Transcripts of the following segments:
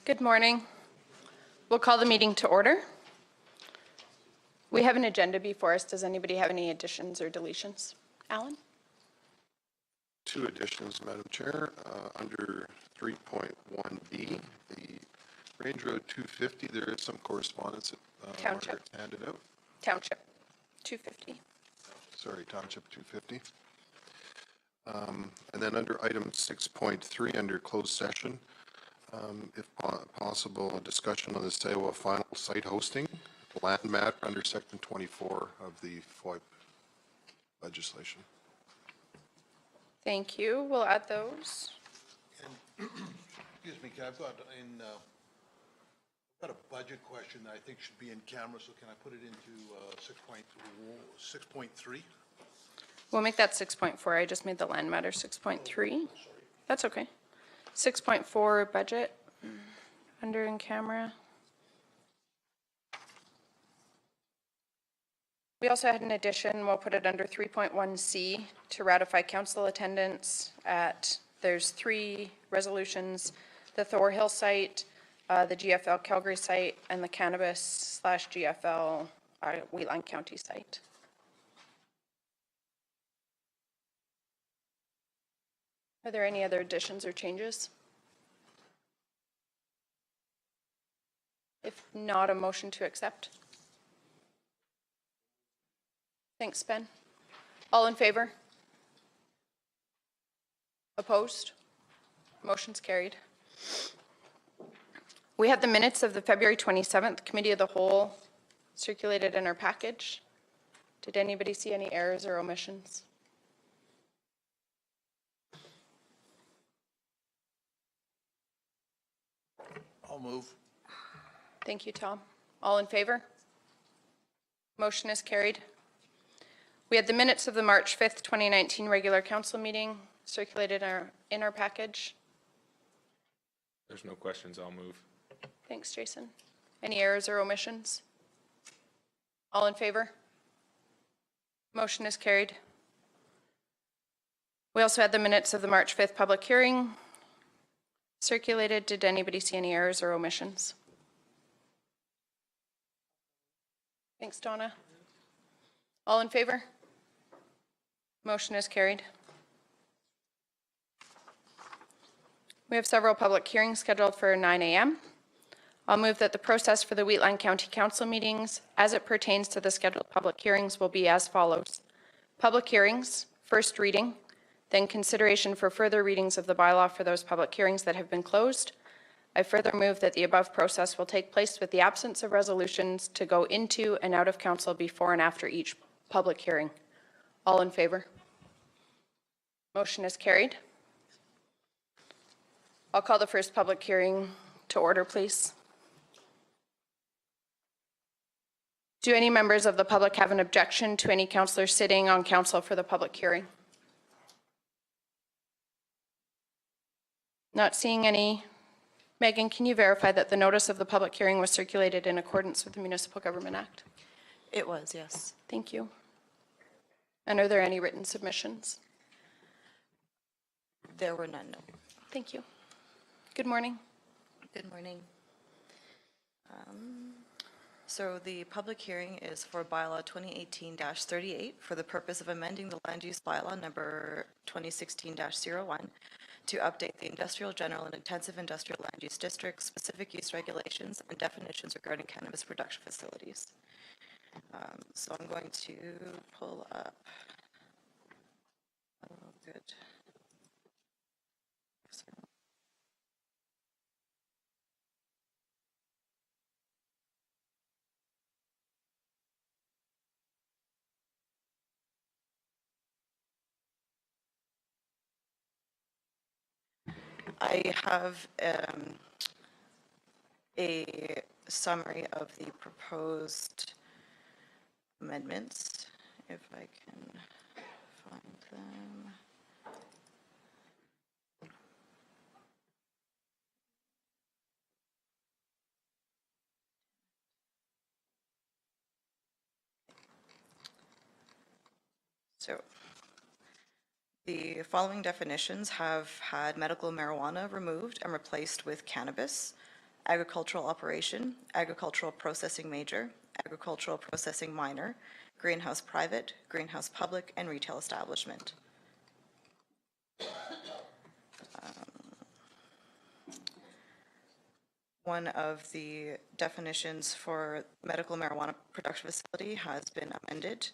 Good morning. We'll call the meeting to order. We have an agenda before us. Does anybody have any additions or deletions? Alan? Two additions, Madam Chair. Under 3.1B, the Range Road 250, there is some correspondence that Township. Margaret handed out. Township, 250. Sorry, Township 250. And then under item 6.3, under closed session, if possible, a discussion on the sale of final site hosting, land matter under section 24 of the FOIP legislation. Thank you. We'll add those. Excuse me, I've got a budget question that I think should be in camera, so can I put it into 6.3? We'll make that 6.4. I just made the land matter 6.3. That's okay. 6.4 budget, under in camera. We also had an addition. We'll put it under 3.1C to ratify council attendance at, there's 3 resolutions, the Thorhill site, the GFL Calgary site, and the cannabis/GFL Wheatland County site. Are there any other additions or changes? If not, a motion to accept. Thanks, Ben. All in favor? Opposed? Motion's carried. We have the minutes of the February 27th Committee of the Whole circulated in our package. Did anybody see any errors or omissions? I'll move. Thank you, Tom. All in favor? Motion is carried. We had the minutes of the March 5th, 2019 regular council meeting circulated in our package. There's no questions. I'll move. Thanks, Jason. Any errors or omissions? All in favor? Motion is carried. We also had the minutes of the March 5th public hearing circulated. Did anybody see any errors or omissions? Thanks, Donna. All in favor? Motion is carried. We have several public hearings scheduled for 9 a.m. I'll move that the process for the Wheatland County Council meetings as it pertains to the scheduled public hearings will be as follows. Public hearings, first reading, then consideration for further readings of the bylaw for those public hearings that have been closed. I further move that the above process will take place with the absence of resolutions to go into and out of council before and after each public hearing. All in favor? Motion is carried. I'll call the first public hearing to order, please. Do any members of the public have an objection to any councillor sitting on council for the public hearing? Not seeing any. Megan, can you verify that the notice of the public hearing was circulated in accordance with the Municipal Government Act? It was, yes. Thank you. And are there any written submissions? There were none, no. Thank you. Good morning. Good morning. So the public hearing is for bylaw 2018-38 for the purpose of amending the land use bylaw number 2016-01 to update the industrial, general, and intensive industrial land use district specific use regulations and definitions regarding cannabis production facilities. So I'm going to pull up. Oh, good. I have a summary of the proposed amendments, if I can find them. So the following definitions have had medical marijuana removed and replaced with cannabis. agricultural operation, agricultural processing major, agricultural processing minor, greenhouse private, greenhouse public, and retail establishment. One of the definitions for medical marijuana production facility has been amended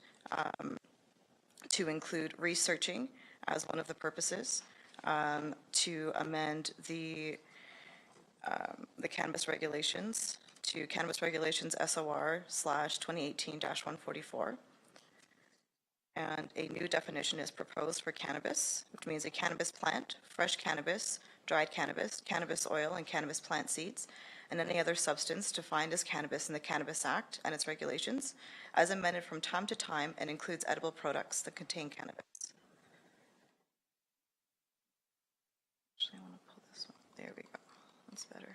to include researching as one of the purposes, to amend the cannabis regulations to Cannabis Regulations SOR/2018-144. And a new definition is proposed for cannabis, which means a cannabis plant, fresh cannabis, dried cannabis, cannabis oil, and cannabis plant seeds, and any other substance defined as cannabis in the Cannabis Act and its regulations, as amended from time to time, and includes edible products that contain cannabis. Actually, I want to pull this one. There we go. That's better.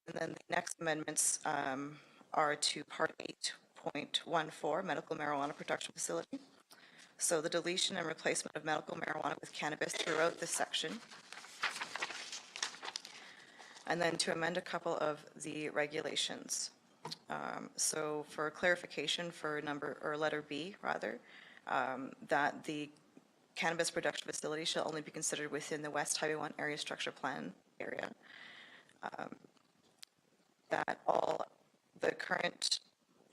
And then the next amendments are to Part 8.14, Medical Marijuana Production Facility. So the deletion and replacement of medical marijuana with cannabis throughout this section. And then to amend a couple of the regulations. So for clarification for letter B, rather, that the cannabis production facility shall only be considered within the West Highway 1 Area Structure Plan area. That all the current,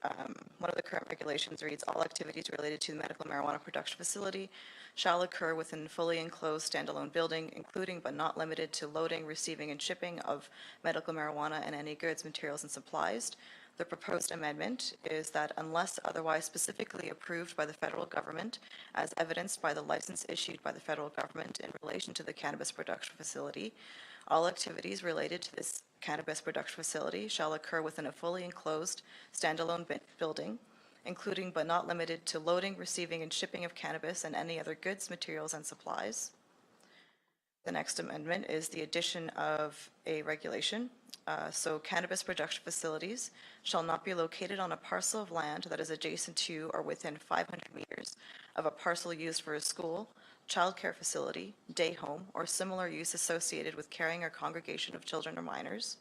one of the current regulations reads, all activities related to the medical marijuana production facility shall occur within a fully enclosed standalone building, including but not limited to loading, receiving, and shipping of medical marijuana and any goods, materials, and supplies. The proposed amendment is that unless otherwise specifically approved by the federal government, as evidenced by the license issued by the federal government in relation to the cannabis production facility, all activities related to this cannabis production facility shall occur within a fully enclosed standalone building, including but not limited to loading, receiving, and shipping of cannabis and any other goods, materials, and supplies. The next amendment is the addition of a regulation. So cannabis production facilities shall not be located on a parcel of land that is adjacent to or within 500 meters of a parcel used for a school, childcare facility, day home, or similar use associated with carrying or congregation of children or minors.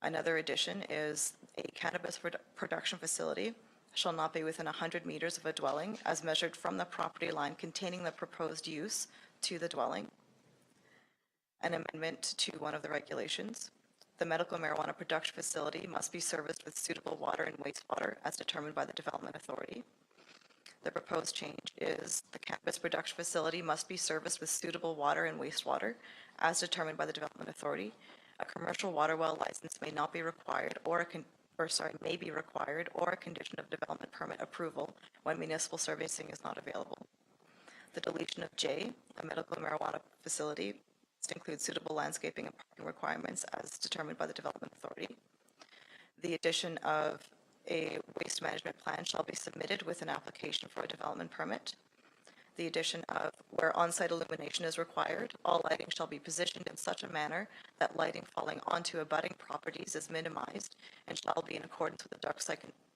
Another addition is a cannabis production facility shall not be within 100 meters of a dwelling as measured from the property line containing the proposed use to the dwelling. An amendment to one of the regulations. The medical marijuana production facility must be serviced with suitable water and wastewater as determined by the Development Authority. The proposed change is the cannabis production facility must be serviced with suitable water and wastewater as determined by the Development Authority. A commercial water well license may not be required may be required or a condition of development permit approval when municipal servicing is not available. The deletion of J, a medical marijuana facility, must include suitable landscaping and parking requirements as determined by the Development Authority. The addition of a waste management plan shall be submitted with an application for a development permit. The addition of where on-site illumination is required, all lighting shall be positioned in such a manner that lighting falling onto abutting properties is minimized and shall be in accordance with the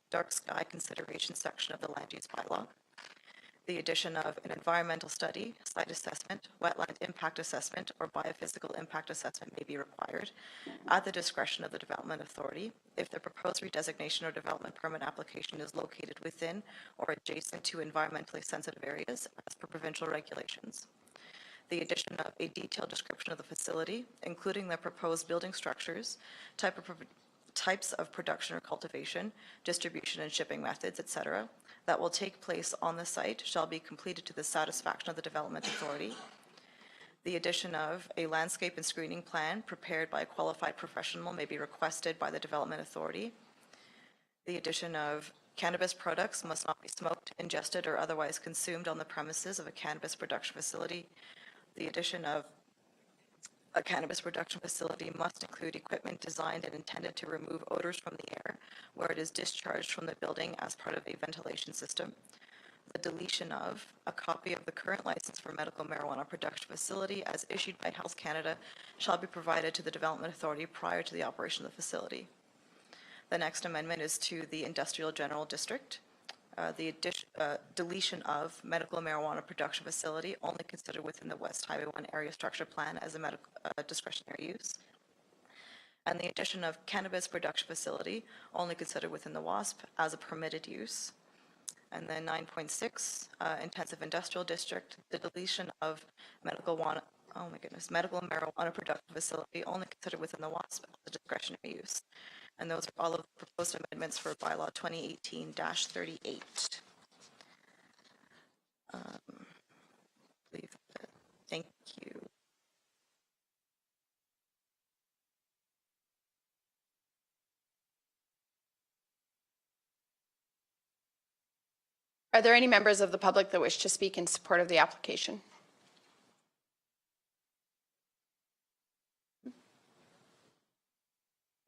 dark sky consideration section of the land use bylaw. The addition of an environmental study, site assessment, wetland impact assessment, or biophysical impact assessment may be required at the discretion of the Development Authority if the proposed redesignation or development permit application is located within or adjacent to environmentally sensitive areas as per provincial regulations. The addition of a detailed description of the facility, including the proposed building structures, types of production or cultivation, distribution and shipping methods, etc., that will take place on the site shall be completed to the satisfaction of the Development Authority. The addition of a landscape and screening plan prepared by a qualified professional may be requested by the Development Authority. The addition of cannabis products must not be smoked, ingested, or otherwise consumed on the premises of a cannabis production facility. The addition of a cannabis production facility must include equipment designed and intended to remove odors from the air where it is discharged from the building as part of a ventilation system. The deletion of a copy of the current license for medical marijuana production facility as issued by Health Canada shall be provided to the Development Authority prior to the operation of the facility. The next amendment is to the Industrial General District. The deletion of medical marijuana production facility only considered within the West Highway 1 Area Structure Plan as a discretionary use. and the addition of cannabis production facility only considered within the WASP as a permitted use. And then 9.6, intensive industrial district, the deletion of medical medical marijuana production facility only considered within the WASP as a discretionary use. And those are all of the proposed amendments for bylaw 2018-38. Thank you. Are there any members of the public that wish to speak in support of the application?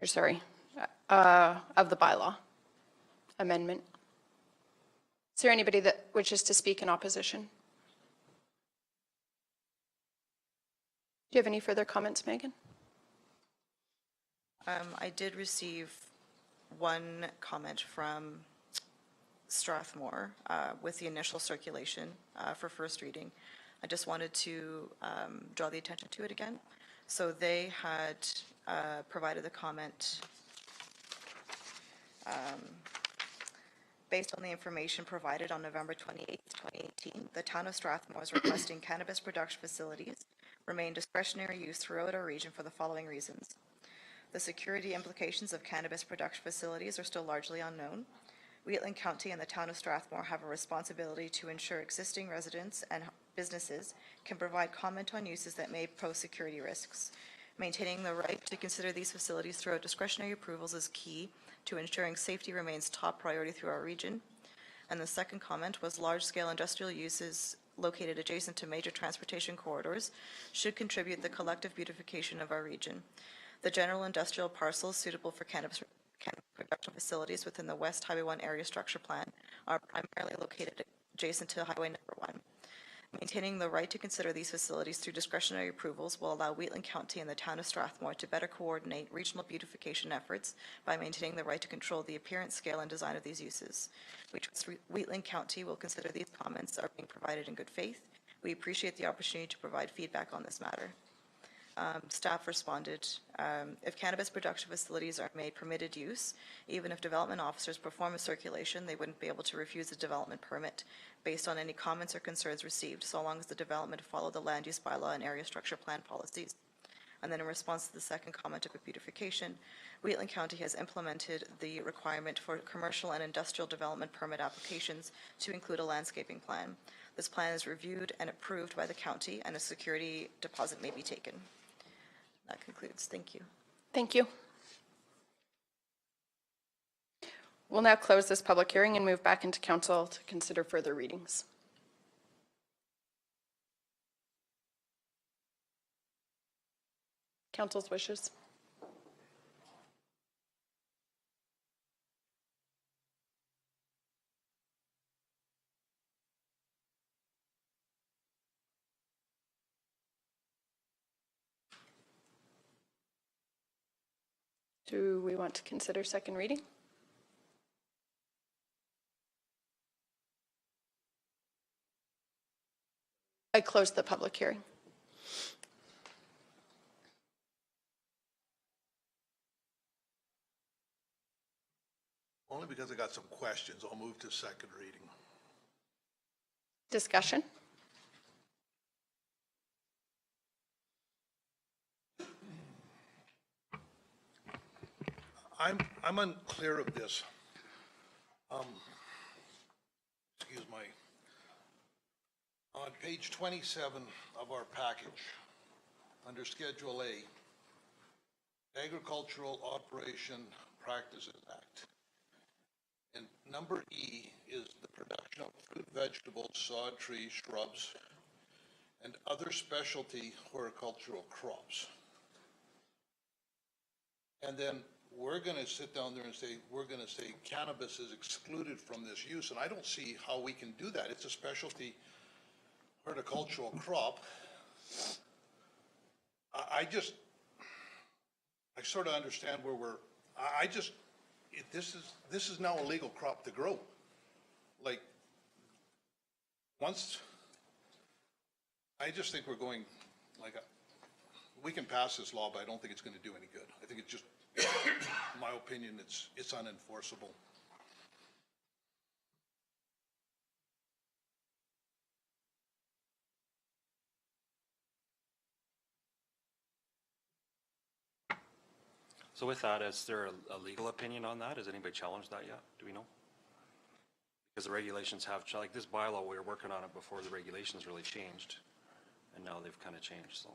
Or sorry, of the bylaw amendment? Is there anybody that wishes to speak in opposition? Do you have any further comments, Megan? I did receive one comment from Strathmore with the initial circulation for first reading. I just wanted to draw the attention to it again. So they had provided the comment based on the information provided on November 28, 2018, the town of Strathmore is requesting cannabis production facilities remain discretionary use throughout our region for the following reasons. The security implications of cannabis production facilities are still largely unknown. Wheatland County and the town of Strathmore have a responsibility to ensure existing residents and businesses can provide comment on uses that may pose security risks. Maintaining the right to consider these facilities throughout discretionary approvals is key to ensuring safety remains top priority through our region. And the second comment was large-scale industrial uses located adjacent to major transportation corridors should contribute the collective beautification of our region. The general industrial parcels suitable for cannabis production facilities within the West Highway 1 area structure plan are primarily located adjacent to Highway number 1. Maintaining the right to consider these facilities through discretionary approvals will allow Wheatland County and the town of Strathmore to better coordinate regional beautification efforts by maintaining the right to control the appearance, scale, and design of these uses. Wheatland County will consider these comments are being provided in good faith. We appreciate the opportunity to provide feedback on this matter. Staff responded, if cannabis production facilities are made permitted use, even if development officers perform a circulation, they wouldn't be able to refuse a development permit based on any comments or concerns received, so long as the development followed the land use bylaw and area structure plan policies. And then in response to the second comment of beautification, Wheatland County has implemented the requirement for commercial and industrial development permit applications to include a landscaping plan. This plan is reviewed and approved by the county, and a security deposit may be taken. That concludes. Thank you. Thank you. We'll now close this public hearing and move back into council to consider further readings. Council's wishes. Do we want to consider second reading? I closed the public hearing. Only because I got some questions, I'll move to second reading. Discussion? I'm unclear of this. Excuse my, on page 27 of our package, under Schedule A, Agricultural Operation Practices Act. And number E is the production of fruit, vegetables, sod trees, shrubs, and other specialty horticultural crops. And then we're going to sit down there and say, we're going to say cannabis is excluded from this use, and I don't see how we can do that. It's a specialty horticultural crop. I sort of understand where we're, this is now a legal crop to grow. Like, once, I just think we're going like we can pass this law, but I don't think it's going to do any good. I think it's just, in my opinion, it's unenforceable. So with that, is there a legal opinion on that? Has anybody challenged that yet? Do we know? Because the regulations have, like this bylaw, we were working on it before the regulations really changed, and now they've kind of changed, so.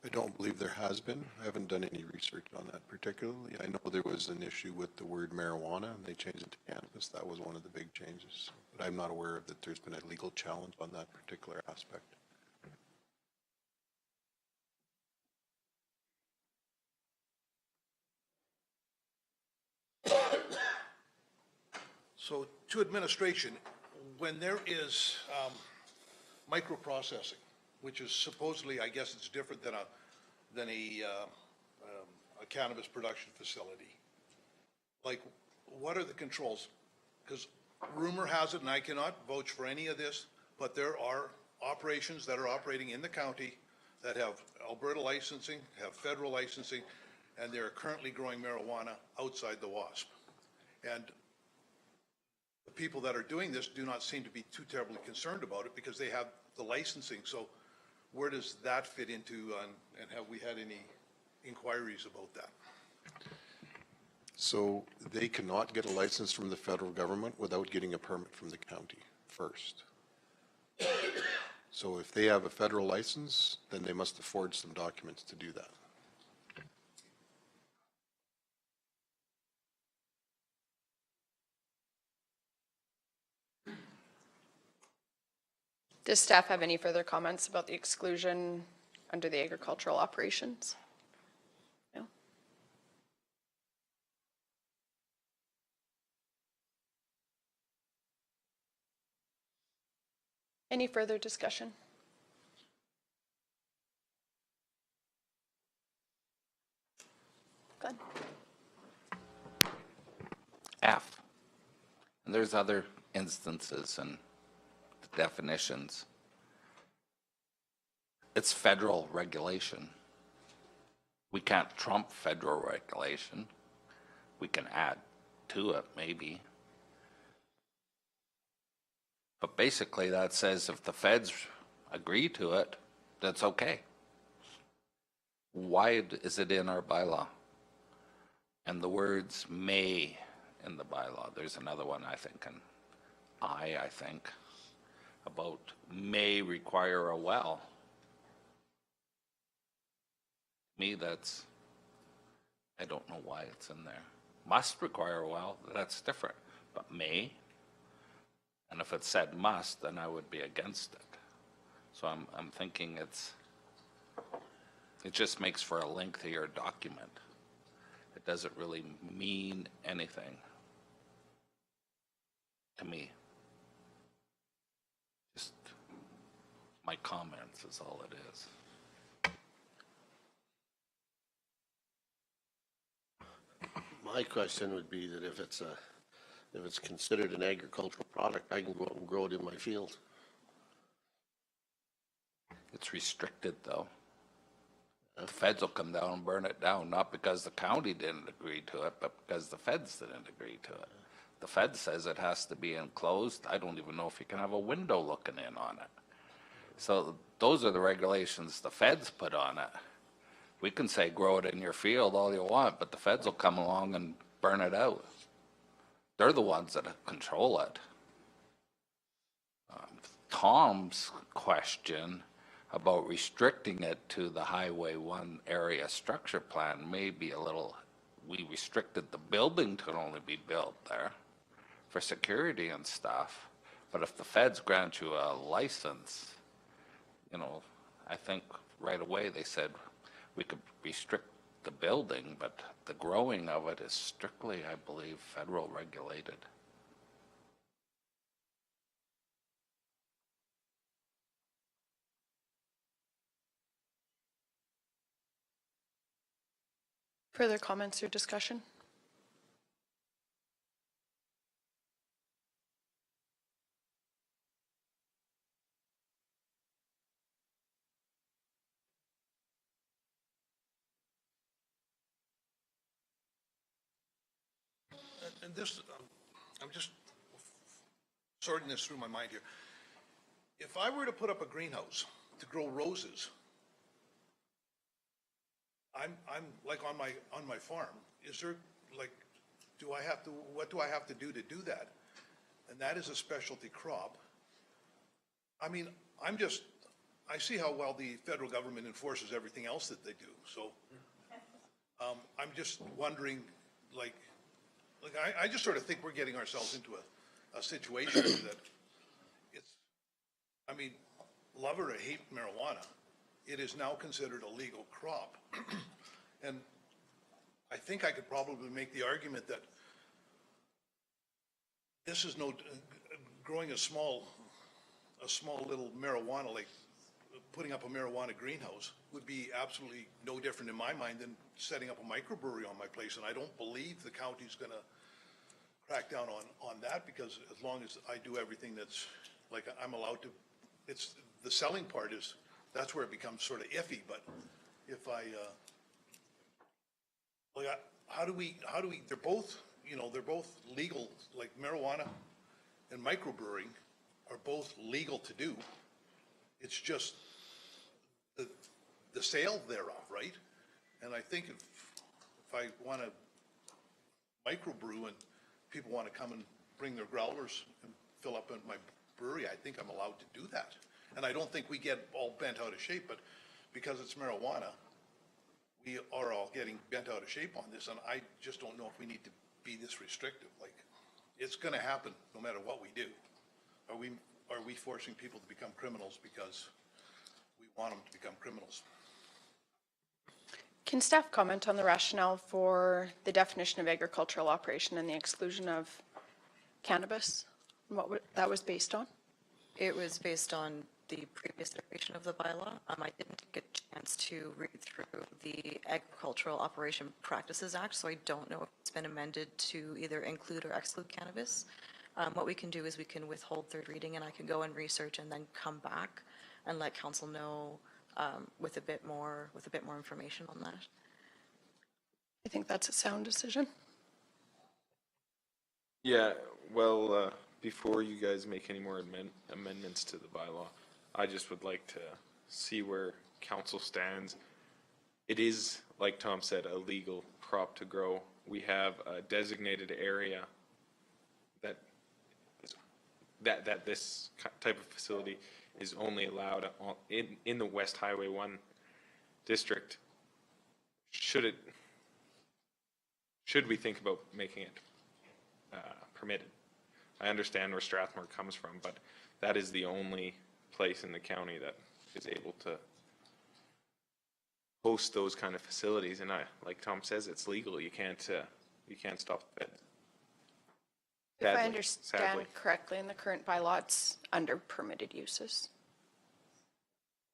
I don't believe there has been. I haven't done any research on that particularly. I know there was an issue with the word marijuana, and they changed it to cannabis. That was one of the big changes. But I'm not aware of that there's been a legal challenge on that particular aspect. So to administration, when there is microprocessing, which is supposedly, I guess it's different than a cannabis production facility, like, what are the controls? Because rumor has it, and I cannot vouch for any of this, but there are operations that are operating in the county that have Alberta licensing, have federal licensing, and they're currently growing marijuana outside the WASP. And the people that are doing this do not seem to be too terribly concerned about it because they have the licensing. So where does that fit into, and have we had any inquiries about that? So they cannot get a license from the federal government without getting a permit from the county first. So if they have a federal license, then they must afford some documents to do that. Does staff have any further comments about the exclusion under the agricultural operations? No? Any further discussion? Glenn? F. And there's other instances and definitions. It's federal regulation. We can't trump federal regulation. We can add to it, maybe. But basically that says if the feds agree to it, that's okay. Why is it in our bylaw? And the words may in the bylaw, there's another one I think, and I think, about may require a well. Me, that's, I don't know why it's in there. Must require a well, that's different, but may, and if it said must, then I would be against it. So I'm thinking it just makes for a lengthier document. It doesn't really mean anything to me. Just my comments is all it is. My question would be that if it's considered an agricultural product, I can go out and grow it in my field. It's restricted though. The feds will come down and burn it down, not because the county didn't agree to it, but because the feds didn't agree to it. The fed says it has to be enclosed. I don't even know if you can have a window looking in on it. So those are the regulations the feds put on it. We can say grow it in your field all you want, but the feds will come along and burn it out. They're the ones that control it. Tom's question about restricting it to the Highway 1 area structure plan may be a little, we restricted the building to only be built there for security and stuff. But if the feds grant you a license, you know, I think right away they said we could restrict the building, but the growing of it is strictly, I believe, federal regulated. Further comments or discussion? and this, I'm just sorting this through my mind here. If I were to put up a greenhouse to grow roses, I'm like on my farm, is there, like, what do I have to do that? And that is a specialty crop. I mean, I see how well the federal government enforces everything else that they do, so, I'm just wondering, like, I just sort of think we're getting ourselves into a situation that it's, I mean, love or hate marijuana, it is now considered a legal crop. And I think I could probably make the argument that this is growing a small little marijuana, like putting up a marijuana greenhouse, would be absolutely no different in my mind than setting up a microbrewery on my place. And I don't believe the county's going to crack down on that, because as long as I do everything that's, like, I'm allowed to, it's, the selling part is, that's where it becomes sort of iffy. But if how do we, they're both legal, like marijuana and microbrewing are both legal to do. It's just the sale thereof, right? And I think if I want to microbrew and people want to come and bring their growlers and fill up in my brewery, I think I'm allowed to do that. And I don't think we get all bent out of shape, but because it's marijuana, we are all getting bent out of shape on this, and I just don't know if we need to be this restrictive. Like, it's going to happen no matter what we do. Are we forcing people to become criminals because we want them to become criminals? Can staff comment on the rationale for the definition of agricultural operation and the exclusion of cannabis, and what that was based on? It was based on the previous iteration of the bylaw. I didn't get a chance to read through the Agricultural Operation Practices Act, so I don't know if it's been amended to either include or exclude cannabis. What we can do is we can withhold third reading, and I can go and research and then come back and let council know with a bit more information on that. I think that's a sound decision. Yeah, well, before you guys make any more amendments to the bylaw, I just would like to see where council stands. It is, like Tom said, a legal crop to grow. We have a designated area that this type of facility is only allowed in the West Highway 1 district. Should we think about making it permitted? I understand where Strathmore comes from, but that is the only place in the county that is able to host those kind of facilities. And like Tom says, it's legal. You can't stop the feds. If I Sadly, understand sadly. correctly, in the current bylaw, it's under permitted uses.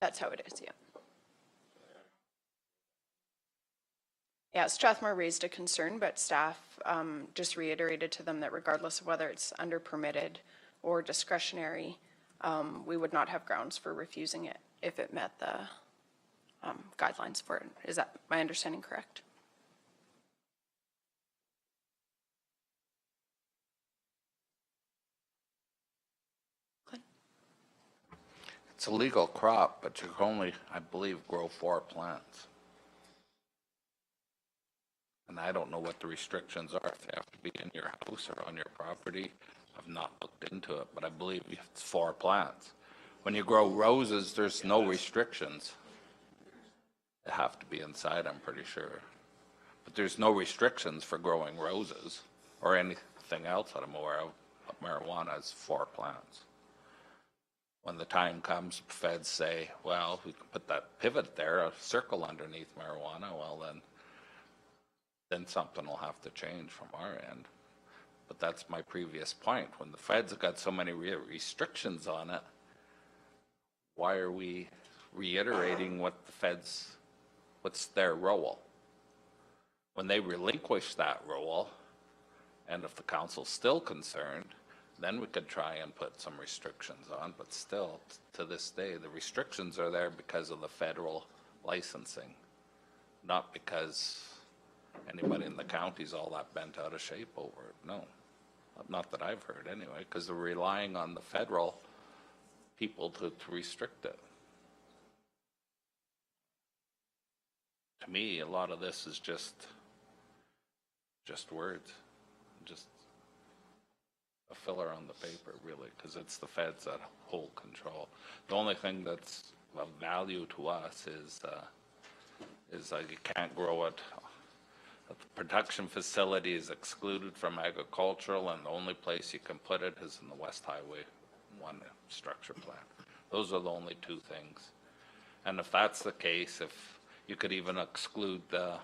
That's how it is, yeah. Yeah, Strathmore raised a concern, but staff just reiterated to them that regardless of whether it's under permitted or discretionary, we would not have grounds for refusing it if it met the guidelines for it. Is that my understanding correct? It's a legal crop, but you can only, I believe, grow 4 plants. And I don't know what the restrictions are, if they have to be in your house or on your property. I've not looked into it, but I believe it's 4 plants. When you grow roses, there's no restrictions. They have to be inside, I'm pretty sure. But there's no restrictions for growing roses or anything else that I'm aware of. Marijuana is 4 plants. When the time comes, feds say, well, we can put that pivot there, a circle underneath marijuana, well then something will have to change from our end. But that's my previous point. When the feds have got so many restrictions on it, why are we reiterating what the feds, what's their role? When they relinquish that role, and if the council's still concerned, then we could try and put some restrictions on, but still, to this day, the restrictions are there because of the federal licensing, not because anybody in the county's all that bent out of shape over it, no. Not that I've heard anyway, because they're relying on the federal people to restrict it. To me, a lot of this is just words, just a filler on the paper, really, because it's the feds that hold control. The only thing that's of value to us is like you can't grow it. The production facility is excluded from agricultural, and the only place you can put it is in the West Highway 1 structure plan. Those are the only two things. And if that's the case, if you could even exclude the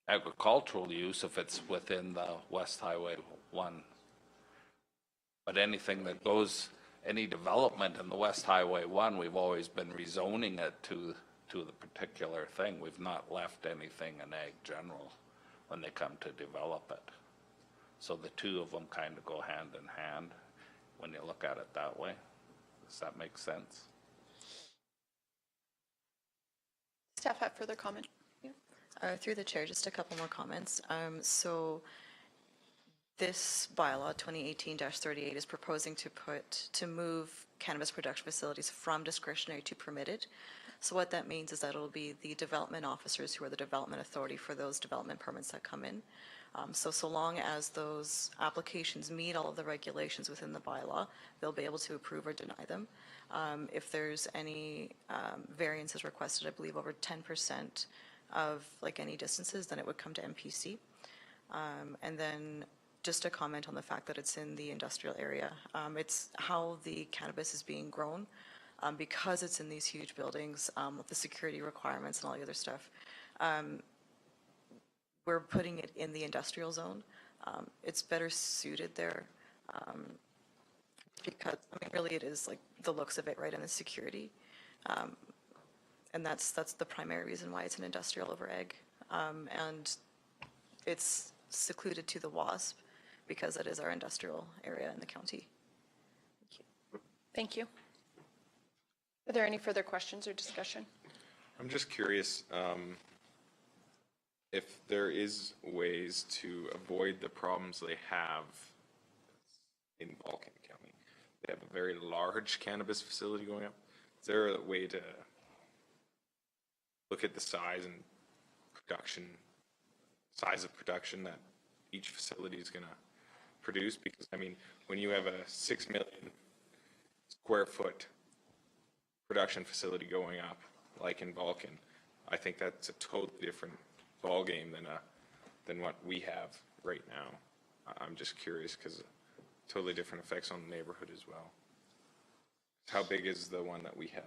agricultural use if it's within the West Highway 1. But anything that goes, any development in the West Highway 1, we've always been rezoning it to the particular thing. We've not left anything in ag general when they come to develop it. So the two of them kind of go hand in hand when you look at it that way. Does that make sense? Staff have further comment? Through the chair, just a couple more comments. So this bylaw, 2018-38, is proposing to move cannabis production facilities from discretionary to permitted. So what that means is that it'll be the development officers who are the development authority for those development permits that come in. So long as those applications meet all of the regulations within the bylaw, they'll be able to approve or deny them. If there's any variances requested, I believe over 10% of like any distances, then it would come to MPC. And then just a comment on the fact that it's in the industrial area. It's how the cannabis is being grown. Because it's in these huge buildings with the security requirements and all the other stuff, we're putting it in the industrial zone. It's better suited there because, I mean, really it is like the looks of it, right, and the security. And that's the primary reason why it's an industrial over ag. And it's secluded to the WASP because it is our industrial area in the county. Thank you. Are there any further questions or discussion? I'm just curious if there is ways to avoid the problems they have in Vulcan County. They have a very large cannabis facility going up. Is there a way to look at the size of production that each facility is going to produce? Because, I mean, when you have a 6 million square foot production facility going up, like in Vulcan, I think that's a totally different ballgame than what we have right now. I'm just curious because totally different effects on the neighborhood as well. How big is the one that we have?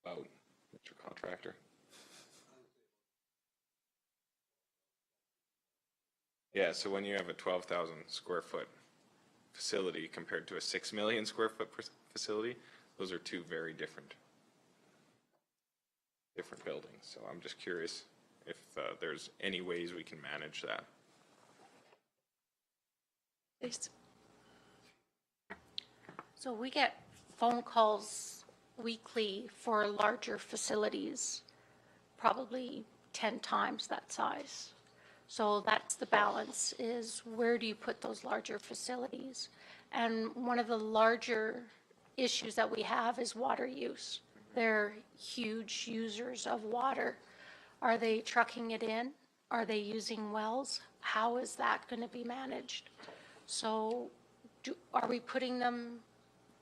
About, Mr. Contractor? Yeah, so when you have a 12,000 square foot facility compared to a 6 million square foot facility, those are two very different buildings. So I'm just curious if there's any ways we can manage that. Please. So we get phone calls weekly for larger facilities, probably 10 times that size. So that's the balance, is where do you put those larger facilities? And one of the larger issues that we have is water use. They're huge users of water. Are they trucking it in? Are they using wells? How is that going to be managed? So are we putting them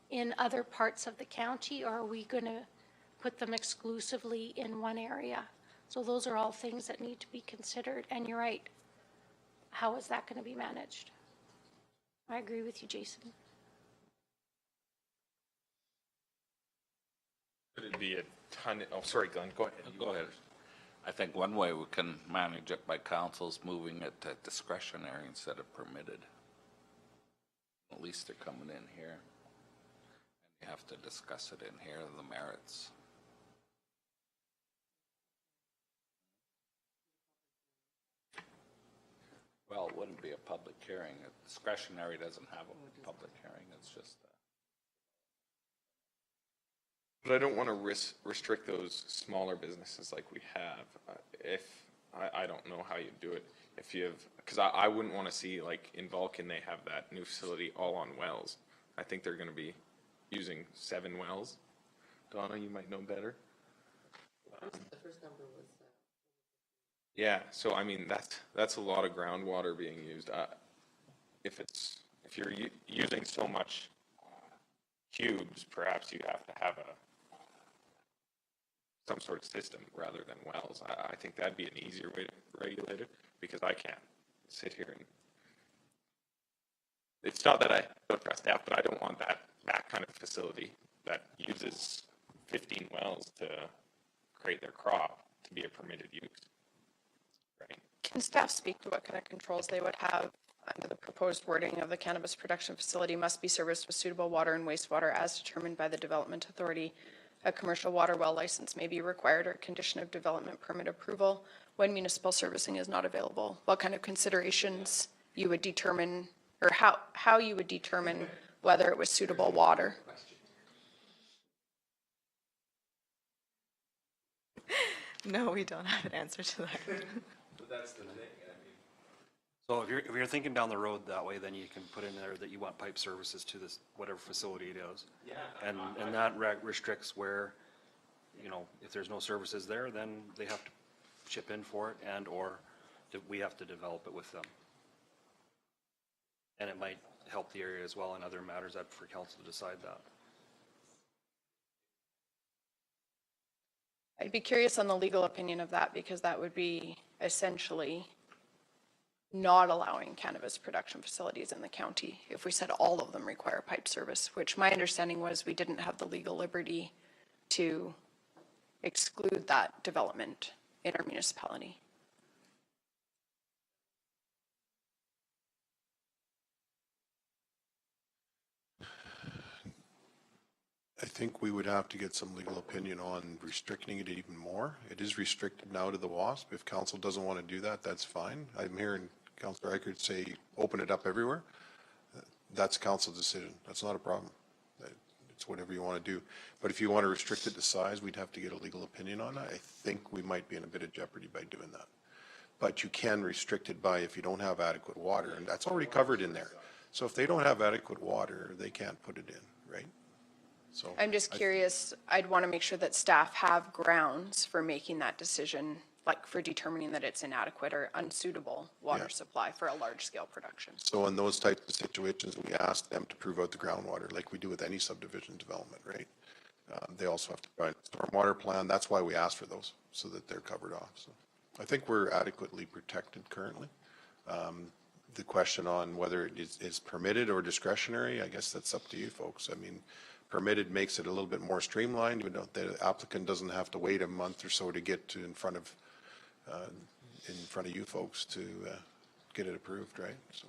in other parts of the county, or are we going to put them exclusively in one area? So those are all things that need to be considered. And you're right. How is that going to be managed? I agree with you, Jason. Could it be a ton? Oh, sorry, Glenn. Go ahead. Go ahead. I think one way we can manage it by council's moving it to discretionary instead of permitted. At least they're coming in here. And you have to discuss it in here, the merits. Well, it wouldn't be a public hearing. Discretionary doesn't have a public hearing. It's just But I don't want to restrict those smaller businesses like we have. I don't know how you do it. If you have, because I wouldn't want to see, like in Vulcan, they have that new facility all on wells. I think they're going to be using 7 wells. Donna, you might know better. The first number was, Yeah, so I mean, that's a lot of groundwater being used. If you're using so much cubes, perhaps you have to have some sort of system rather than wells. I think that'd be an easier way to regulate it, because I can't sit here and, it's not that I don't trust staff, but I don't want that kind of facility that uses 15 wells to create their crop to be a permitted use. Right? Can staff speak to what kind of controls they would have under the proposed wording of the cannabis production facility must be serviced with suitable water and wastewater as determined by the development authority? A commercial water well license may be required or condition of development permit approval when municipal servicing is not available. What kind of considerations you would determine, or how you would determine whether it was suitable water? No, we don't have an answer to that. But that's the thing, I mean. So if you're thinking down the road that way, then you can put in there that you want pipe services to this, whatever facility it is. Yeah. And that restricts where, you know, if there's no services there, then they have to chip in for it, and or we have to develop it with them. And it might help the area as well in other matters, that for council to decide that. I'd be curious on the legal opinion of that, because that would be essentially not allowing cannabis production facilities in the county if we said all of them require pipe service, which my understanding was we didn't have the legal liberty to exclude that development in our municipality. I think we would have to get some legal opinion on restricting it even more. It is restricted now to the WASP. If council doesn't want to do that, that's fine. I'm hearing Councillor Reichert say, open it up everywhere. That's council's decision. That's not a problem. It's whatever you want to do. But if you want to restrict it to size, we'd have to get a legal opinion on that. I think we might be in a bit of jeopardy by doing that. But you can restrict it by if you don't have adequate water, and that's already covered in there. So if they don't have adequate water, they can't put it in, right? So I'm just curious, I'd want to make sure that staff have grounds for making that decision, like for determining that it's inadequate or unsuitable water Yeah. supply for a large-scale production. So in those types of situations, we ask them to prove out the groundwater like we do with any subdivision development, right? They also have to provide a stormwater plan. That's why we ask for those, so that they're covered off. So I think we're adequately protected currently. The question on whether it is permitted or discretionary, I guess that's up to you folks. I mean, permitted makes it a little bit more streamlined. You know, the applicant doesn't have to wait a month or so to get to in front of you folks to get it approved, right? So.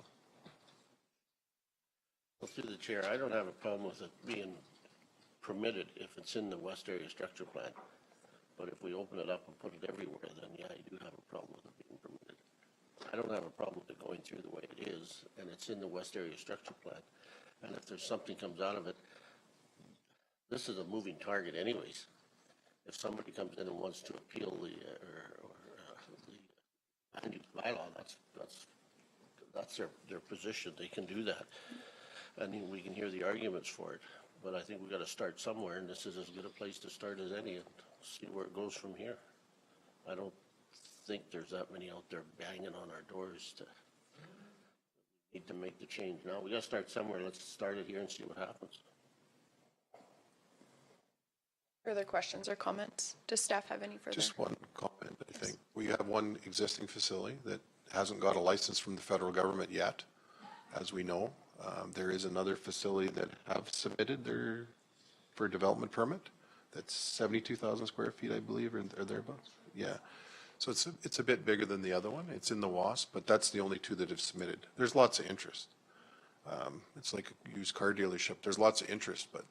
Well, through the chair, I don't have a problem with it being permitted if it's in the West Area Structure Plan. But if we open it up and put it everywhere, then yeah, you do have a problem with it being permitted. I don't have a problem with it going through the way it is, and it's in the West Area Structure Plan. And if there's something comes out of it, this is a moving target anyways. If somebody comes in and wants to appeal the land use bylaw, that's their position. They can do that. I mean, we can hear the arguments for it, but I think we got to start somewhere, and this is as good a place to start as any, and see where it goes from here. I don't think there's that many out there banging on our doors to need to make the change now. We got to start somewhere. Let's start it here and see what happens. Further questions or comments? Does staff have any further? Just one comment, I think. We have one existing facility that hasn't got a license from the federal government yet, as we know. There is another facility that have submitted for a development permit. That's 72,000 square feet, I believe, or thereabouts. Yeah. So it's a bit bigger than the other one. It's in the WASP, but that's the only two that have submitted. There's lots of interest. It's like a used car dealership. There's lots of interest, but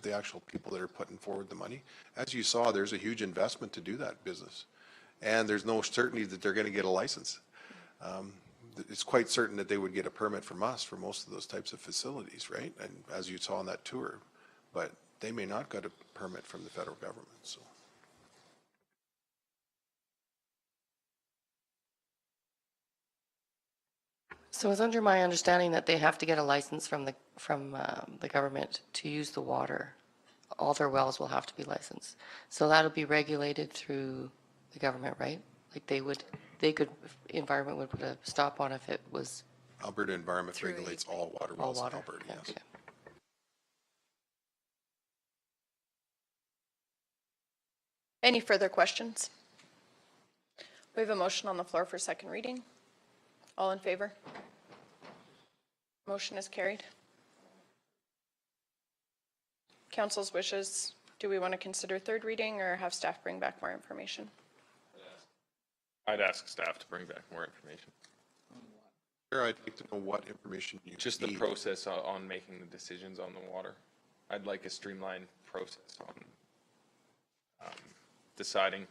the actual people that are putting forward the money, as you saw, there's a huge investment to do that business. And there's no certainty that they're going to get a license. It's quite certain that they would get a permit from us for most of those types of facilities, right? And as you saw on that tour, but they may not get a permit from the federal government, so. So it's under my understanding that they have to get a license from the government to use the water. All their wells will have to be licensed. So that'll be regulated through the government, right? Like environment would put a stop on if it was Alberta Environment regulates all water all wells in water. Alberta, yes. Okay. Any further questions? We have a motion on the floor for second reading. All in favor? Motion is carried. Council's wishes, do we want to consider third reading or have staff bring back more information? I'd ask staff to bring back more information. Sure, I'd like to know what information you need. Just the process on making the decisions on the water. I'd like a streamlined process on deciding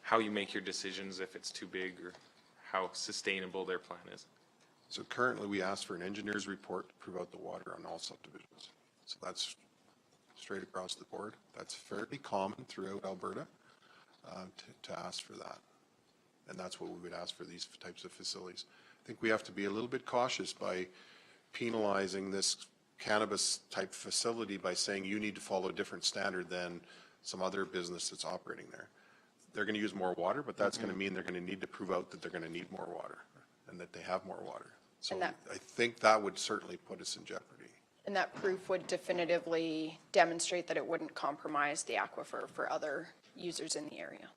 how you make your decisions, if it's too big or how sustainable their plan is. So currently, we ask for an engineer's report to prove out the water on all subdivisions. So that's straight across the board. That's fairly common throughout Alberta to ask for that. And that's what we would ask for these types of facilities. I think we have to be a little bit cautious by penalizing this cannabis type facility by saying you need to follow a different standard than some other business that's operating there. They're going to use more water, but that's going to mean they're going to need to prove out that they're going to need more water and that they have more water. So I think that would certainly put us in jeopardy. And that proof would definitively demonstrate that it wouldn't compromise the aquifer for other users in the area.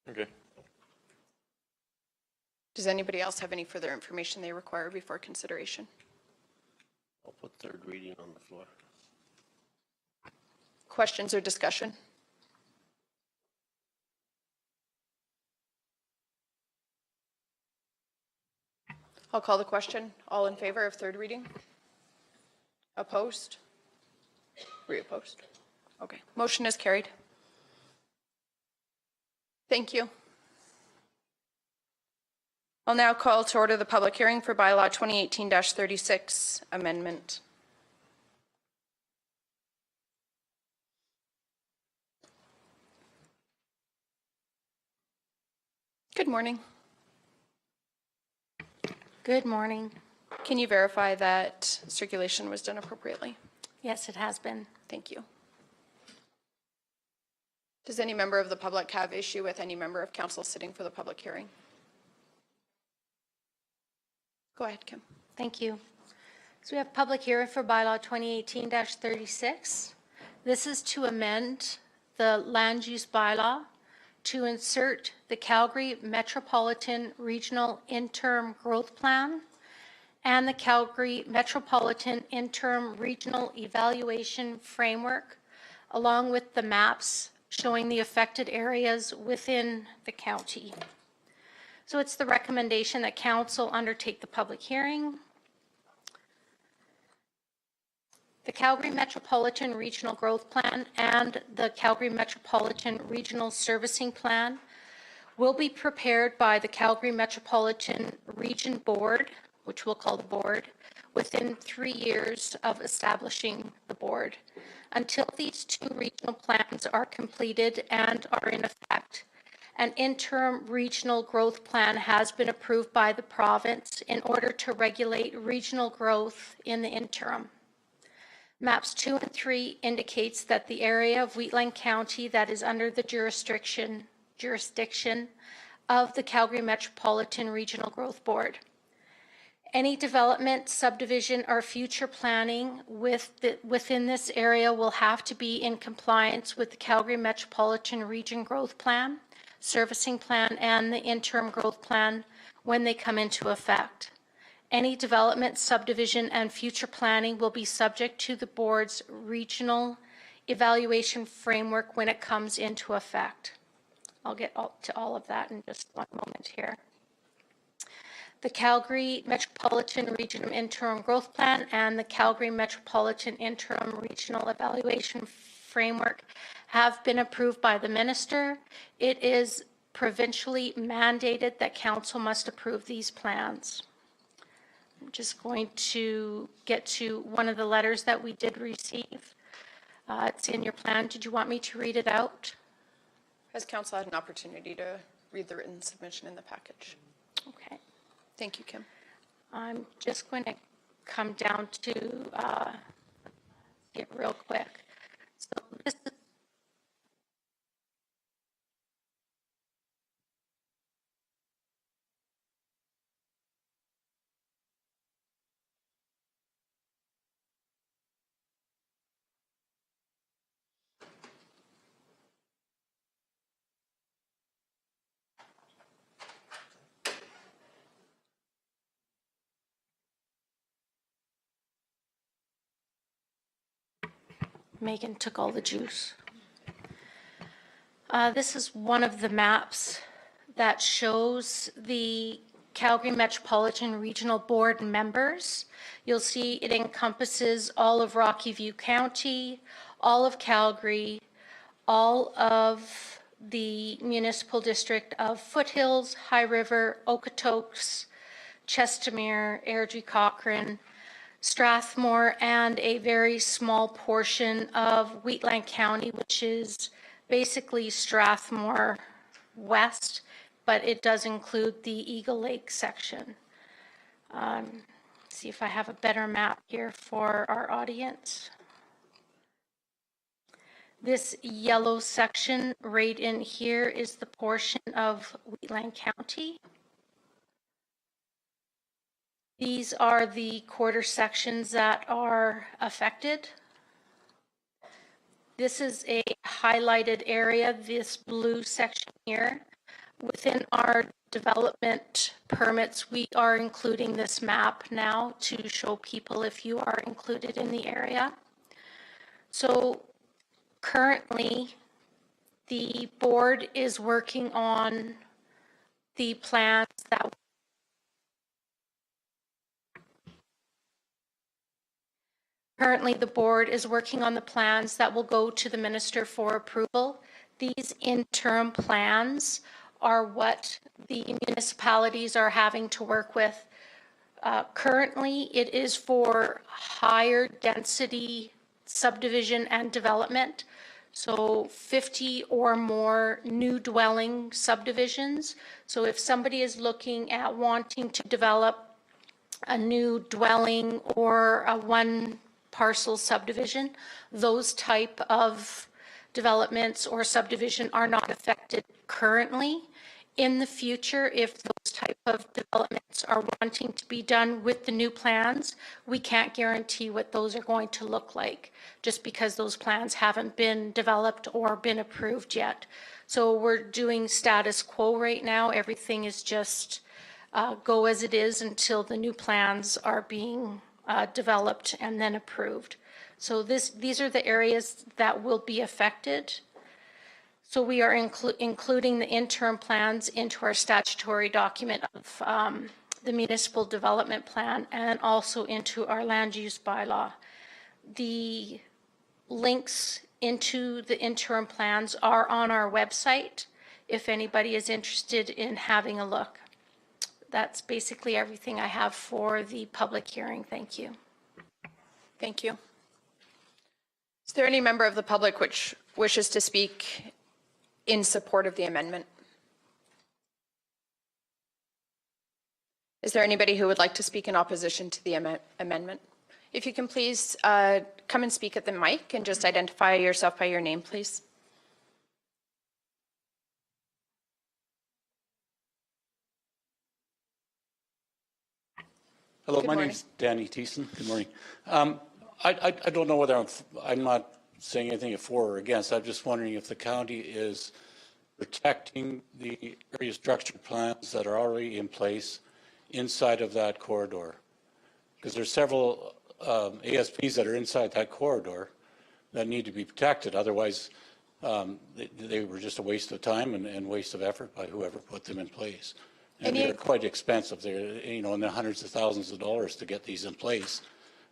Okay. Does anybody else have any further information they require before consideration? I'll put third reading on the floor. Questions or discussion? I'll call the question. All in favor of third reading? Opposed? Were you opposed? Okay. Motion is carried. Thank you. I'll now call to order the public hearing for bylaw 2018-36 amendment. Good morning. Good morning. Can you verify that circulation was done appropriately? Yes, it has been. Thank you. Does any member of the public have issue with any member of council sitting for the public hearing? Go ahead, Kim. Thank you. So we have public hearing for bylaw 2018-36. This is to amend the land use bylaw to insert the Calgary Metropolitan Regional Interim Growth Plan and the Calgary Metropolitan Interim Regional Evaluation Framework, along with the maps showing the affected areas within the county. So it's the recommendation that council undertake the public hearing. The Calgary Metropolitan Regional Growth Plan and the Calgary Metropolitan Regional Servicing Plan will be prepared by the Calgary Metropolitan Region Board, which we'll call the board, within 3 years of establishing the board. Until these two regional plans are completed and are in effect, an interim regional growth plan has been approved by the province in order to regulate regional growth in the interim. Maps 2 and 3 indicates that the area of Wheatland County that is under the jurisdiction of the Calgary Metropolitan Regional Growth Board. Any development, subdivision, or future planning within this area will have to be in compliance with the Calgary Metropolitan Region Growth Plan, Servicing Plan, and the Interim Growth Plan when they come into effect. Any development, subdivision, and future planning will be subject to the board's regional evaluation framework when it comes into effect. I'll get to all of that in just one moment here. The Calgary Metropolitan Regional Interim Growth Plan and the Calgary Metropolitan Interim Regional Evaluation Framework have been approved by the minister. It is provincially mandated that council must approve these plans. I'm just going to get to one of the letters that we did receive. It's in your plan. Did you want me to read it out? Has council had an opportunity to read the written submission in the package? Okay. Thank you, Kim. I'm just going to come down to it real quick. So this is Megan took all the juice. This is one of the maps that shows the Calgary Metropolitan Regional Board members. You'll see it encompasses all of Rocky View County, all of Calgary, all of the municipal district of Foothills, High River, Okotoks, Chestermere, Airdrie, Cochrane, Strathmore, and a very small portion of Wheatland County, which is basically Strathmore West, but it does include the Eagle Lake section. See if I have a better map here for our audience. This yellow section right in here is the portion of Wheatland County. These are the quarter sections that are affected. This is a highlighted area, this blue section here. Within our development permits, we are including this map now to show people if you are included in the area. So currently, the board is working on the plans that Currently, the board is working on the plans that will go to the minister for approval. These interim plans are what the municipalities are having to work with. Currently, it is for higher density subdivision and development. So 50 or more new dwelling subdivisions. So if somebody is looking at wanting to develop a new dwelling or a one parcel subdivision, those type of developments or subdivision are not affected currently. In the future, if those type of developments are wanting to be done with the new plans, we can't guarantee what those are going to look like just because those plans haven't been developed or been approved yet. So we're doing status quo right now. Everything is just go as it is until the new plans are being developed and then approved. So these are the areas that will be affected. So we are including the interim plans into our statutory document of the municipal development plan and also into our land use bylaw. The links into the interim plans are on our website if anybody is interested in having a look. That's basically everything I have for the public hearing. Thank you. Thank you. Is there any member of the public which wishes to speak in support of the amendment? Is there anybody who would like to speak in opposition to the amendment? If you can please come and speak at the mic and just identify yourself by your name, please. Hello, Good my morning. name's Danny Thiessen. Good morning. I don't know whether I'm not saying anything for or against. I'm just wondering if the county is protecting the area structure plans that are already in place inside of that corridor. Because there's several ASPs that are inside that corridor that need to be protected. Otherwise, they were just a waste of time and waste of effort by whoever put them in place. And they're quite expensive. They're, in the hundreds of thousands of dollars to get these in place.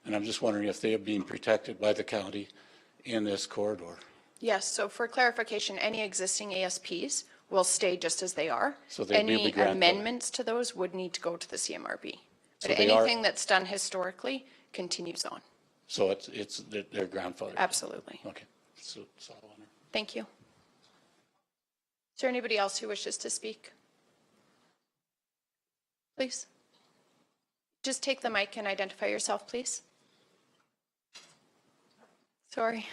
And I'm just wondering if they are being protected by the county in this corridor. Yes, so for clarification, any existing ASPs will stay just as they are. So they'd be Any grandfathered. amendments to those would need to go to the CMRB. But they are, anything that's done historically continues on. so they're grandfathered? Absolutely. Okay, so that's all I wonder. Thank you. Is there anybody else who wishes to speak? Please. Just take the mic and identify yourself, please. Sorry.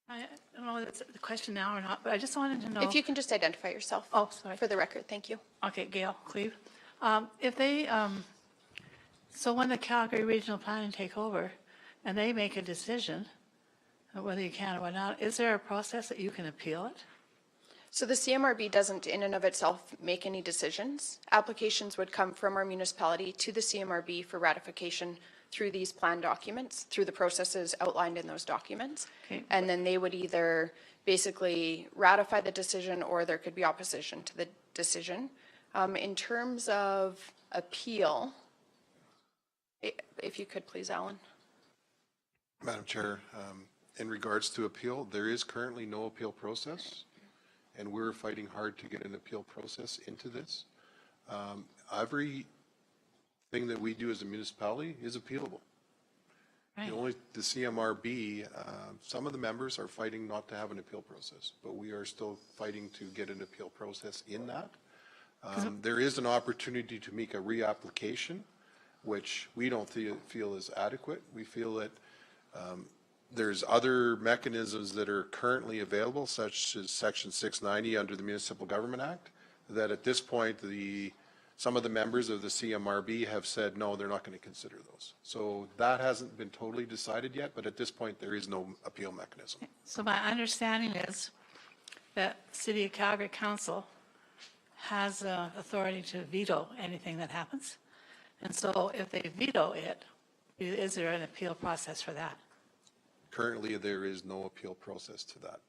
I don't know if it's the question now or not, but I just wanted to know. If you can just identify yourself. Oh, sorry. For the record, thank you. Okay, Gail Cleve. If they, so when the Calgary Regional Planning take over and they make a decision, whether you can or not, is there a process that you can appeal it? So the CMRB doesn't in and of itself make any decisions. Applications would come from our municipality to the CMRB for ratification through these plan documents, through the processes outlined in those documents. Okay. And then they would either basically ratify the decision or there could be opposition to the decision. In terms of appeal, if you could please, Alan. Madam Chair, in regards to appeal, there is currently no appeal process, and we're fighting hard to get an appeal process into this. Every thing that we do as a municipality is appealable. Right. The CMRB, some of the members are fighting not to have an appeal process, but we are still fighting to get an appeal process in that. There is an opportunity to make a reapplication, which we don't feel is adequate. We feel that there's other mechanisms that are currently available, such as Section 690 under the Municipal Government Act, that at this point, some of the members of the CMRB have said, no, they're not going to consider those. So that hasn't been totally decided yet, but at this point, there is no appeal mechanism. So my understanding is that City of Calgary Council has authority to veto anything that happens. And so if they veto it, is there an appeal process for that? Currently, there is no appeal process to that.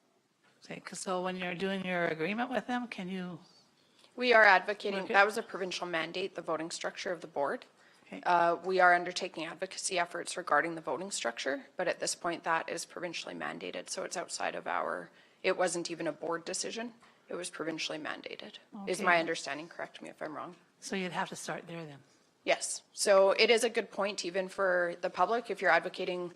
Okay, 'cause so when you're doing your agreement with them, can you? We are advocating, Okay. that was a provincial mandate, the voting structure of the board. Okay. We are undertaking advocacy efforts regarding the voting structure, but at this point, that is provincially mandated, so it's outside of it wasn't even a board decision, it was provincially mandated. Is my Okay. understanding, correct me if I'm wrong? So you'd have to start there then. Yes, so it is a good point even for the public, if you're advocating,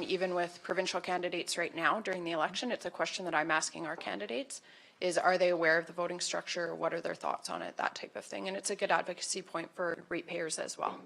even with provincial candidates right now during the election, it's a question that I'm asking our candidates, is are they aware of the voting structure, what are their thoughts on it, that type of thing, and it's a good advocacy point for ratepayers as well.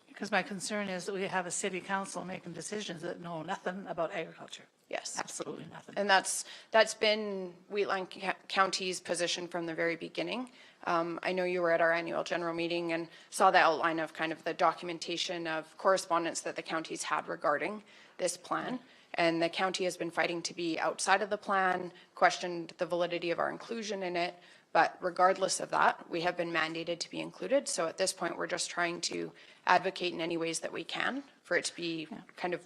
Because my concern is that we have a city council making decisions that know nothing about agriculture. Yes. Absolutely nothing. And that's been Wheatland County's position from the very beginning. I know you were at our annual general meeting and saw the outline of kind of the documentation of correspondence that the counties had regarding this plan. And the county has been fighting to be outside of the plan, questioned the validity of our inclusion in it. But regardless of that, we have been mandated to be included. So at this point, we're just trying to advocate in any ways that we can for it to be kind of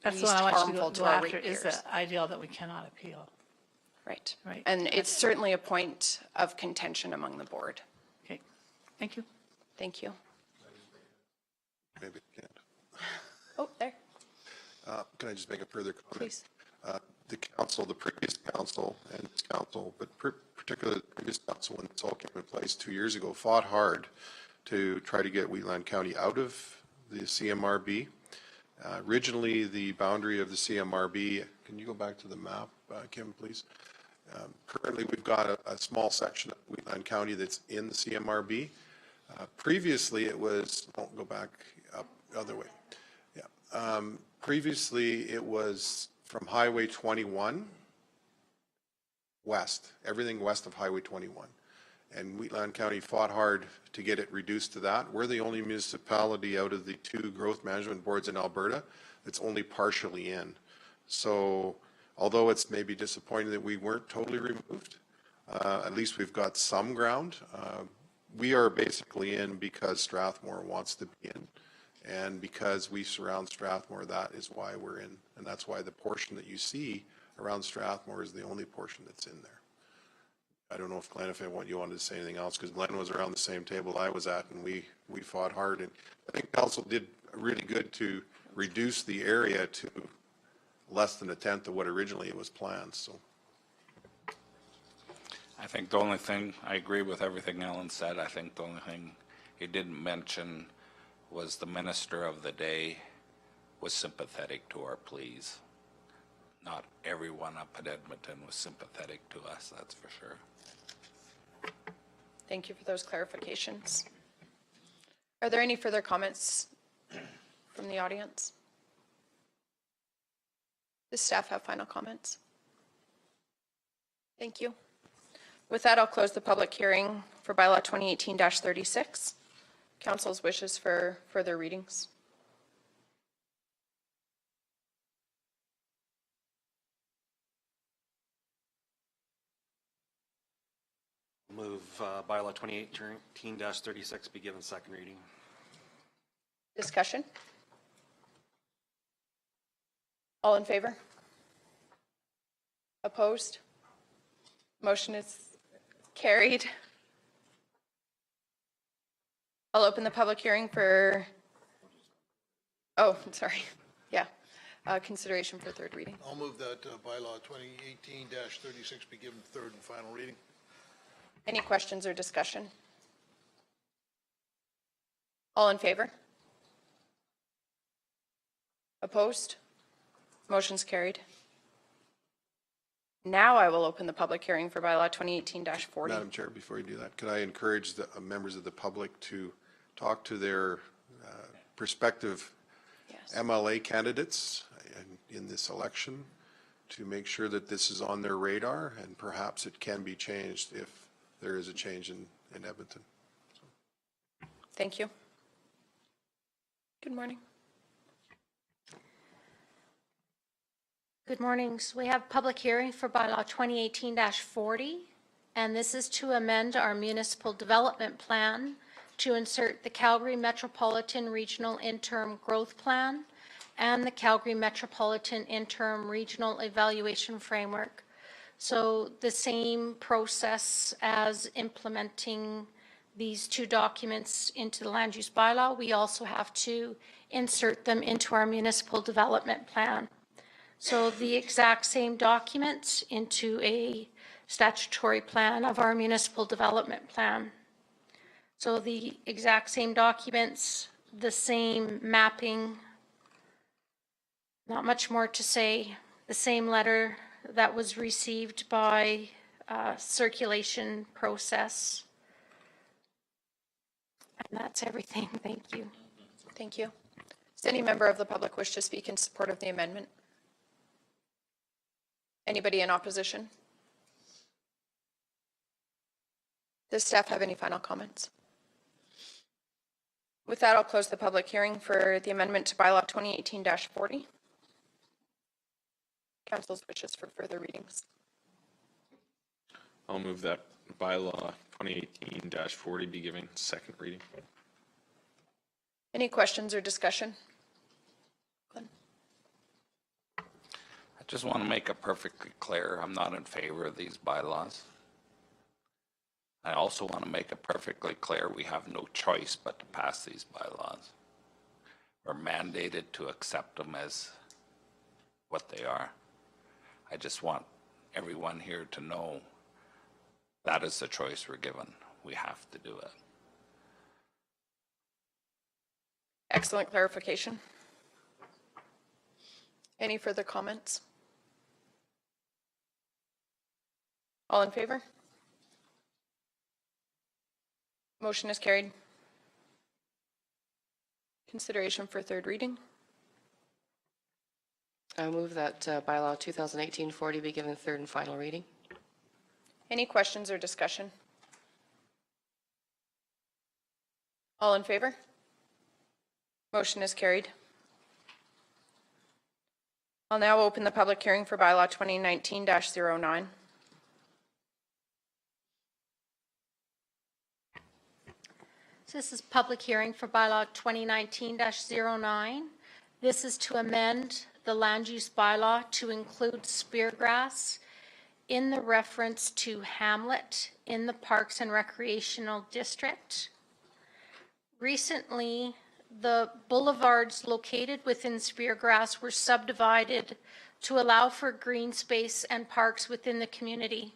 That's least what I want you harmful to to go our after, is ratepayers. the ideal that we cannot appeal. Right. Right. And it's certainly a point of contention among the board. Okay, thank you. Thank you. Maybe I can't. Oh, there, Can I just make a further comment? please. The council, the previous council and this council, but particularly the previous council when this all came in place 2 years ago, fought hard to try to get Wheatland County out of the CMRB. Originally, the boundary of the CMRB, can you go back to the map, Kim, please? Currently, we've got a small section of Wheatland County that's in the CMRB. Previously, it was, don't go back up the other way. Yeah. Previously, it was from Highway 21 west, everything west of Highway 21. And Wheatland County fought hard to get it reduced to that. We're the only municipality out of the 2 growth management boards in Alberta that's only partially in. So although it's maybe disappointing that we weren't totally removed, at least we've got some ground. We are basically in because Strathmore wants to be in. And because we surround Strathmore, that is why we're in. And that's why the portion that you see around Strathmore is the only portion that's in there. I don't know if Glenn, if you wanted to say anything else, because Glenn was around the same table I was at, and we fought hard. And I think council did really good to reduce the area to less than a tenth of what originally was planned, so. I think the only thing, I agree with everything Ellen said. I think the only thing he didn't mention was the minister of the day was sympathetic to our pleas. Not everyone up at Edmonton was sympathetic to us, that's for sure. Thank you for those clarifications. Are there any further comments from the audience? Does staff have final comments? Thank you. With that, I'll close the public hearing for bylaw 2018-36. Council's wishes for further readings. Move bylaw 2018-36 be given second reading. Discussion? All in favor? Opposed? Motion is carried. I'll open the public hearing for, oh, sorry. Yeah. Consideration for third reading. I'll move that bylaw 2018-36 be given third and final reading. Any questions or discussion? All in favor? Opposed? Motion's carried. Now I will open the public hearing for bylaw 2018-40. Madam Chair, before you do that, could I encourage the members of the public to talk to their prospective Yes. MLA candidates in this election to make sure that this is on their radar, and perhaps it can be changed if there is a change in Edmonton. Thank you. Good morning. Good morning. So we have public hearing for bylaw 2018-40, and this is to amend our municipal development plan to insert the Calgary Metropolitan Regional Interim Growth Plan and the Calgary Metropolitan Interim Regional Evaluation Framework. So the same process as implementing these two documents into the land use bylaw, we also have to insert them into our municipal development plan. So the exact same documents into a statutory plan of our municipal development plan. So the exact same documents, the same mapping, not much more to say, the same letter that was received by circulation process. And that's everything. Thank you. Thank you. Does any member of the public wish to speak in support of the amendment? Anybody in opposition? Does staff have any final comments? With that, I'll close the public hearing for the amendment to bylaw 2018-40. Council's wishes for further readings. I'll move that bylaw 2018-40 be given second reading. Any questions or discussion? Glenn? I just want to make it perfectly clear, I'm not in favor of these bylaws. I also want to make it perfectly clear we have no choice but to pass these bylaws. We're mandated to accept them as what they are. I just want everyone here to know that is the choice we're given. We have to do it. Excellent clarification. Any further comments? All in favor? Motion is carried. Consideration for third reading. I move that bylaw 2018-40 be given third and final reading. Any questions or discussion? All in favor? Motion is carried. I'll now open the public hearing for bylaw 2019-09. So this is public hearing for bylaw 2019-09. This is to amend the land use bylaw to include speargrass in the reference to hamlet in the Parks and Recreational District. Recently, the boulevards located within Speargrass were subdivided to allow for green space and parks within the community.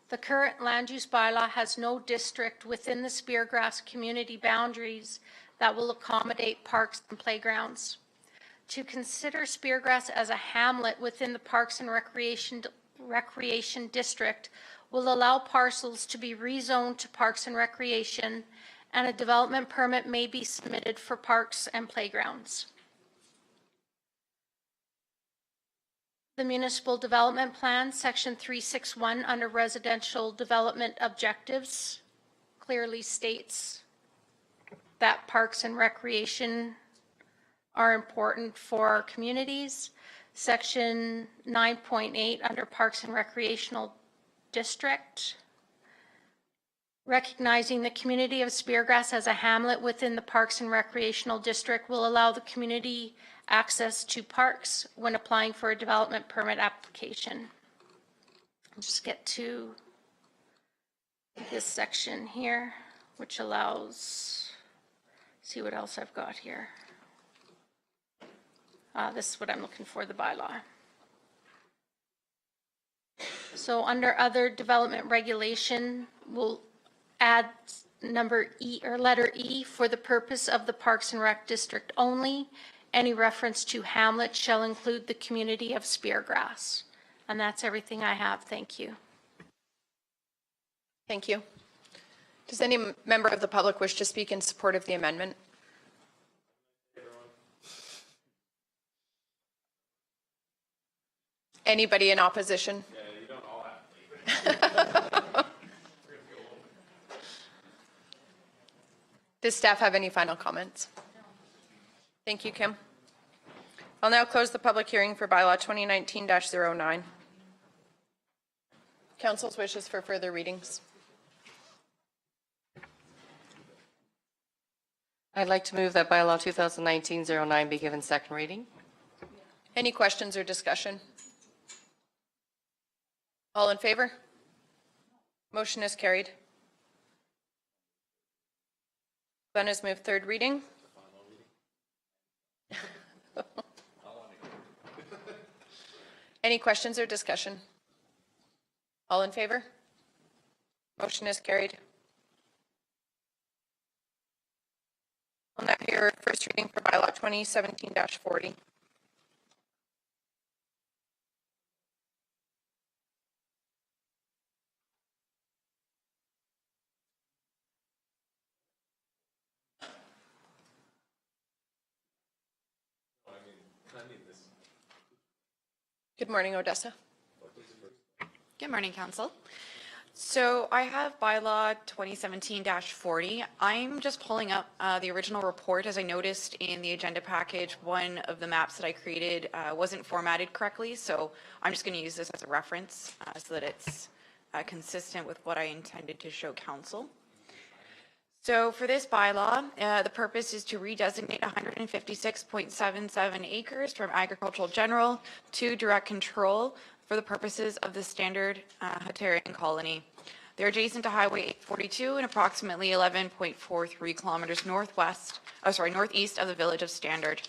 The current land use bylaw has no district within the Speargrass community boundaries that will accommodate parks and playgrounds. To consider Speargrass as a hamlet within the Parks and Recreation District will allow parcels to be rezoned to Parks and Recreation, and a development permit may be submitted for parks and playgrounds. The Municipal Development Plan, Section 361, under Residential Development Objectives, clearly states that parks and recreation are important for our communities. Section 9.8, under Parks and Recreational District, recognizing the community of Speargrass as a hamlet within the Parks and Recreational District will allow the community access to parks when applying for a development permit application. I'll just get to this section here, which allows, see what else I've got here. This is what I'm looking for, the bylaw. So under other development regulation, we'll add number E or letter E, for the purpose of the Parks and Rec District only. Any reference to hamlet shall include the community of Speargrass. And that's everything I have. Thank you. Thank you. Does any member of the public wish to speak in support of the amendment? Anybody in opposition? Yeah, you don't all have to. Does staff have any final comments? Thank you, Kim. I'll now close the public hearing for bylaw 2019-09. Council's wishes for further readings. I'd like to move that bylaw 2019-09 be given second reading. Any questions or discussion? All in favor? Motion is carried. Then is moved third reading. Any questions or discussion? All in favor? Motion is carried. I'll now hear first reading for bylaw 2017-40. Good morning, Odessa. Good morning, Council. So I have bylaw 2017-40. I'm just pulling up the original report. As I noticed in the agenda package, one of the maps that I created wasn't formatted correctly, so I'm just going to use this as a reference so that it's consistent with what I intended to show Council. So for this bylaw, the purpose is to redesignate 156.77 acres from agricultural general to direct control for the purposes of the standard Hatarian colony. They're adjacent to Highway 842 and approximately 11.43 kilometers northeast of the village of Standard.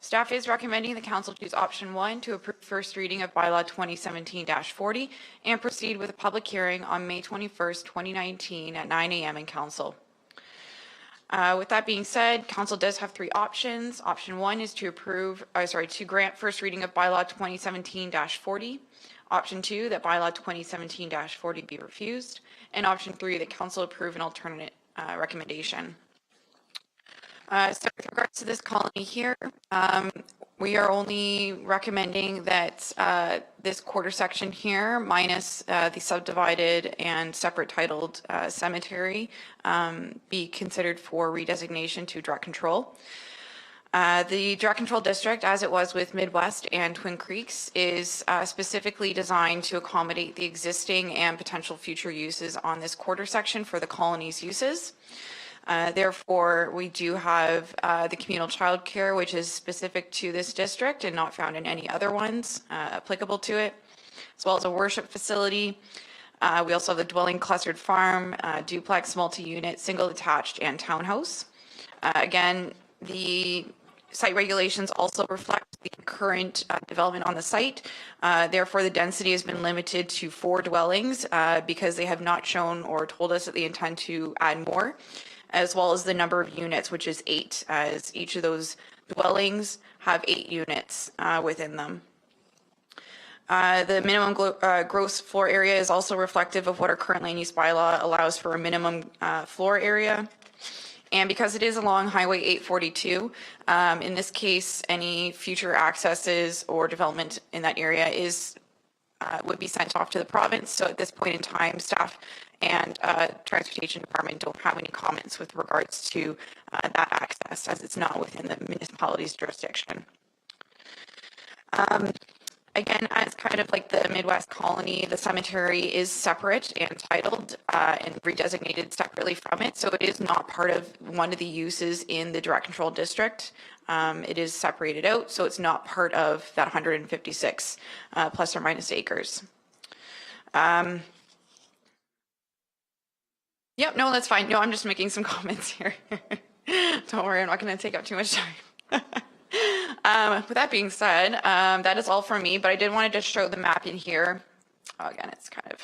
Staff is recommending the council choose option 1 to approve first reading of bylaw 2017-40 and proceed with a public hearing on May 21st, 2019 at 9 a.m. in council. With that being said, council does have 3 options. Option 1 is to to grant first reading of bylaw 2017-40. Option 2, that bylaw 2017-40 be refused. And option 3, that council approve an alternate recommendation. So with regards to this colony here, we are only recommending that this quarter section here, minus the subdivided and separate titled cemetery, be considered for redesignation to direct control. The direct control district, as it was with Midwest and Twin Creeks, is specifically designed to accommodate the existing and potential future uses on this quarter section for the colony's uses. Therefore, we do have the communal childcare, which is specific to this district and not found in any other ones applicable to it, as well as a worship facility. We also have the dwelling clustered farm, duplex, multi-unit, single detached, and townhouse. Again, The site regulations also reflect the current development on the site. Therefore, the density has been limited to 4 dwellings because they have not shown or told us that they intend to add more, as well as the number of units, which is 8, as each of those dwellings have 8 units within them. The minimum gross floor area is also reflective of what our current land use bylaw allows for a minimum floor area. And because it is along Highway 842, in this case, any future accesses or development in that area would be sent off to the province. So at this point in time, staff and Transportation Department don't have any comments with regards to that access, as it's not within the municipality's jurisdiction. Again, as kind of like the Midwest Colony, the cemetery is separate and titled and redesignated separately from it. So it is not part of one of the uses in the direct control district. It is separated out, so it's not part of that 156 plus or minus acres. Yep, no, that's fine. No, I'm just making some comments here. Don't worry, I'm not going to take up too much time. With that being said, that is all from me, but I did want to just show the map in here. Oh, again, it's kind of,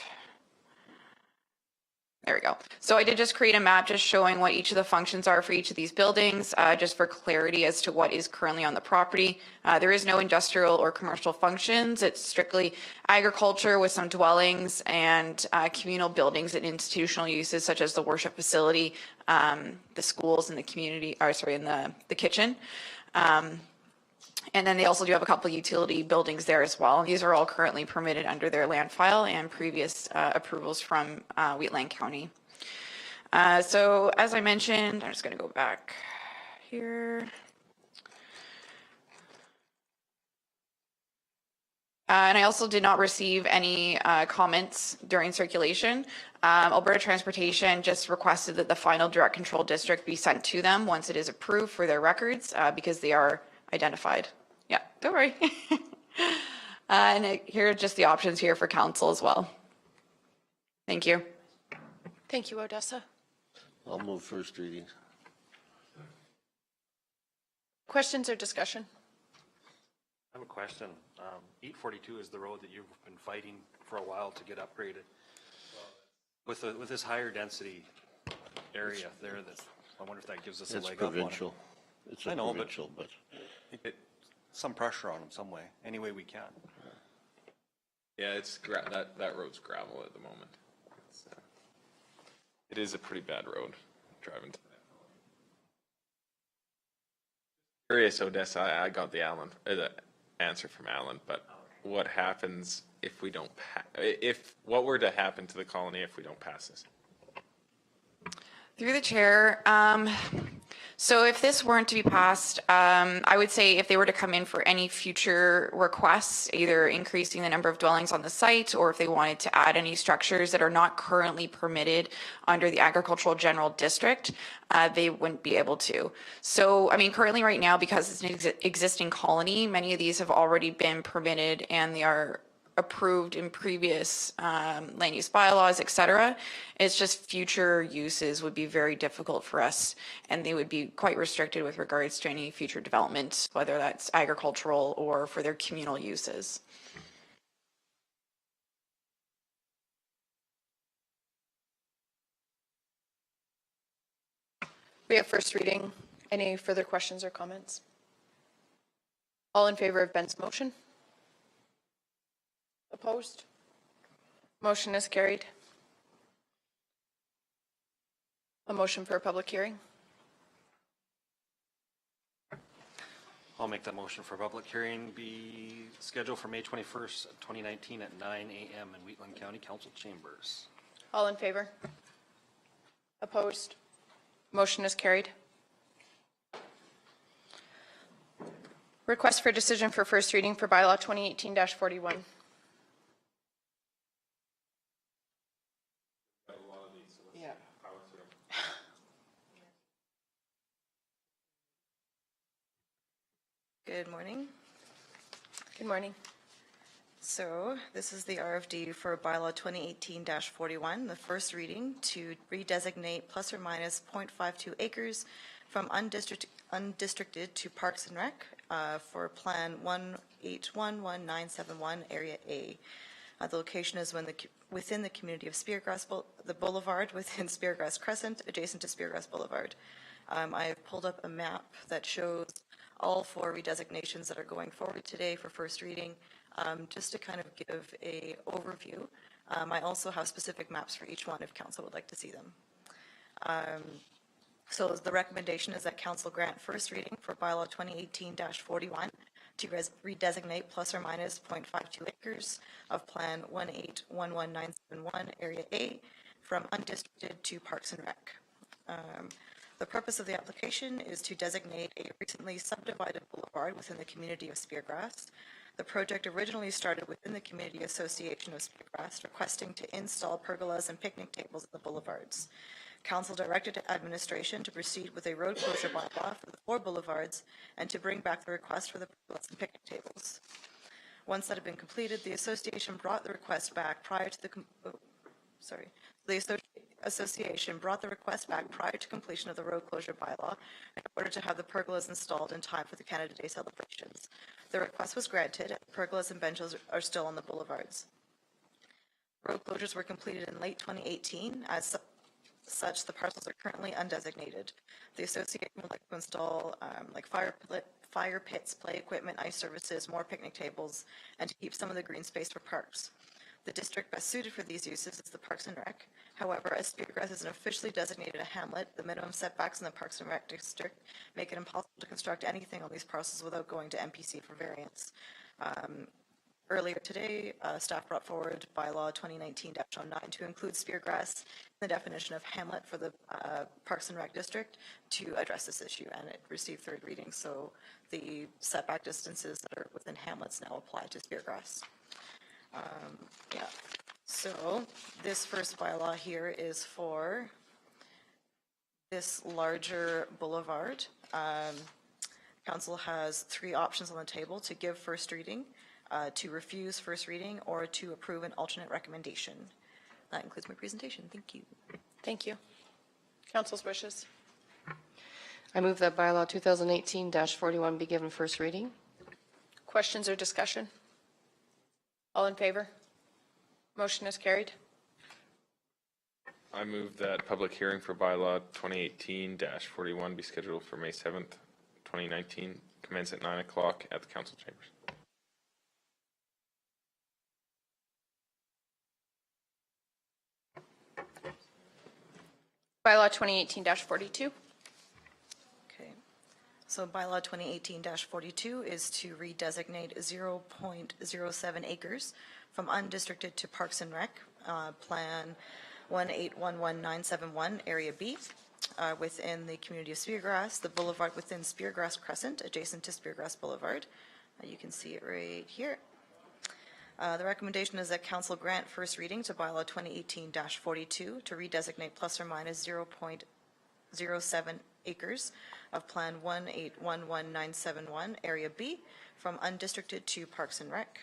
there we go. So I did just create a map just showing what each of the functions are for each of these buildings, just for clarity as to what is currently on the property. There is no industrial or commercial functions. It's strictly agriculture with some dwellings and communal buildings and institutional uses such as the worship facility, the schools and the community, or sorry, in the kitchen. And then they also do have a couple of utility buildings there as well. These are all currently permitted under their land file and previous approvals from Wheatland County. So as I mentioned, I'm just going to go back here. And I also did not receive any comments during circulation. Alberta Transportation just requested that the final direct control district be sent to them once it is approved for their records because they are identified. Yeah, don't worry. And here are just the options here for council as well. Thank you. Thank you, Odessa. I'll move first reading. Questions or discussion? I have a question. 842 is the road that you've been fighting for a while to get upgraded. With this higher density area there, I wonder if that gives us a leg up on it. Provincial. It's a provincial, but some pressure on them some way, any way we can. Yeah, it's that road's gravel at the moment. It is a pretty bad road driving to that. Curious, Odessa, I got the answer from Alan, but what happens if we don't what were to happen to the colony if we don't pass this? Through the chair, so if this weren't to be passed, I would say if they were to come in for any future requests, either increasing the number of dwellings on the site or if they wanted to add any structures that are not currently permitted under the agricultural general district, they wouldn't be able to. So, I mean, currently right now, because it's an existing colony, many of these have already been permitted and they are approved in previous land use bylaws, et cetera. It's just future uses would be very difficult for us, and they would be quite restricted with regards to any future development, whether that's agricultural or for their communal uses. We have first reading. Any further questions or comments? All in favor of Ben's motion? Opposed? Motion is carried. A motion for a public hearing. I'll make that motion for public hearing be scheduled for May 21st, 2019 at 9 a.m. in Wheatland County Council chambers. All in favor? Opposed? Motion is carried. Request for decision for first reading for bylaw 2018-41. Good morning. Good morning. So this is the RFD for bylaw 2018-41, the first reading to redesignate plus or minus 0.52 acres from undistricted to Parks and Rec for Plan 1811971, Area A. The location is within the community of Speargrass, the boulevard within Speargrass Crescent, adjacent to Speargrass Boulevard. I have pulled up a map that shows all 4 redesignations that are going forward today for first reading, just to kind of give a overview. I also have specific maps for each one if council would like to see them. So the recommendation is that council grant first reading for bylaw 2018-41 to redesignate plus or minus 0.52 acres of Plan 1811971 Area A from undistricted to Parks and Rec. The purpose of the application is to designate a recently subdivided boulevard within the community of Speargrass. The project originally started within the Community Association of Speargrass, requesting to install pergolas and picnic tables in the boulevards. Council directed administration to proceed with a road closure bylaw for the 4 boulevards and to bring back the request for the pergolas and picnic tables. Once that had been completed, the association brought the request back prior to the association brought the request back prior to completion of the road closure bylaw in order to have the pergolas installed in time for the Canada Day celebrations. The request was granted, and pergolas and benches are still on the boulevards. Road closures were completed in late 2018. As such, the parcels are currently undesignated. The association would like to install fire pits, play equipment, ice services, more picnic tables, and to keep some of the green space for parks. The district best suited for these uses is the Parks and Rec. However, as Speargrass isn't officially designated a hamlet, the minimum setbacks in the Parks and Rec district make it impossible to construct anything on these parcels without going to MPC for variance. Earlier today, staff brought forward bylaw 2019-09 to include Speargrass in the definition of hamlet for the Parks and Rec district to address this issue, and it received 3rd reading. So the setback distances that are within hamlets now apply to Speargrass. So this first bylaw here is for this larger boulevard. Council has 3 options on the table: to give first reading, to refuse first reading, or to approve an alternate recommendation. That includes my presentation. Thank you. Thank you. Council's wishes. I move that bylaw 2018-41 be given first reading. Questions or discussion? All in favor? Motion is carried. I move that public hearing for bylaw 2018-41 be scheduled for May 7th, 2019, commence at 9 o'clock at the council chambers. Bylaw 2018-42. Okay. So bylaw 2018-42 is to redesignate 0.07 acres from undistricted to Parks and Rec, Plan 1811971, Area B, within the community of Speargrass, the boulevard within Speargrass Crescent, adjacent to Speargrass Boulevard. You can see it right here. The recommendation is that council grant first reading to bylaw 2018-42 to redesignate plus or minus 0.07 acres of Plan 1811971, Area B, from undistricted to Parks and Rec.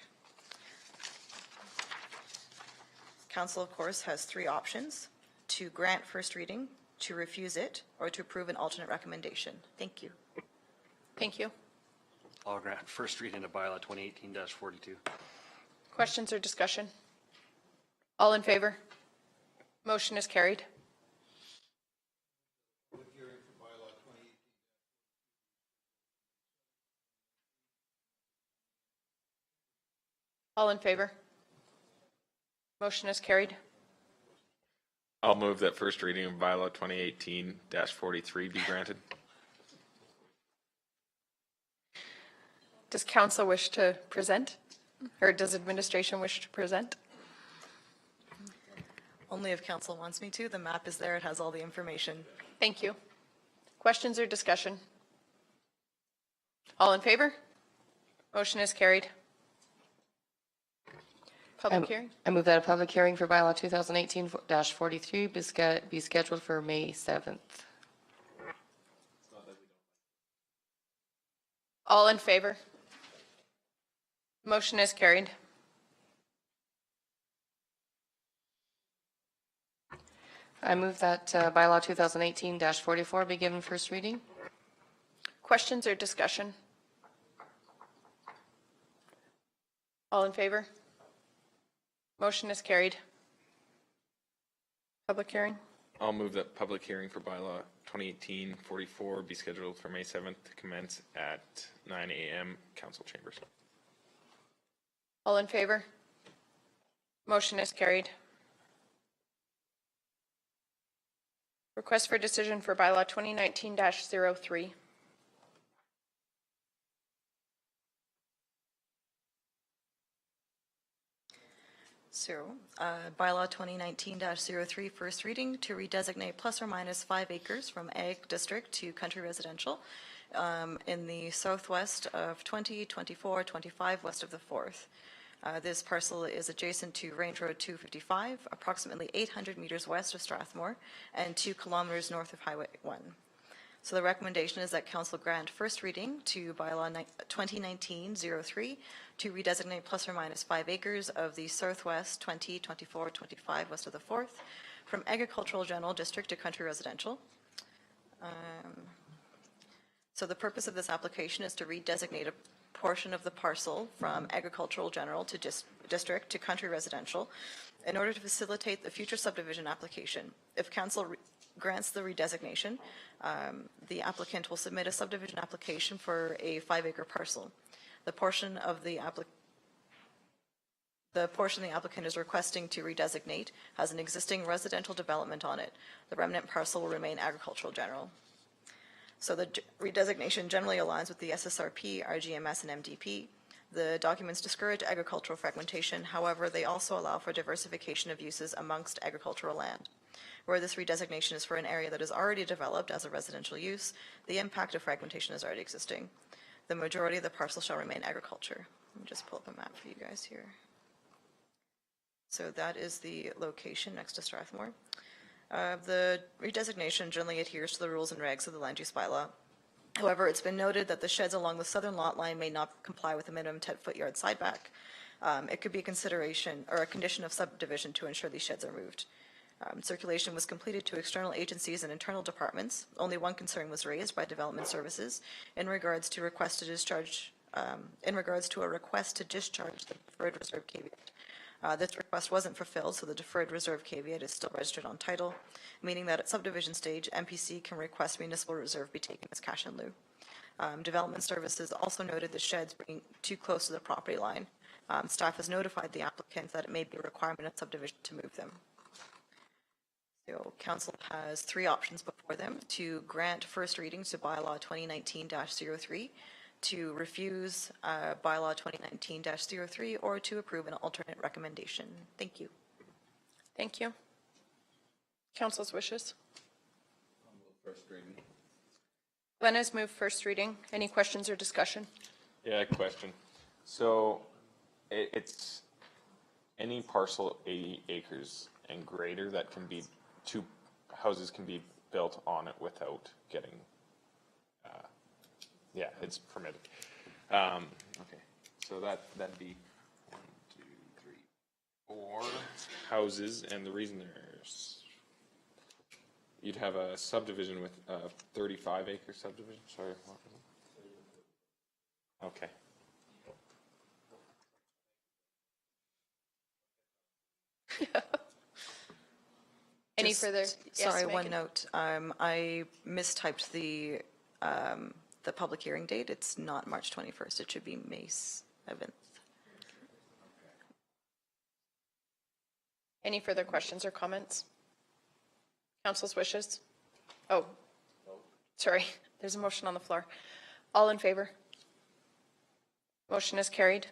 Council, of course, has 3 options: to grant first reading, to refuse it, or to approve an alternate recommendation. Thank you. Thank you. I'll grant first reading of bylaw 2018-42. Questions or discussion? All in favor? Motion is carried. All in favor? Motion is carried. I'll move that first reading of bylaw 2018-43 be granted. Does council wish to present? Or does administration wish to present? Only if council wants me to. The map is there. It has all the information. Thank you. Questions or discussion? All in favor? Motion is carried. Public hearing? I move that a public hearing for bylaw 2018-43 be scheduled for May 7th. All in favor? Motion is carried. I move that bylaw 2018-44 be given first reading. Questions or discussion? All in favor? Motion is carried. Public hearing? I'll move that public hearing for bylaw 2018-44 be scheduled for May 7th to commence at 9 a.m. Council chambers. All in favor? Motion is carried. Request for decision for bylaw 2019-03. Bylaw 2019-03, first reading, to redesignate plus or minus 5 acres from Ag District to Country Residential in the southwest of 2024-25 west of the 4th. This parcel is adjacent to Range Road 255, approximately 800 meters west of Strathmore, and 2 kilometers north of Highway 1. So the recommendation is that council grant first reading to bylaw 2019-03 to redesignate plus or minus 5 acres of the southwest 2024-25 west of the 4th from agricultural general district to country residential. So the purpose of this application is to redesignate a portion of the parcel from agricultural general to district to country residential in order to facilitate the future subdivision application. If council grants the redesignation, the applicant will submit a subdivision application for a 5-acre parcel. The portion the applicant is requesting to redesignate has an existing residential development on it. The remnant parcel will remain agricultural general. So the redesignation generally aligns with the SSRP, RGMS, and MDP. The documents discourage agricultural fragmentation. However, they also allow for diversification of uses amongst agricultural land. Where this redesignation is for an area that is already developed as a residential use, the impact of fragmentation is already existing. The majority of the parcel shall remain agriculture. Let me just pull up a map for you guys here. So that is the location next to Strathmore. The redesignation generally adheres to the rules and regs of the land use bylaw. However, it's been noted that the sheds along the southern lot line may not comply with the minimum 10-foot yard side back. It could be a consideration or a condition of subdivision to ensure these sheds are moved. Circulation was completed to external agencies and internal departments. Only one concern was raised by Development Services in regards to a request to discharge the deferred reserve caveat. This request wasn't fulfilled, so the deferred reserve caveat is still registered on title, meaning that at subdivision stage, MPC can request municipal reserve be taken as cash in lieu. Development Services also noted the sheds being too close to the property line. Staff has notified the applicant that it may be a requirement of subdivision to move them. So council has 3 options before them: to grant first reading to bylaw 2019-03, to refuse bylaw 2019-03, or to approve an alternate recommendation. Thank you. Thank you. Council's wishes. First reading. Glenn has moved first reading. Any questions or discussion? Yeah, question. So it's any parcel 80 acres and greater that can be 2 houses can be built on it without getting, yeah, it's permitted. Okay, so that'd be 1, 2, 3, 4 houses, and the reason you'd have a subdivision with a 35-acre subdivision. Sorry, what was it? Okay. Any further? Sorry, Yes, one Megan. note. I mistyped the public hearing date. It's not March 21st. It should be May 7th. Any further questions or comments? Council's wishes? Oh, sorry, there's a motion on the floor. All in favor? Motion is carried.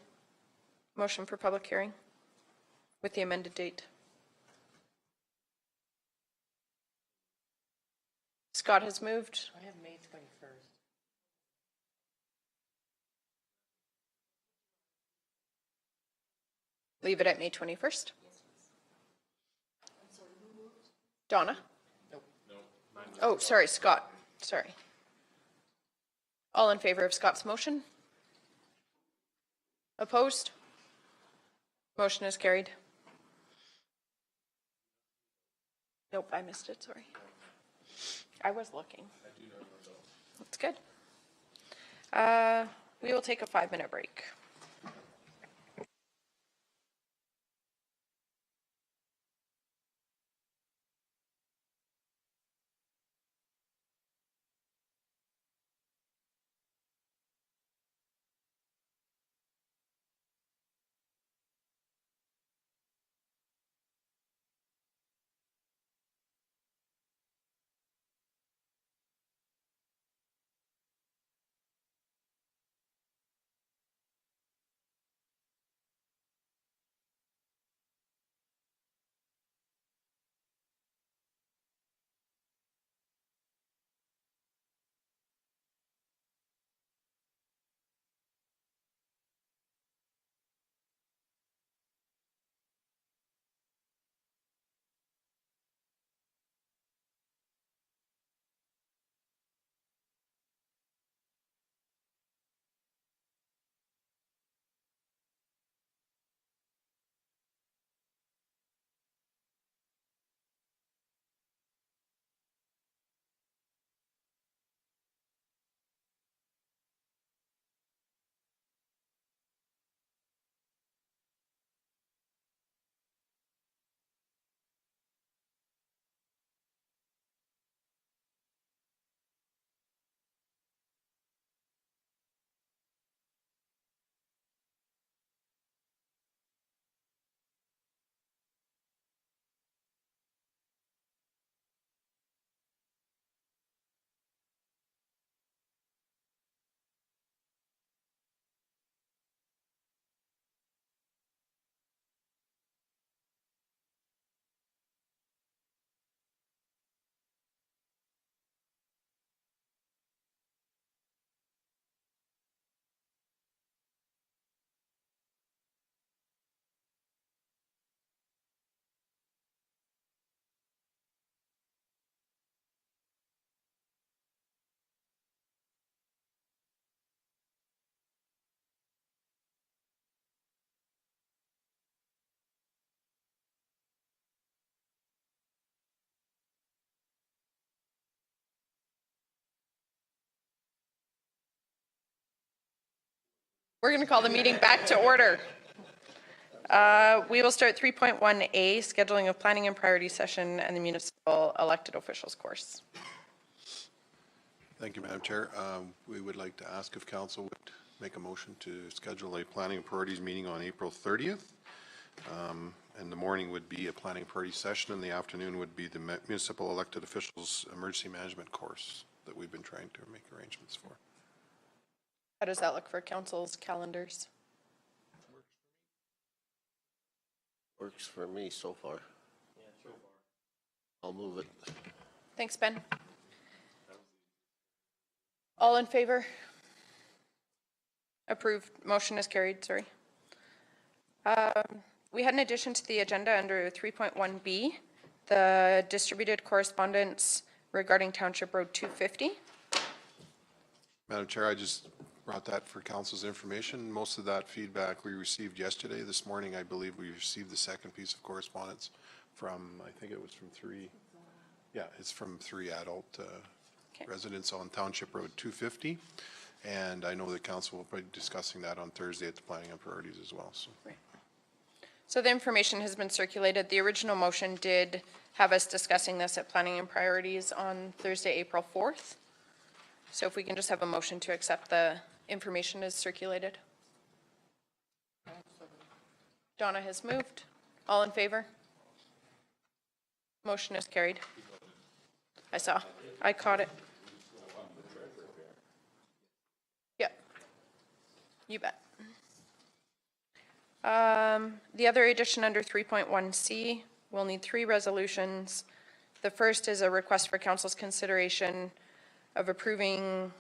Motion for public hearing with the amended date. Scott has moved. I have May 21st. Leave it at May 21st. Donna? Nope. Oh, sorry, Scott. Sorry. All in favor of Scott's motion? Opposed? Motion is carried. Nope, I missed it, sorry. I was looking. That's good. We will take a 5-minute break. We're going to call the meeting back to order. We will start 3.1A, scheduling of planning and priority session and the municipal elected officials course. Thank you, Madam Chair. We would like to ask if council would make a motion to schedule a planning and priorities meeting on April 30th. And the morning would be a planning and priority session, and the afternoon would be the municipal elected officials emergency management course that we've been trying to make arrangements for. How does that look for council's calendars? Works for me so far. I'll move it. Thanks, Ben. All in favor? Approved. Motion is carried, sorry. We had an addition to the agenda under 3.1B, the distributed correspondence regarding Township Road 250. Madam Chair, I just brought that for council's information. Most of that feedback we received yesterday. This morning, I believe we received the second piece of correspondence from, I think it was from three adult residents on Township Road 250. And I know the council will be discussing that on Thursday at the planning and priorities as well. So. Right. So the information has been circulated. The original motion did have us discussing this at planning and priorities on Thursday, April 4th. So if we can just have a motion to accept the information as circulated. Donna has moved. All in favor? Motion is carried. I saw. I caught it. Yep. You bet. The other addition under 3.1C, we'll need 3 resolutions. The first is a request for council's consideration of approving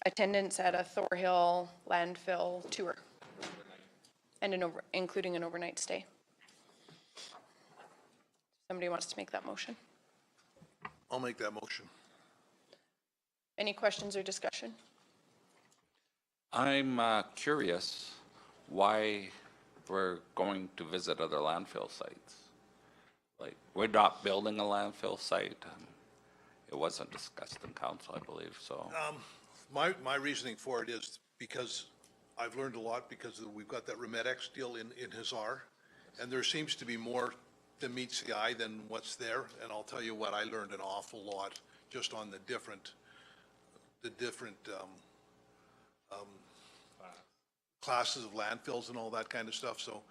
attendance at a Thorhill landfill tour and including an overnight stay. Somebody wants to make that motion? I'll make that motion. Any questions or discussion? I'm curious why we're going to visit other landfill sites. Like, we're not building a landfill site. It wasn't discussed in council, I believe, so. my reasoning for it is because I've learned a lot because we've got that Remedex deal in Hazar, and there seems to be more that meets the eye than what's there. And I'll tell you what, I learned an awful lot just on the different classes of landfills and all that kind of stuff. So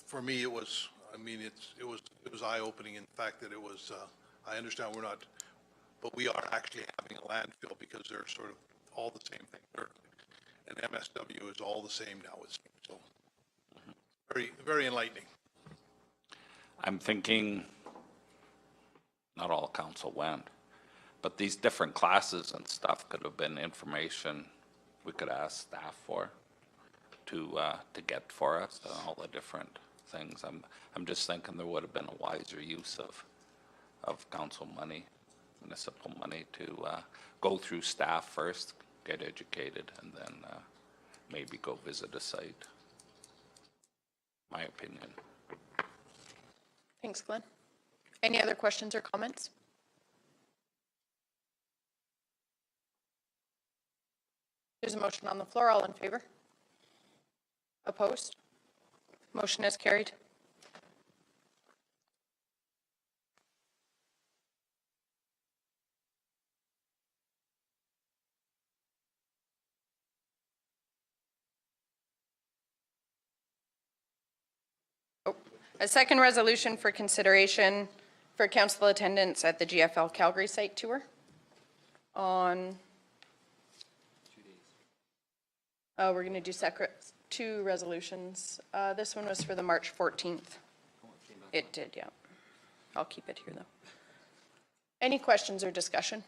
for me, it was, I mean, it was eye-opening in the fact that it was, I understand we're not, but we are actually having a landfill because they're sort of all the same thing. And MSW is all the same now, it seems. So very, very enlightening. I'm thinking, not all council went, but these different classes and stuff could have been information we could ask staff for to get for us, all the different things. I'm just thinking there would have been a wiser use of council money, municipal money, to go through staff first, get educated, and then maybe go visit a site. My opinion. Thanks, Glenn. Any other questions or comments? There's a motion on the floor. All in favor? Opposed? Motion is carried. A second resolution for consideration for council attendance at the GFL Calgary site tour on, we're going to do two resolutions. This one was for the March 14th. It did, yeah. I'll keep it here though. Any questions or discussion?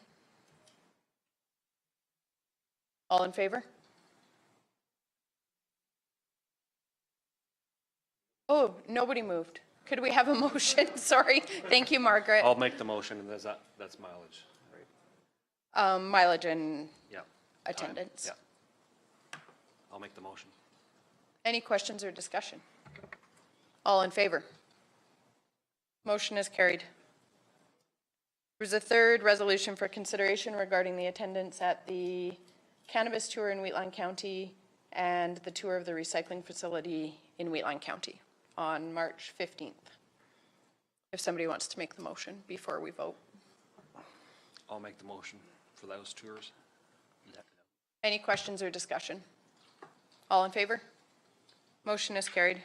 All in favor? Oh, nobody moved. Could we have a motion? Sorry. Thank you, Margaret. I'll make the motion, and that's mileage, right? Mileage and Yeah. attendance. Yeah. I'll make the motion. Any questions or discussion? All in favor? Motion is carried. There's a third resolution for consideration regarding the attendance at the cannabis tour in Wheatland County and the tour of the recycling facility in Wheatland County on March 15th. If somebody wants to make the motion before we vote. I'll make the motion for those tours. Any questions or discussion? All in favor? Motion is carried.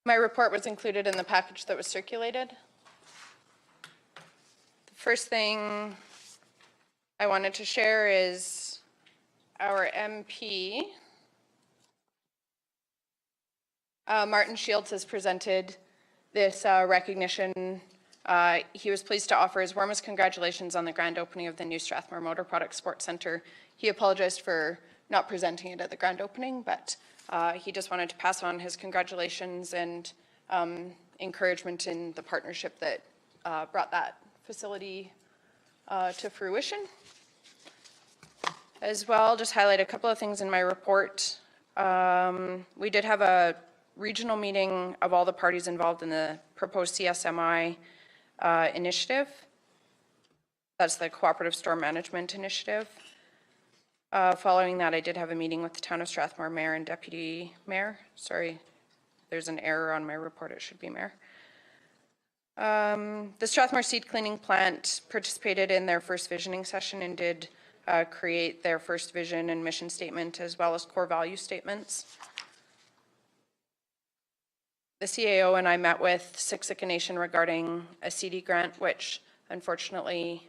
My report was included in the package that was circulated. The first thing I wanted to share is our MP, Martin Shields, has presented this recognition. He was pleased to offer his warmest congratulations on the grand opening of the new Strathmore Motor Products Sports Centre. He apologized for not presenting it at the grand opening, but he just wanted to pass on his congratulations and encouragement in the partnership that brought that facility to fruition. As well, just highlight a couple of things in my report. We did have a regional meeting of all the parties involved in the proposed CSMI initiative. That's the Cooperative Store Management Initiative. Following that, I did have a meeting with the Town of Strathmore Mayor and Deputy Mayor. Sorry, there's an error on my report. It should be Mayor. The Strathmore Seed Cleaning Plant participated in their first visioning session and did create their first vision and mission statement as well as core value statements. The CAO and I met with Siksika Nation regarding a CD grant, which unfortunately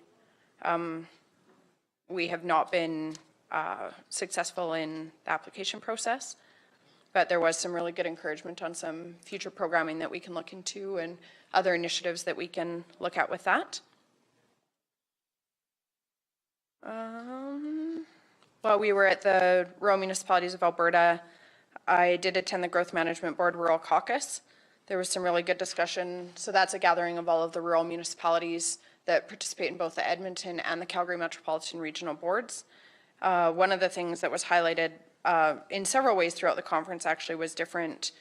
we have not been successful in the application process, but there was some really good encouragement on some future programming that we can look into and other initiatives that we can look at with that. While we were at the Rural Municipalities of Alberta, I did attend the Growth Management Board Rural Caucus. There was some really good discussion. So that's a gathering of all of the rural municipalities that participate in both the Edmonton and the Calgary Metropolitan Regional Boards. One of the things that was highlighted in several ways throughout the conference actually was different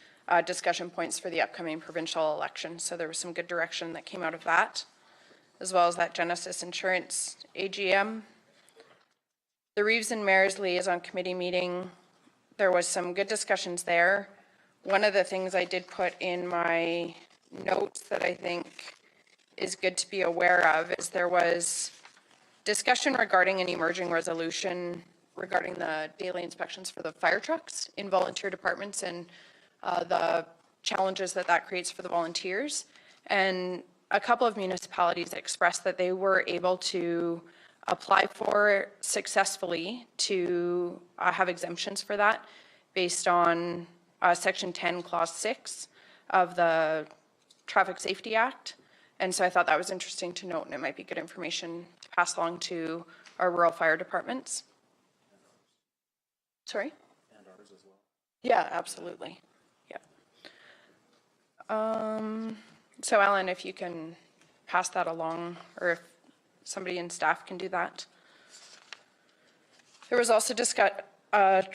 discussion points for the upcoming provincial election. So there was some good direction that came out of that, as well as that Genesis Insurance AGM. The Reeves and Mayor's Liaison Committee meeting, there was some good discussions there. One of the things I did put in my notes that I think is good to be aware of is there was discussion regarding an emerging resolution regarding the daily inspections for the fire trucks in volunteer departments and the challenges that that creates for the volunteers. And a couple of municipalities expressed that they were able to apply for successfully to have exemptions for that based on Section 10, Clause 6 of the Traffic Safety Act. And so I thought that was interesting to note, and it might be good information to pass along to our rural fire departments. Sorry? And ours as well. Yeah, absolutely. Yeah. So Alan, if you can pass that along, or if somebody in staff can do that. There was also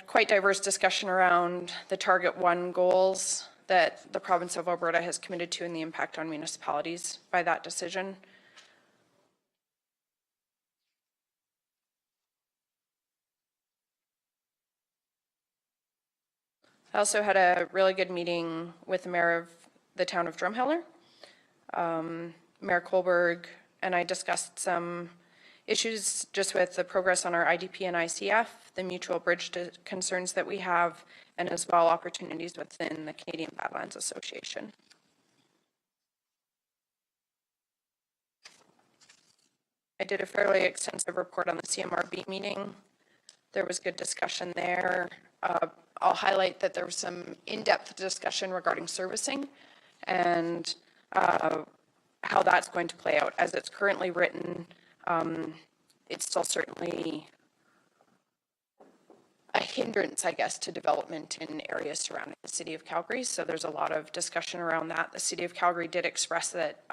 quite diverse discussion around the Target 1 goals that the province of Alberta has committed to and the impact on municipalities by that decision. I also had a really good meeting with the mayor of the town of Drumheller. Mayor Kohlberg and I discussed some issues just with the progress on our IDP and ICF, the mutual bridge concerns that we have, and as well opportunities within the Canadian Badlands Association. I did a fairly extensive report on the CMRB meeting. There was good discussion there. I'll highlight that there was some in-depth discussion regarding servicing and how that's going to play out. As it's currently written, it's still certainly a hindrance, I guess, to development in areas surrounding the city of Calgary. So there's a lot of discussion around that. The city of Calgary did express that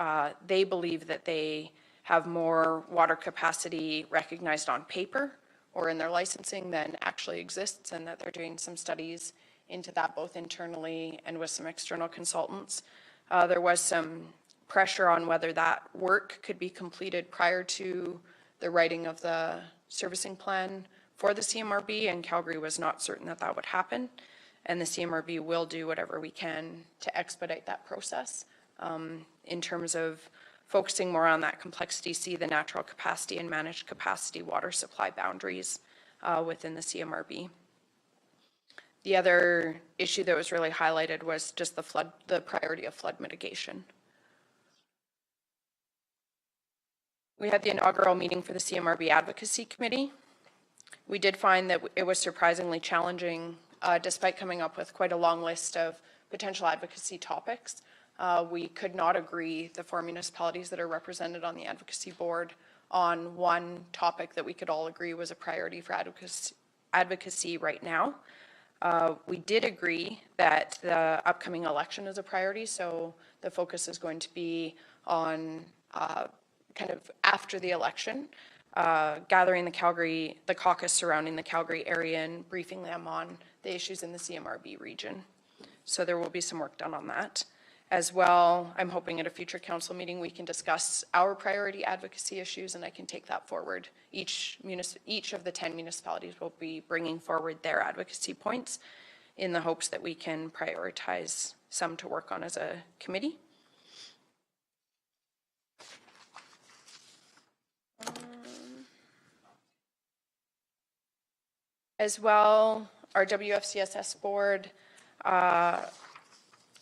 they believe that they have more water capacity recognized on paper or in their licensing than actually exists, and that they're doing some studies into that both internally and with some external consultants. There was some pressure on whether that work could be completed prior to the writing of the servicing plan for the CMRB, and Calgary was not certain that that would happen. And the CMRB will do whatever we can to expedite that process in terms of focusing more on that complexity, see the natural capacity and managed capacity water supply boundaries within the CMRB. The other issue that was really highlighted was just the priority of flood mitigation. We had the inaugural meeting for the CMRB Advocacy Committee. We did find that it was surprisingly challenging, despite coming up with quite a long list of potential advocacy topics. We could not agree, the 4 municipalities that are represented on the advocacy board, on one topic that we could all agree was a priority for advocacy right now. We did agree that the upcoming election is a priority, so the focus is going to be on kind of after the election, gathering the caucus surrounding the Calgary area and briefing them on the issues in the CMRB region. So there will be some work done on that. As well, I'm hoping at a future council meeting we can discuss our priority advocacy issues, and I can take that forward. Each of the 10 municipalities will be bringing forward their advocacy points in the hopes that we can prioritize some to work on as a committee. As well, our WFCSS board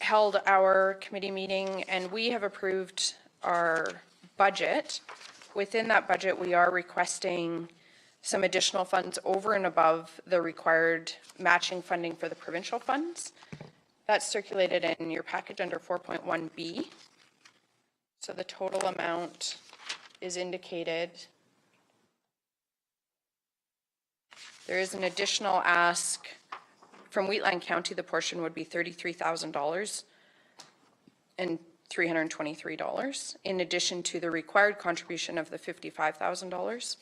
held our committee meeting, and we have approved our budget. Within that budget, we are requesting some additional funds over and above the required matching funding for the provincial funds. That's circulated in your package under 4.1B. So the total amount is indicated. There is an additional ask from Wheatland County. The portion would be $33,000 and $323, in addition to the required contribution of the $55,000.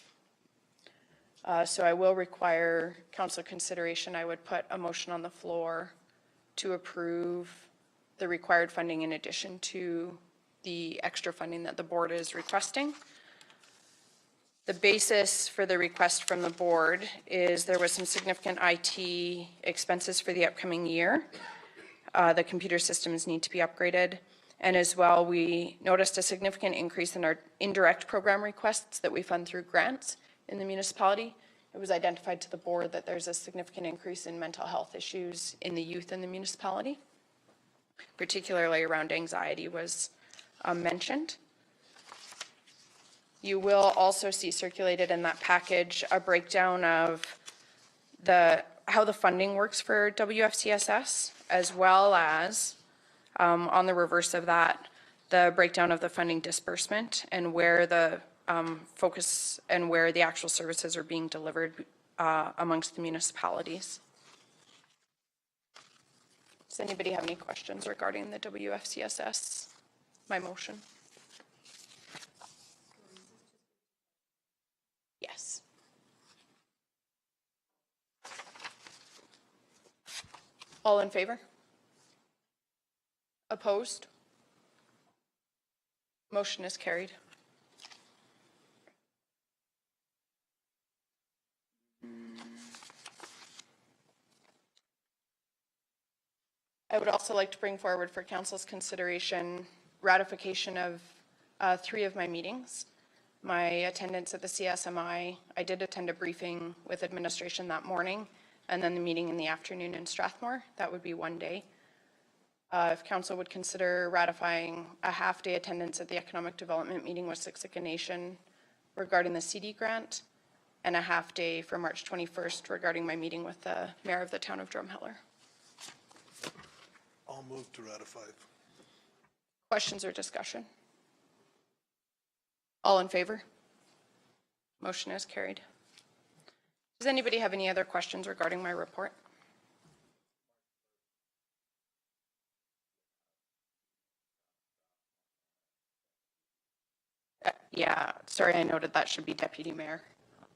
So I will require council consideration. I would put a motion on the floor to approve the required funding in addition to the extra funding that the board is requesting. The basis for the request from the board is there was some significant IT expenses for the upcoming year. The computer systems need to be upgraded. And as well, we noticed a significant increase in our indirect program requests that we fund through grants in the municipality. It was identified to the board that there's a significant increase in mental health issues in the youth in the municipality, particularly around anxiety was mentioned. You will also see circulated in that package a breakdown of how the funding works for WFCSS, as well as on the reverse of that, the breakdown of the funding disbursement and where the focus and where the actual services are being delivered amongst the municipalities. Does anybody have any questions regarding the WFCSS, my motion? Yes. All in favor? Opposed? Motion is carried. I would also like to bring forward for council's consideration ratification of 3 of my meetings. My attendance at the CSMI, I did attend a briefing with administration that morning, and then the meeting in the afternoon in Strathmore. That would be one day. If council would consider ratifying a half-day attendance at the economic development meeting with Siksika Nation regarding the CD grant, and a half-day for March 21st regarding my meeting with the mayor of the town of Drumheller. I'll move to ratify. Questions or discussion? All in favor? Motion is carried. Does anybody have any other questions regarding my report? Yeah, sorry, I noted that should be deputy mayor.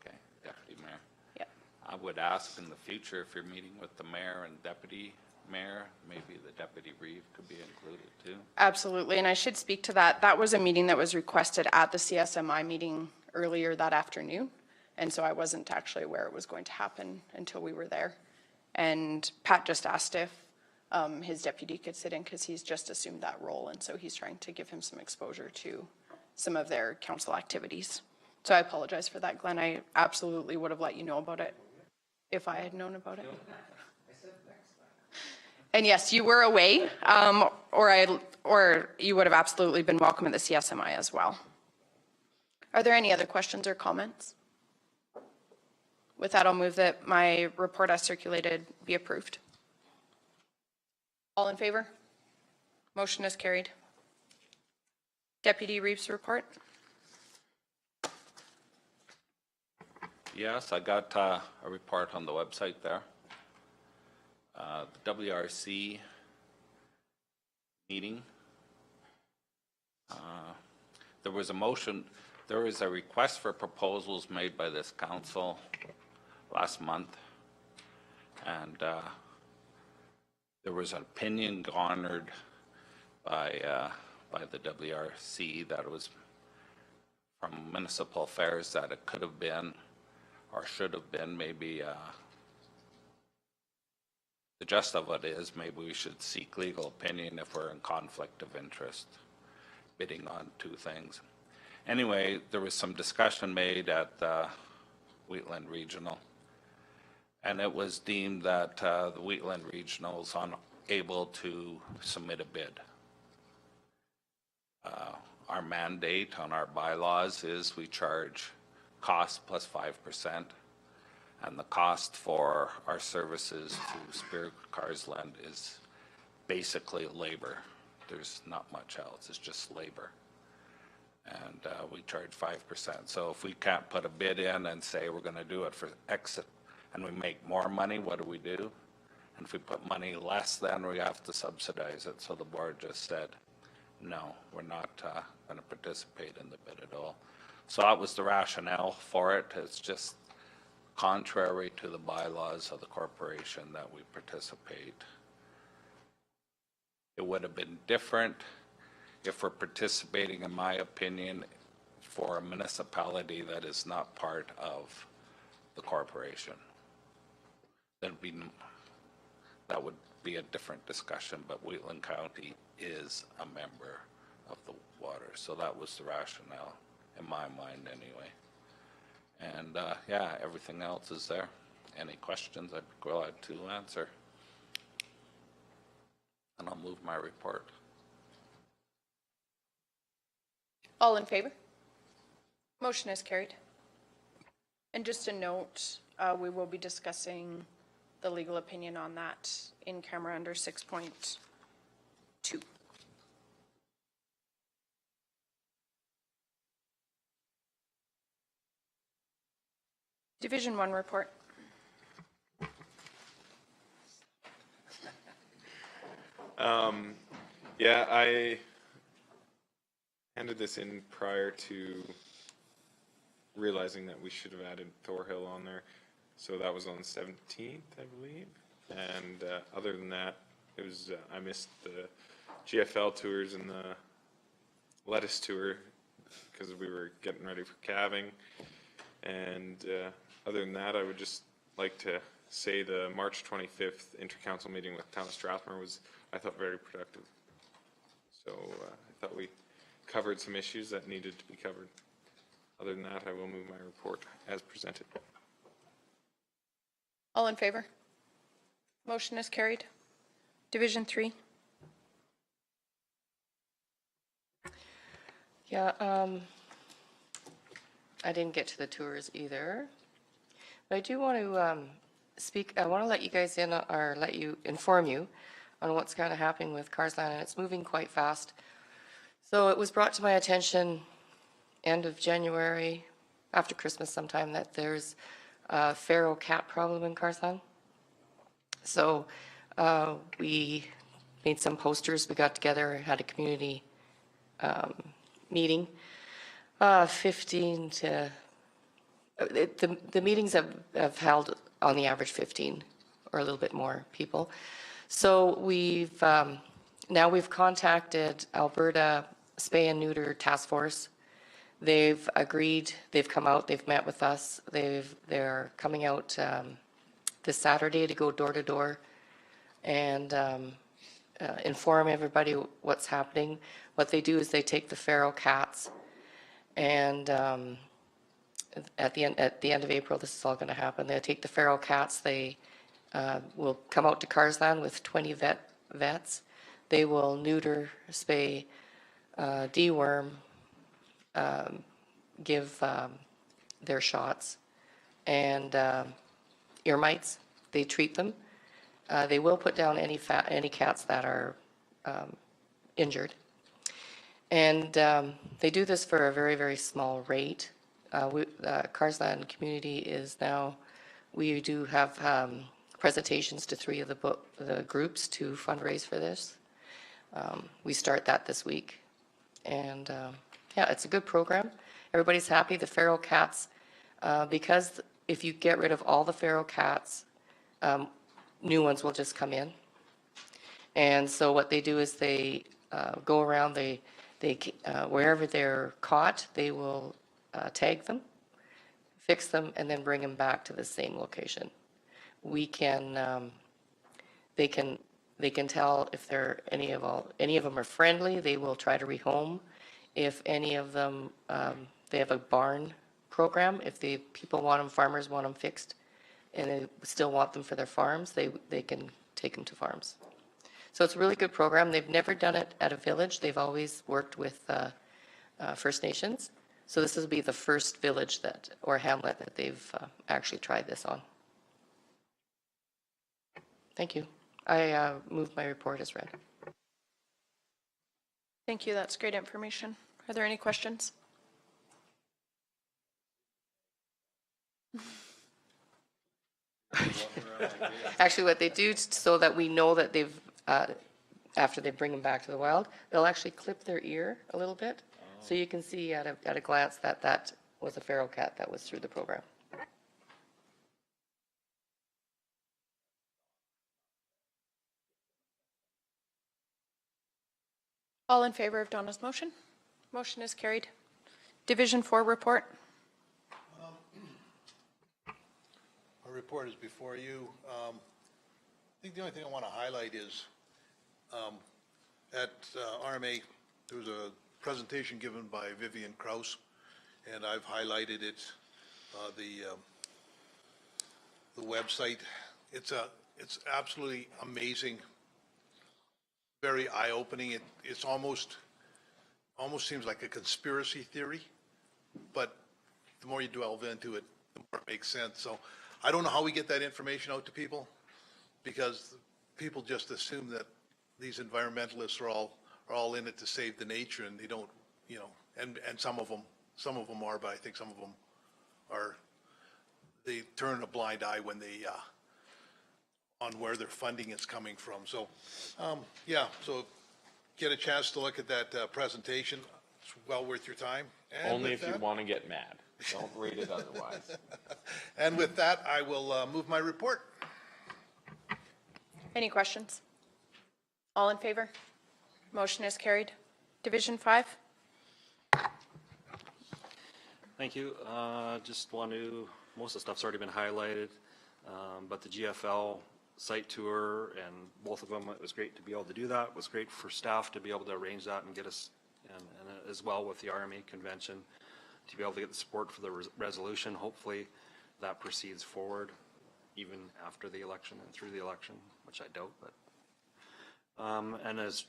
Okay, deputy mayor. Yeah. I would ask in the future if you're meeting with the mayor and deputy mayor, maybe the deputy reeve could be included too. Absolutely, and I should speak to that. That was a meeting that was requested at the CSMI meeting earlier that afternoon, and so I wasn't actually aware it was going to happen until we were there. And Pat just asked if his deputy could sit in because he's just assumed that role, and so he's trying to give him some exposure to some of their council activities. So I apologize for that, Glenn. I absolutely would have let you know about it if I had known about it. And yes, you were away, or you would have absolutely been welcome at the CSMI as well. Are there any other questions or comments? With that, I'll move that my report as circulated be approved. All in favor? Motion is carried. Deputy Reeves' report. Yes, I got a report on the website there. The WRC meeting. There was a motion, there was a request for proposals made by this council last month. And there was an opinion garnered by the WRC that it was from municipal affairs that it could have been or should have been maybe the gist of it is maybe we should seek legal opinion if we're in conflict of interest bidding on 2 things. Anyway, there was some discussion made at the Wheatland Regional, and it was deemed that the Wheatland Regional is unable to submit a bid. Our mandate on our bylaws is we charge cost plus 5%, and the cost for our services to Spirit Carsland is basically labor. There's not much else, it's just labor. And we charge 5%. So if we can't put a bid in and say we're gonna do it for X and we make more money, what do? And if we put money less than, we have to subsidize it. So the board just said, no, we're not going to participate in the bid at all. So that was the rationale for it. It's just contrary to the bylaws of the corporation that we participate. It would have been different if we're participating, in my opinion, for a municipality that is not part of the corporation. That would be a different discussion, but Wheatland County is a member of the water. So that was the rationale, in my mind anyway. And yeah, everything else is there. Any questions, I'd be glad to answer. And I'll move my report. All in favor? Motion is carried. And just a note, we will be discussing the legal opinion on that in camera under 6.2. Division 1 report. Yeah, I handed this in prior to realizing that we should have added Thorhill on there. So that was on the 17th, I believe. And other than that, it was I missed the GFL tours and the lettuce tour because we were getting ready for calving. And other than that, I would just like to say the March 25th intercouncil meeting with Town of Strathmore was, I thought, very productive. So I thought we covered some issues that needed to be covered. Other than that, I will move my report as presented. All in favor? Motion is carried. Division 3. Yeah, I didn't get to the tours either. But I do want to speak, I want to let you guys in, or inform you on what's kind of happening with Carsland, and it's moving quite fast. So it was brought to my attention end of January, after Christmas sometime, that there's a feral cat problem in Carsland. So we made some posters, we got together, had a community meeting. 15 to, the meetings have held on the average 15 or a little bit more people. So we've, now we've contacted Alberta Spay and Neuter Task Force. They've agreed, they've come out, they've met with us. They're coming out this Saturday to go door to door and inform everybody what's happening. What they do is they take the feral cats, and at the end of April, this is all going to happen. They take the feral cats. They will come out to Carsland with 20 vets. They will neuter, spay, deworm, give their shots, and ear mites. They treat them. They will put down any cats that are injured. And they do this for a very, very small rate. Carsland community is now, we do have presentations to 3 of the groups to fundraise for this. We start that this week. And yeah, it's a good program. Everybody's happy. The feral cats, because if you get rid of all the feral cats, new ones will just come in. And so what they do is they go around, they wherever they're caught, they will tag them, fix them, and then bring them back to the same location. We can, they can tell if they're any of them are friendly, they will try to rehome. If any of them, they have a barn program. If people want them, farmers want them fixed, and they still want them for their farms, they can take them to farms. So it's a really good program. They've never done it at a village. They've always worked with First Nations. So this will be the first village or hamlet that they've actually tried this on. Thank you. I move my report as read. Thank you. That's great information. Are there any questions? Actually, what they do so that we know that they've, after they bring them back to the wild, they'll actually clip their ear a little bit. So you can see at a glance that was a feral cat that was through the program. All in favor of Donna's motion? Motion is carried. Division 4 report. Our report is before you. I think the only thing I want to highlight is at RMA, there was a presentation given by Vivian Kraus, and I've highlighted it, the website. It's absolutely amazing, very eye-opening. It's almost seems like a conspiracy theory, but the more you delve into it, the more it makes sense. So I don't know how we get that information out to people, because people just assume that these environmentalists are all in it to save the nature, and they don't, you know, and some of them are, but I think some of them they turn a blind eye when they on where their funding is coming from. So yeah, so get a chance to look at that presentation. It's well worth your time. And Only if you that- want to get mad. Don't read it otherwise. And with that, I will move my report. Any questions? All in favor? Motion is carried. Division 5. Thank you. Just want to, most of the stuff's already been highlighted, but the GFL site tour and both of them, it was great to be able to do that. It was great for staff to be able to arrange that and get us, and as well with the RMA convention, to be able to get the support for the resolution. Hopefully that proceeds forward even after the election and through the election, which I doubt, but. And as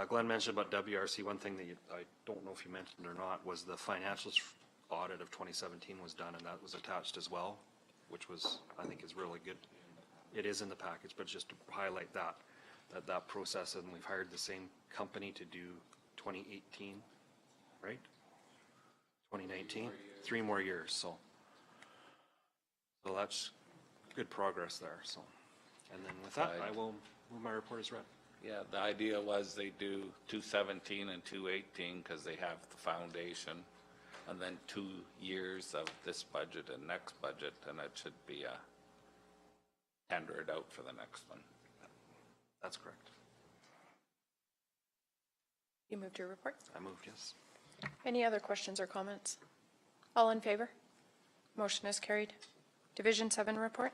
Glenn mentioned about WRC, one thing that I don't know if you mentioned or not was the financials audit of 2017 was done, and that was attached as well, which was, I think, is really good. It is in the package, but just to highlight that process, and we've hired the same company to do 2018, right? 2019, 3 more years, so that's good progress there. So, and then with that, I will move my report as read. Yeah, the idea was they do 217 and 218 because they have the foundation, and then 2 years of this budget and next budget, and it should be tendered out for the next one. That's correct. You moved your report. I moved, yes. Any other questions or comments? All in favor? Motion is carried. Division 7 report.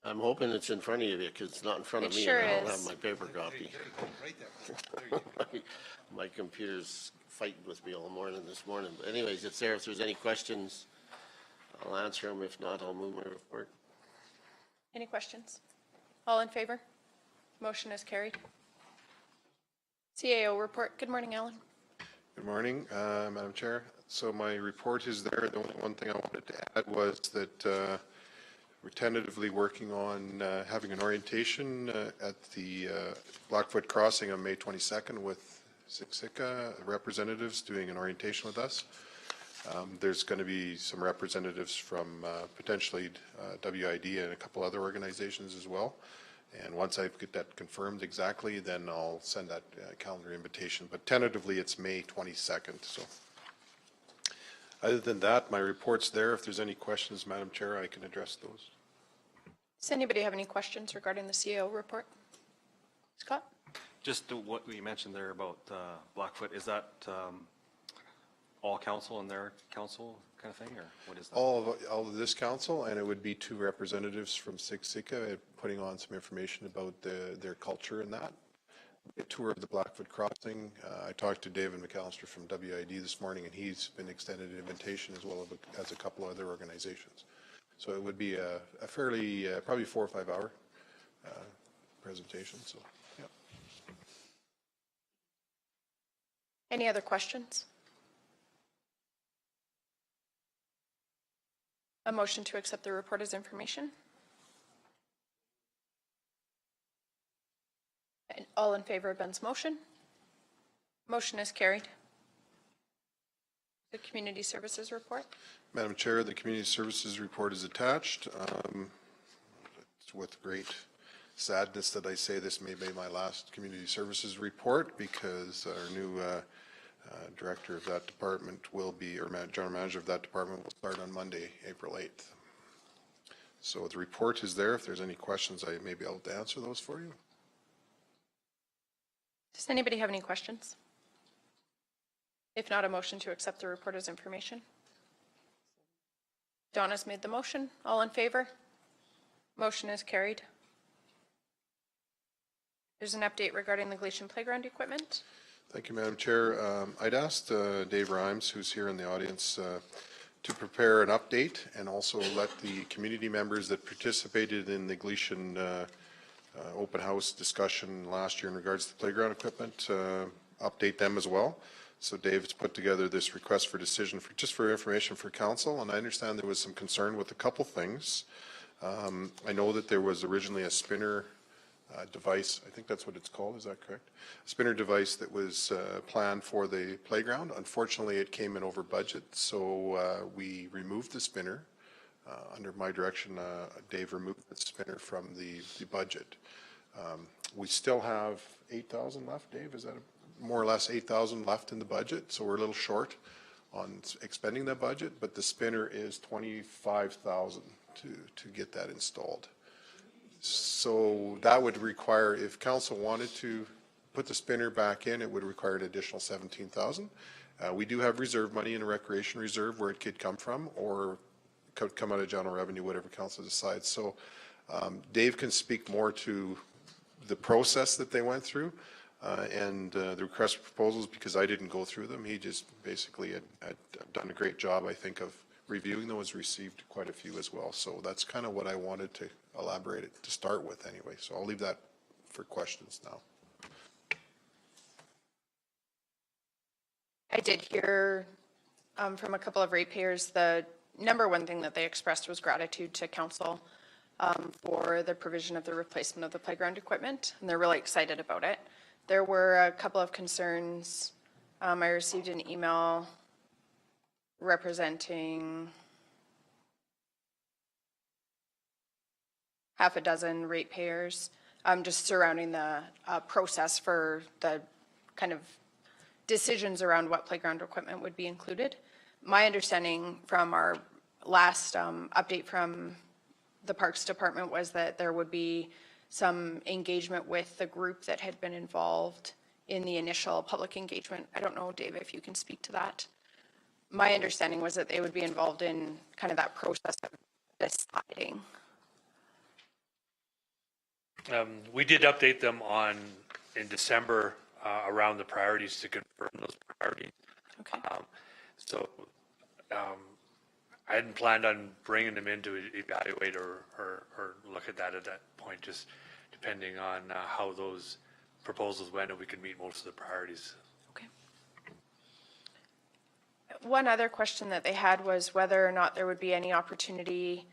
I'm hoping it's in front of you because it's not in front of It me sure and I don't is. have my paper copy. Right there. There you go. My computer's fighting with me all morning this morning. But anyways, it's there. If there's any questions, I'll answer them. If not, I'll move my report. Any questions? All in favor? Motion is carried. CAO report. Good morning, Alan. Good morning, Madam Chair. So my report is there. The only one thing I wanted to add was that we're tentatively working on having an orientation at the Blackfoot Crossing on May 22nd with Siksika representatives doing an orientation with us. There's going to be some representatives from potentially WID and a couple other organizations as well. And once I get that confirmed exactly, then I'll send that calendar invitation. But tentatively, it's May 22nd. So other than that, my report's there. If there's any questions, Madam Chair, I can address those. Does anybody have any questions regarding the CAO report? Scott? Just to what you mentioned there about Blackfoot, is that all council and their council kind of thing, or what is that? All of this council, and it would be 2 representatives from Siksika putting on some information about their culture and that. A tour of the Blackfoot Crossing. I talked to David McAllister from WID this morning, and he's been extended an invitation as well as a couple other organizations. So it would be a fairly, probably 4 or 5 hour presentation. So, yeah. Any other questions? A motion to accept the report as information? And all in favor of Ben's motion? Motion is carried. The Community Services report. Madam Chair, the Community Services report is attached. It's with great sadness that I say this may be my last Community Services report because our new director of that department will be, or general manager of that department will start on Monday, April 8th. So the report is there. If there's any questions, I may be able to answer those for you. Does anybody have any questions? If not, a motion to accept the report as information. Donna's made the motion. All in favor? Motion is carried. There's an update regarding the Glacian Playground equipment. Thank you, Madam Chair. I'd asked Dave Rhymes, who's here in the audience, to prepare an update and also let the community members that participated in the Glacian open house discussion last year in regards to playground equipment, update them as well. So Dave's put together this request for decision for just for information for council, and I understand there was some concern with a couple things. I know that there was originally a spinner device, I think that's what it's called, is that correct? A spinner device that was planned for the playground. Unfortunately, it came in over budget, so we removed the spinner. Under my direction, Dave removed the spinner from the budget. We still have 8,000 left, Dave, is that more or less 8,000 left in the budget? So we're a little short on expending that budget, but the spinner is 25,000 to get that installed. So that would require, if council wanted to put the spinner back in, it would require an additional 17,000. We do have reserve money in a recreation reserve where it could come from, or could come out of general revenue, whatever council decides. So Dave can speak more to the process that they went through and the request for proposals, because I didn't go through them. He just basically had done a great job, I think, of reviewing those, received quite a few as well. So that's kind of what I wanted to elaborate it to start with anyway. So I'll leave that for questions now. I did hear from a couple of ratepayers, the number one thing that they expressed was gratitude to council for the provision of the replacement of the playground equipment, and they're really excited about it. There were a couple of concerns. I received an email representing half a dozen ratepayers, just surrounding the process for the kind of decisions around what playground equipment would be included. My understanding from our last update from the Parks Department was that there would be some engagement with the group that had been involved in the initial public engagement. I don't know, Dave, if you can speak to that. My understanding was that they would be involved in kind of that process of deciding. We did update them in December around the priorities to confirm those priorities. Okay. I hadn't planned on bringing them in to evaluate or look at that point, just depending on how those proposals went and we could meet most of the priorities. Okay. One other question that they had was whether or not there would be any opportunity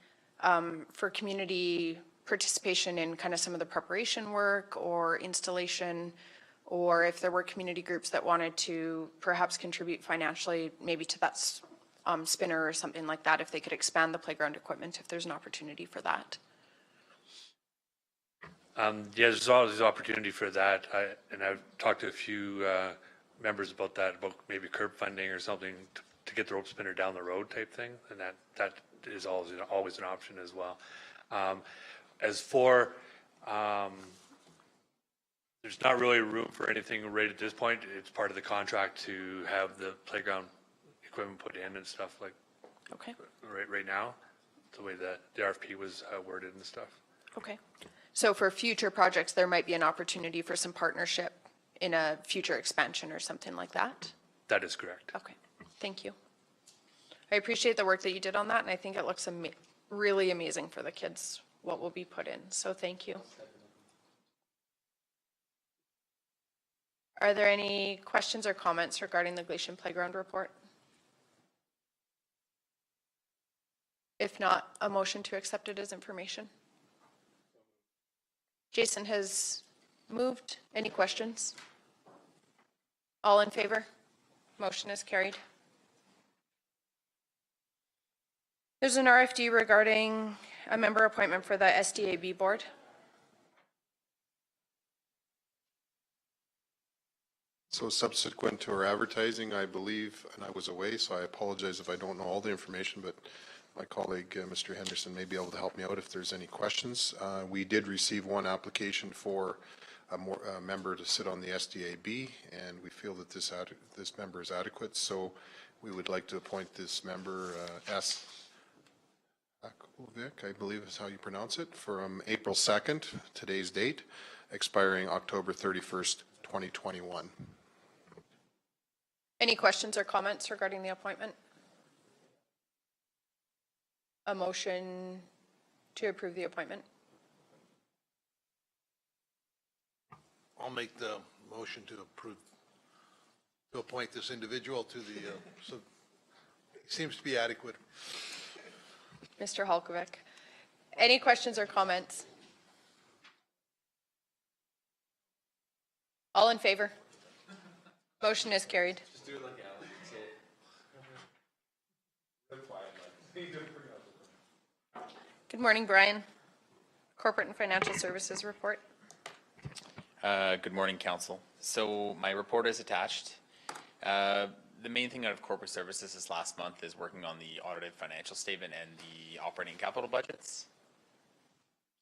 for community participation in kind of some of the preparation work or installation, or if there were community groups that wanted to perhaps contribute financially, maybe to that spinner or something like that, if they could expand the playground equipment, if there's an opportunity for that. Yeah, there's always opportunity for that. And I've talked to a few members about that, about maybe curb funding or something to get the rope spinner down the road type thing. And that is always an option as well. As for, there's not really room for anything right at this point. It's part of the contract to have the playground equipment put in and stuff like. Okay. Right now, the way that the RFP was worded and stuff. Okay. So for future projects, there might be an opportunity for some partnership in a future expansion or something like that? That is correct. Okay. Thank you. I appreciate the work that you did on that, and I think it looks really amazing for the kids, what will be put in. So thank you. Are there any questions or comments regarding the Glacian Playground report? If not, a motion to accept it as information. Jason has moved. Any questions? All in favor? Motion is carried. There's an RFD regarding a member appointment for the SDAB board. So subsequent to our advertising, I believe, and I was away, so I apologize if I don't know all the information, but my colleague, Mr. Henderson, may be able to help me out if there's any questions. We did receive one application for a member to sit on the SDAB, and we feel that this member is adequate, so we would like to appoint this member, S. Akovic, I believe is how you pronounce it, from April 2nd, today's date, expiring October 31st, 2021. Any questions or comments regarding the appointment? A motion to approve the appointment? I'll make the motion to appoint this individual to the, so, seems to be adequate. Mr. Halkovic. Any questions or comments? All in favor? Motion is carried. Just do it like Alan. Good morning, Brian. Corporate and Financial Services report. Good morning, Council. So my report is attached. The main thing out of corporate services this last month is working on the audited financial statement and the operating capital budgets.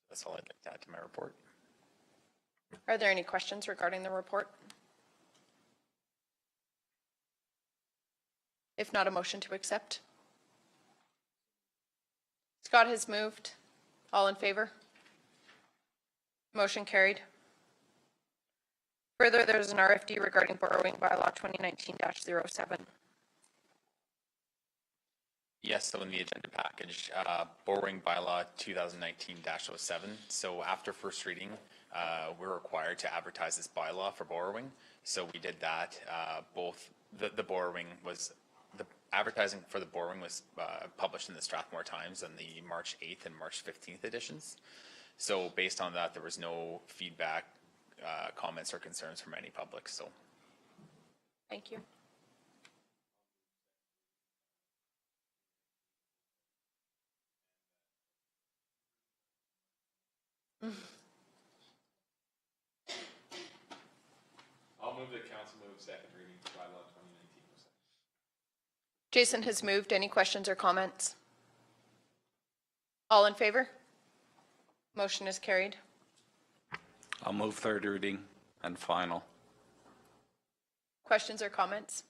That's all I'd like to add to my report. Are there any questions regarding the report? If not, a motion to accept. Scott has moved. All in favor? Motion carried. Further, there's an RFD regarding borrowing bylaw 2019-07. Yes, so in the agenda package, borrowing bylaw 2019-07. So after first reading, we're required to advertise this bylaw for borrowing. So we did that. Both the borrowing was, the advertising for the borrowing was published in the Strathmore Times on the March 8th and March 15th editions. So based on that, there was no feedback, comments or concerns from any public, so. Thank you. I'll move that council move second reading to bylaw 2019. Jason has moved. Any questions or comments? All in favor? Motion is carried. I'll move third reading and final. Questions or comments?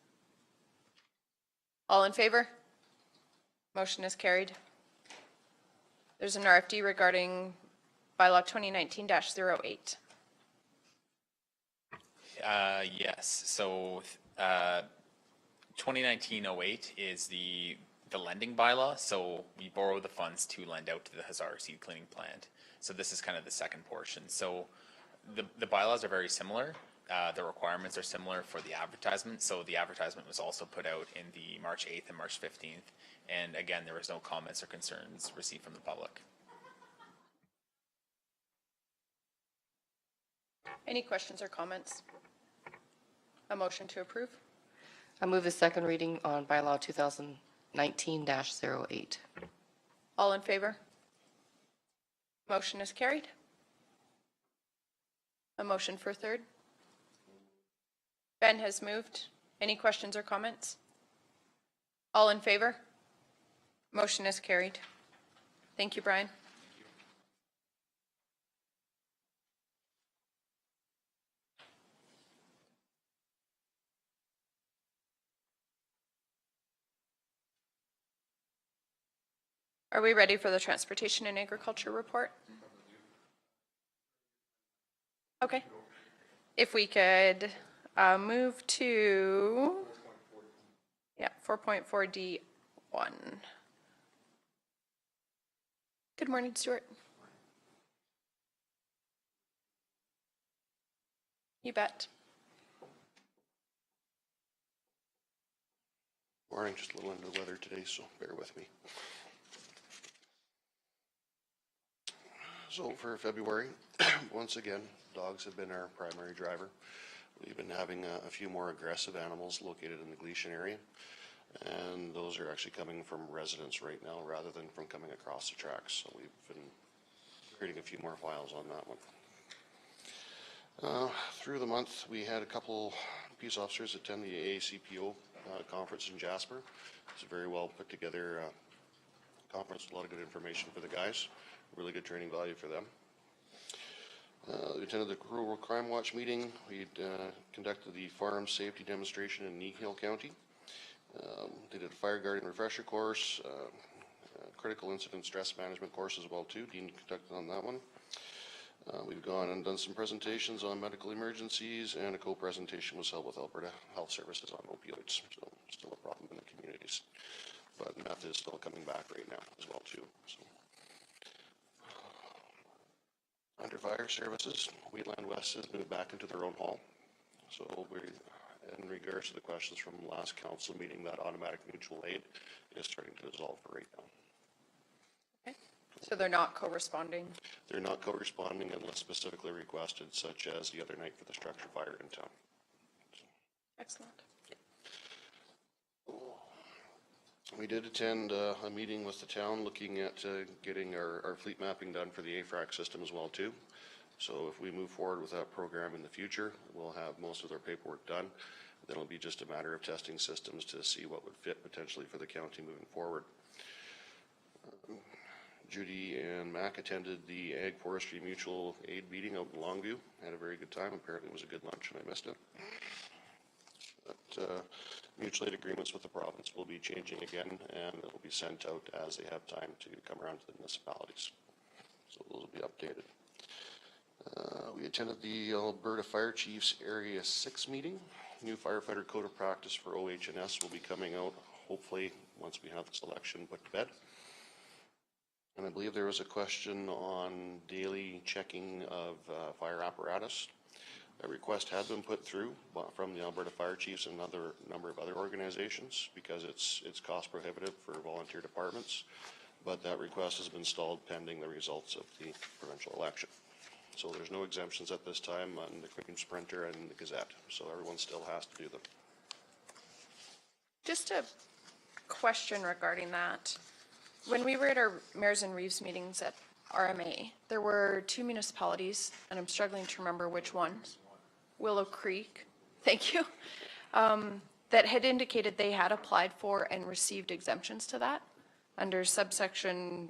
All in favor? Motion is carried. There's an RFD regarding bylaw 2019-08. Yes, so 2019-08 is the lending bylaw. So we borrow the funds to lend out to the Hazara seed cleaning plant. So this is kind of the second portion. So the bylaws are very similar. The requirements are similar for the advertisement. So the advertisement was also put out in the March 8th and March 15th. And again, there was no comments or concerns received from the public. Any questions or comments? A motion to approve? I move the second reading on bylaw 2019-08. All in favor? Motion is carried. A motion for third? Ben has moved. Any questions or comments? All in favor? Motion is carried. Thank you, Brian. Are we ready for the Transportation and Agriculture report? Okay. If we could move to 4.4D1. Good morning, Stuart. You bet. Morning, just a little under the weather today, so bear with me. So for February, once again, dogs have been our primary driver. We've been having a few more aggressive animals located in the Gleason area, and those are actually coming from residents right now rather than from coming across the tracks. So we've been creating a few more files on that one. Through the month, we had a couple peace officers attend the AACPO conference in Jasper. It's a very well put together conference, a lot of good information for the guys. Really good training value for them. We attended the Rural Crime Watch meeting. We conducted the farm safety demonstration in Nehill County. They did a fire guardian refresher course, critical incident stress management course as well too. Dean conducted on that one. We've gone and done some presentations on medical emergencies, and a co-presentation was held with Alberta Health Services on opioids. So still a problem in the communities, but meth is still coming back right now as well too. So. Under fire services, Wheatland West has moved back into their own hall. So in regards to the questions from last council meeting, that automatic mutual aid is starting to dissolve right now. Okay. So they're not co-responding? They're not co-responding unless specifically requested, such as the other night for the structure fire in town. Excellent. We did attend a meeting with the town looking at getting our fleet mapping done for the AFRAC system as well too. So if we move forward with that program in the future, we'll have most of our paperwork done. Then it'll be just a matter of testing systems to see what would fit potentially for the county moving forward. Judy and Mac attended the Ag Forestry Mutual Aid meeting out in Longview. Had a very good time. Apparently it was a good lunch and I missed it. But mutual aid agreements with the province will be changing again, and it will be sent out as they have time to come around to the municipalities. So those will be updated. We attended the Alberta Fire Chiefs Area 6 meeting. New firefighter code of practice for OH&S will be coming out hopefully once we have this election put to bed. And I believe there was a question on daily checking of fire apparatus. A request had been put through from the Alberta Fire Chiefs and another number of other organizations because it's cost prohibitive for volunteer departments, but that request has been stalled pending the results of the provincial election. So there's no exemptions at this time on the Queen Sprinter and the Gazette, so everyone still has to do them. Just a question regarding that. When we were at our mayors and reeves meetings at RMA, there were two municipalities, and I'm struggling to remember which ones. Willow Creek, thank you, that had indicated they had applied for and received exemptions to that under subsection,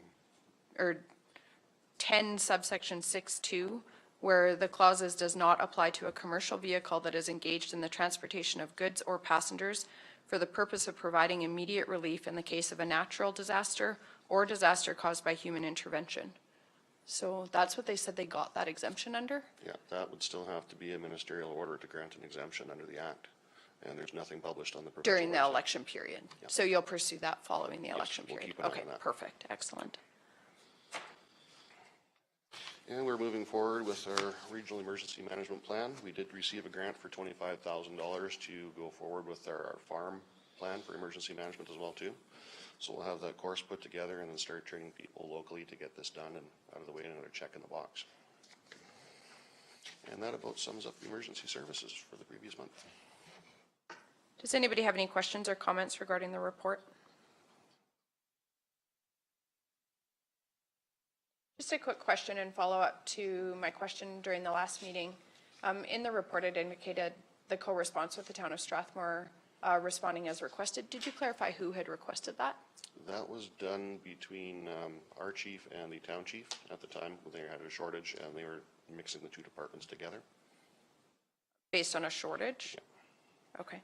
or 10 subsection 6.2, where the clauses does not apply to a commercial vehicle that is engaged in the transportation of goods or passengers for the purpose of providing immediate relief in the case of a natural disaster or disaster caused by human intervention. So that's what they said they got that exemption under? Yeah, that would still have to be a ministerial order to grant an exemption under the Act. And there's nothing published on the provincial During the website. election period? Yeah. So you'll pursue that following the election we'll period? keep an eye Okay, on that. perfect, excellent. And we're moving forward with our regional emergency management plan. We did receive a grant for $25,000 to go forward with our farm plan for emergency management as well too. So we'll have that course put together and then start training people locally to get this done and out of the way and another check in the box. And that about sums up the emergency services for the previous month. Does anybody have any questions or comments regarding the report? Just a quick question and follow up to my question during the last meeting. In the report, it indicated the co-response with the town of Strathmore responding as requested. Did you clarify who had requested that? That was done between our chief and the town chief at the time when they had a shortage and they were mixing the two departments together. Based on a shortage? Yeah. Okay.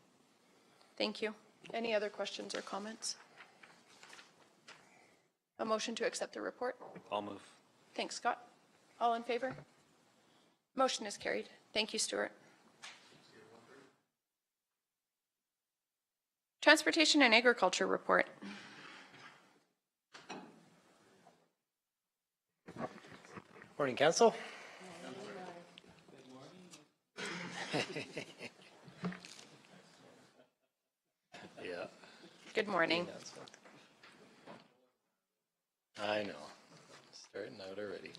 Thank you. Any other questions or comments? A motion to accept the report? I'll move. Thanks, Scott. All in favor? Motion is carried. Thank you, Stuart. Transportation and Agriculture report. Morning, Council. Yeah. Good morning. I know. Starting out already.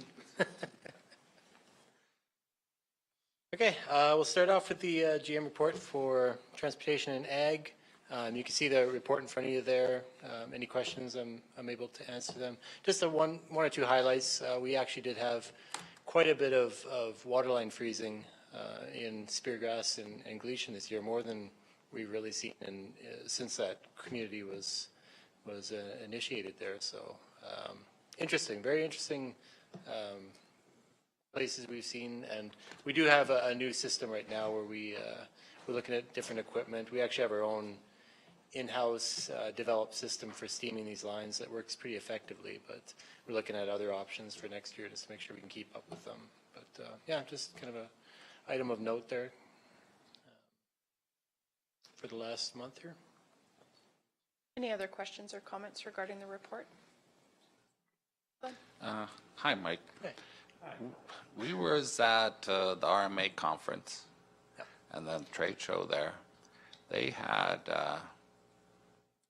Okay, we'll start off with the GM report for Transportation and Ag. You can see the report in front of you there. Any questions, I'm able to answer them. Just one or two highlights. We actually did have quite a bit of waterline freezing in Speargrass and Gleason this year, more than we've really seen since that community was initiated there. So interesting, very interesting places we've seen. And we do have a new system right now where we're looking at different equipment. We actually have our own in-house developed system for steaming these lines that works pretty effectively, but we're looking at other options for next year just to make sure we can keep up with them. But yeah, just kind of a item of note there for the last month here. Any other questions or comments regarding the report? Hi, Mike. Hey. We was at the RMA conference and then trade show there. They had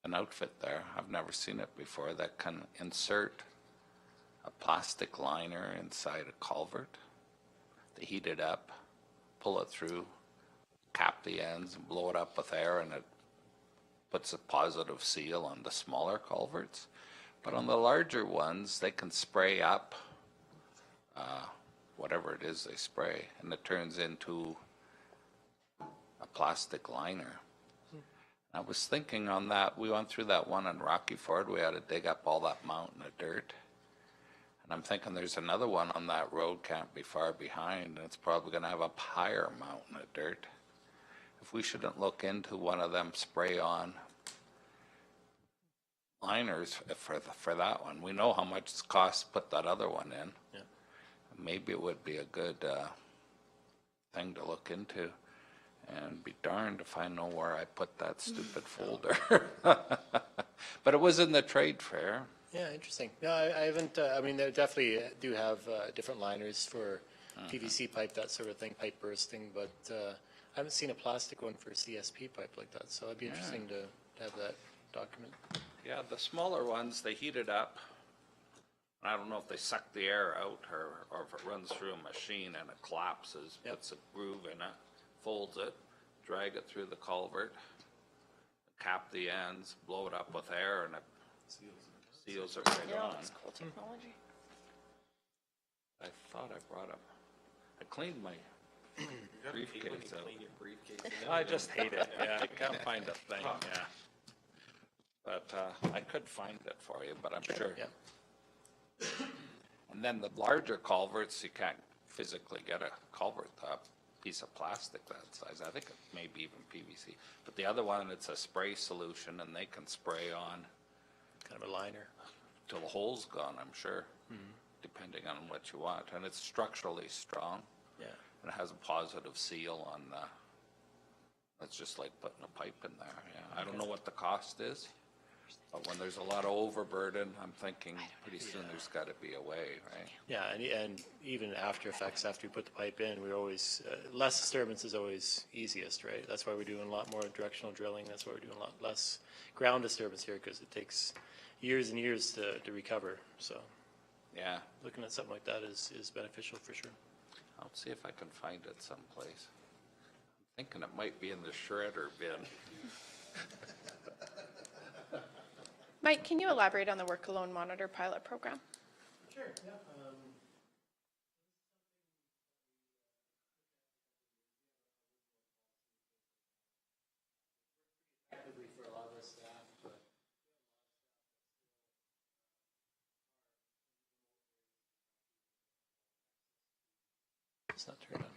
an outfit there, I've never seen it before, that can insert a plastic liner inside a culvert. They heat it up, pull it through, cap the ends and blow it up with air, and it puts a positive seal on the smaller culverts. But on the larger ones, they can spray up whatever it is they spray, and it turns into a plastic liner. I was thinking on that, we went through that one in Rocky Ford, we had to dig up all that mountain of dirt. And I'm thinking there's another one on that road, can't be far behind, and it's probably gonna have a higher mountain of dirt. If we shouldn't look into one of them spray-on liners for that one. We know how much it costs to put that other one in. Yeah. Maybe it would be a good thing to look into. And be darned if I know where I put that stupid folder. But it was in the trade fair. Yeah, interesting. No, I haven't, I mean, they definitely do have different liners for PVC pipe, that sort of thing, pipe bursting, but I haven't seen a plastic one for CSP pipe like that, so it'd be interesting to have that document. Yeah, the smaller ones, they heat it up. I don't know if they suck the air out or if it runs through a machine and it collapses, puts a groove in it, folds it, drag it through the culvert, cap the ends, blow it up with air, and it seals it right on. That's cool technology. I thought I brought up, I cleaned my briefcase out. I just hate it, yeah, I can't find a thing, yeah. But I could find it for you, but I'm sure. Yeah. And then the larger culverts, you can't physically get a culvert, a piece of plastic that size. I think it may be even PVC. But the other one, it's a spray solution, and they can spray on. Kind of a liner. Till the hole's gone, I'm sure, depending on what you want. And it's structurally strong. Yeah. And it has a positive seal on the, it's just like putting a pipe in there, yeah. I don't know what the cost is. But when there's a lot of overburden, I'm thinking pretty soon there's got to be a way, right? Yeah, and even after effects, after we put the pipe in, we're always, less disturbance is always easiest, right? That's why we're doing a lot more directional drilling. That's why we're doing a lot less ground disturbance here, because it takes years and years to recover. So yeah, looking at something like that is beneficial for sure. I'll see if I can find it someplace. I'm thinking it might be in the shredder bin. Mike, can you elaborate on the Work Alone Monitor pilot program? Sure, yeah. Effectively for a lot of our staff, but it's not turned on.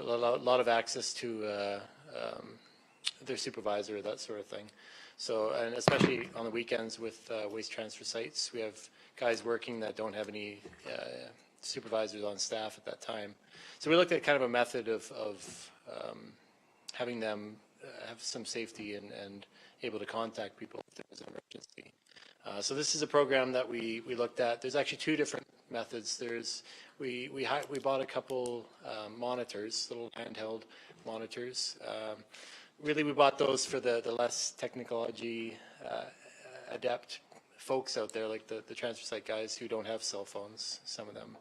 A lot of access to their supervisor, that sort of thing. So, and especially on the weekends with waste transfer sites, we have guys working that don't have any supervisors on staff at that time. So we looked at kind of a method of having them have some safety and able to contact people if there's an emergency. So this is a program that we looked at. There's actually two different methods. We bought a couple monitors, little handheld monitors. Really, we bought those for the less technology adept folks out there, like the transfer site guys who don't have cell phones, some of them.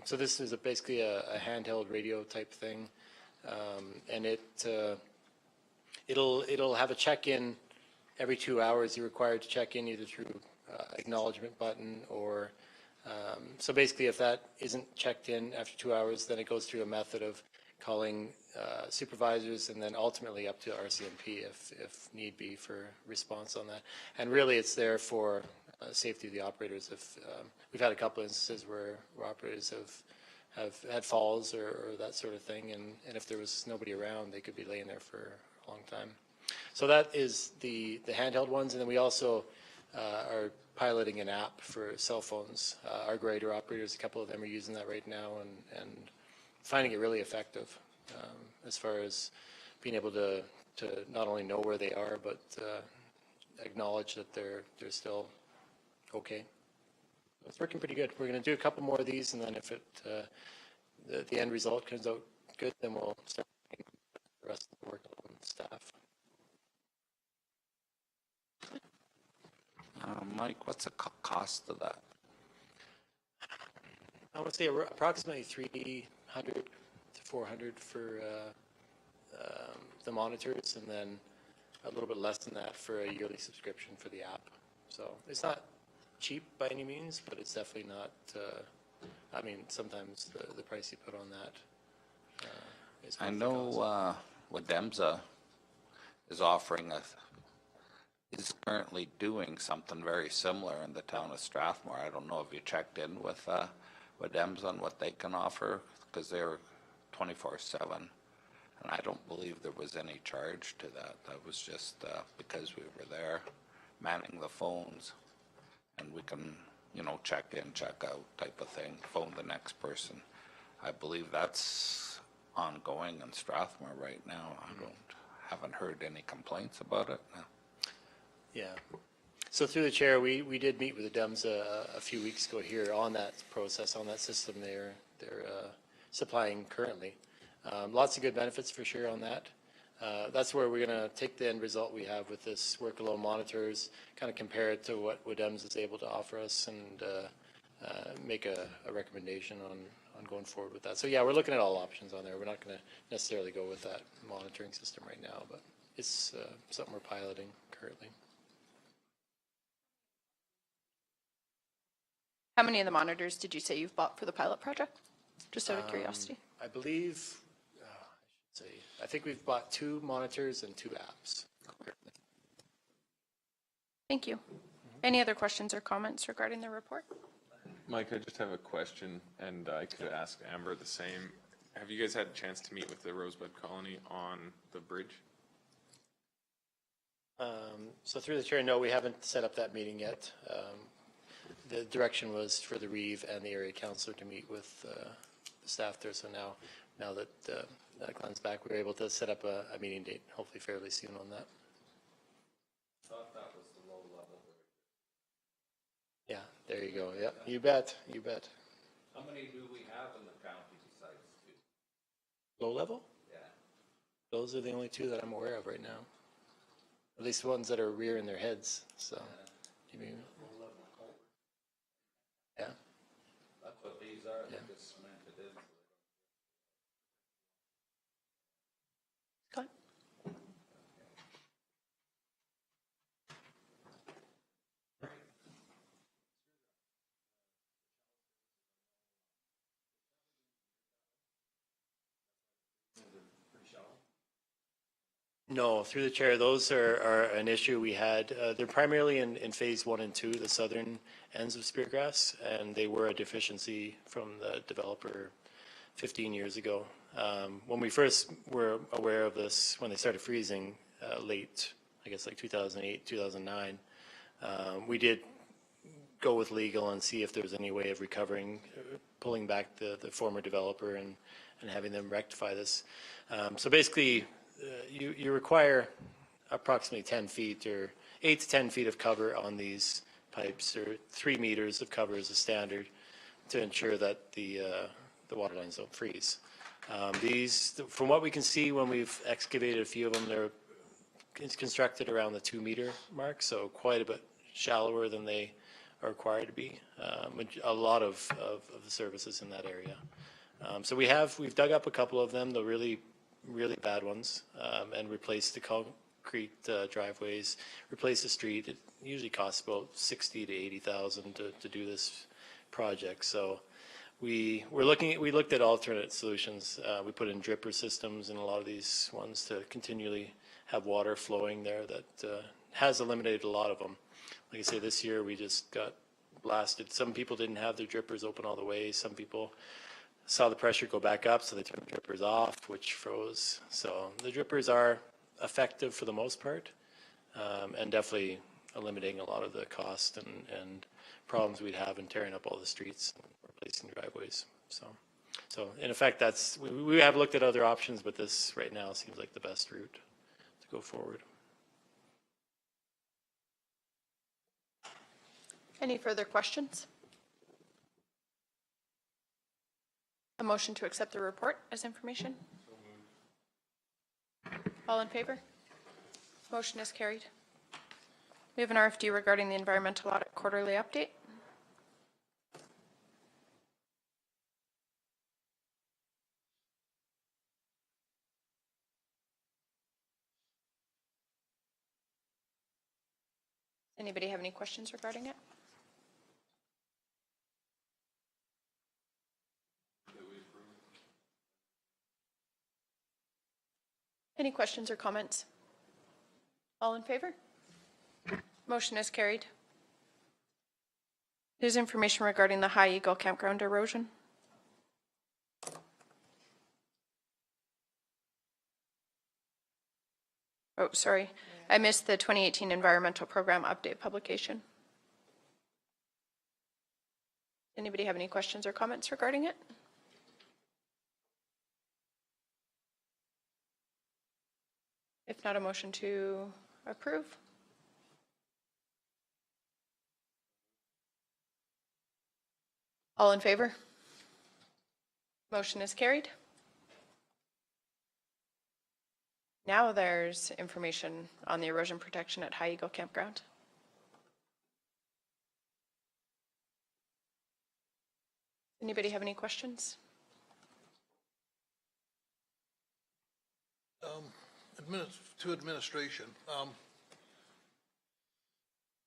So this is basically a handheld radio type thing, and it'll have a check-in every 2 hours. You're required to check in either through acknowledgement button or so basically if that isn't checked in after 2 hours, then it goes through a method of calling supervisors and then ultimately up to RCMP if need be for response on that. And really it's there for safety of the operators. If we've had a couple instances where operators have had falls or that sort of thing. And if there was nobody around, they could be laying there for a long time. So that is the handheld ones. And then we also are piloting an app for cell phones. Our grader operators, a couple of them are using that right now and finding it really effective as far as being able to not only know where they are, but acknowledge that they're still okay. It's working pretty good. We're going to do a couple more of these, and then if the end result comes out good, then we'll start the rest of the work on staff. Mike, what's the cost of that? I want to say approximately 300 to 400 for the monitors, and then a little bit less than that for a yearly subscription for the app. So it's not cheap by any means, but it's definitely not, I mean, sometimes the price you put on that is I know Wademza is offering is currently doing something very similar in the town of Strathmore. I don't know if you checked in with Wademza on what they can offer, because they're 24/7. And I don't believe there was any charge to that. That was just because we were there manning the phones, and we can, you know, check in, check out type of thing, phone the next person. I believe that's ongoing in Strathmore right now. Haven't heard any complaints about it. No. Yeah. So through the chair, we did meet with the DEMS a few weeks ago here on that process, on that system they're supplying currently. Lots of good benefits for sure on that. That's where we're going to take the end result we have with this work alone monitors, kind of compare it to what WDEMS is able to offer us, and make a recommendation on going forward with that. So yeah, we're looking at all options on there. We're not going to necessarily go with that monitoring system right now, but it's something we're piloting currently. How many of the monitors did you say you've bought for the pilot project? Just out of curiosity. I believe, I think we've bought 2 monitors and 2 apps. Thank you. Any other questions or comments regarding the report? Mike, I just have a question, and I could ask Amber the same. Have you guys had a chance to meet with the Rosebud Colony on the bridge? So through the chair, no, we haven't set up that meeting yet. The direction was for the Reeve and the area councillor to meet with the staff there. So now that Glenn's back, we were able to set up a meeting date, hopefully fairly soon on that. Thought that was the low level. Yeah, there you go. Yep, you bet, you bet. How many do we have in the county besides 2? Low level? Yeah. Those are the only 2 that I'm aware of right now. At least the ones that are rearing their heads. So, you mean? Yeah. That's what these are. Yeah. They're just cemented in. Go ahead. No, through the chair, those are an issue we had. They're primarily in phase 1 and 2, the southern ends of Speargrass, and they were a deficiency from the developer 15 years ago. When we first were aware of this, when they started freezing late, I guess like 2008, 2009, we did go with legal and see if there was any way of recovering, pulling back the former developer and having them rectify this. So basically, you require approximately 10 feet or 8 to 10 feet of cover on these pipes, or 3 meters of cover is a standard to ensure that the water lines don't freeze. These, from what we can see when we've excavated a few of them, they're constructed around the 2 meter mark, so quite a bit shallower than they are required to be. A lot of the services in that area. So we've dug up a couple of them, the really bad ones, and replaced the concrete driveways, replaced the street. It usually costs about 60 to 80,000 to do this project. So we looked at alternate solutions. We put in dripper systems in a lot of these ones to continually have water flowing there. That has eliminated a lot of them. Like I say, this year we just got blasted. Some people didn't have their drippers open all the way. Some people saw the pressure go back up, so they turned the drippers off, which froze. So the drippers are effective for the most part, and definitely eliminating a lot of the cost and problems we'd have in tearing up all the streets and replacing driveways. So in effect, that's, we have looked at other options, but this right now seems like the best route to go forward. Any further questions? A motion to accept the report as information? All in favor? Motion is carried. We have an RFD regarding the environmental audit quarterly update. Anybody have any questions regarding it? Any questions or comments? All in favor? Motion is carried. There's information regarding the High Eagle campground erosion. Oh, sorry. I missed the 2018 environmental program update publication. Anybody have any questions or comments regarding it? If not, a motion to approve. All in favor? Motion is carried. Now there's information on the erosion protection at High Eagle Campground. Anybody have any questions? To administration,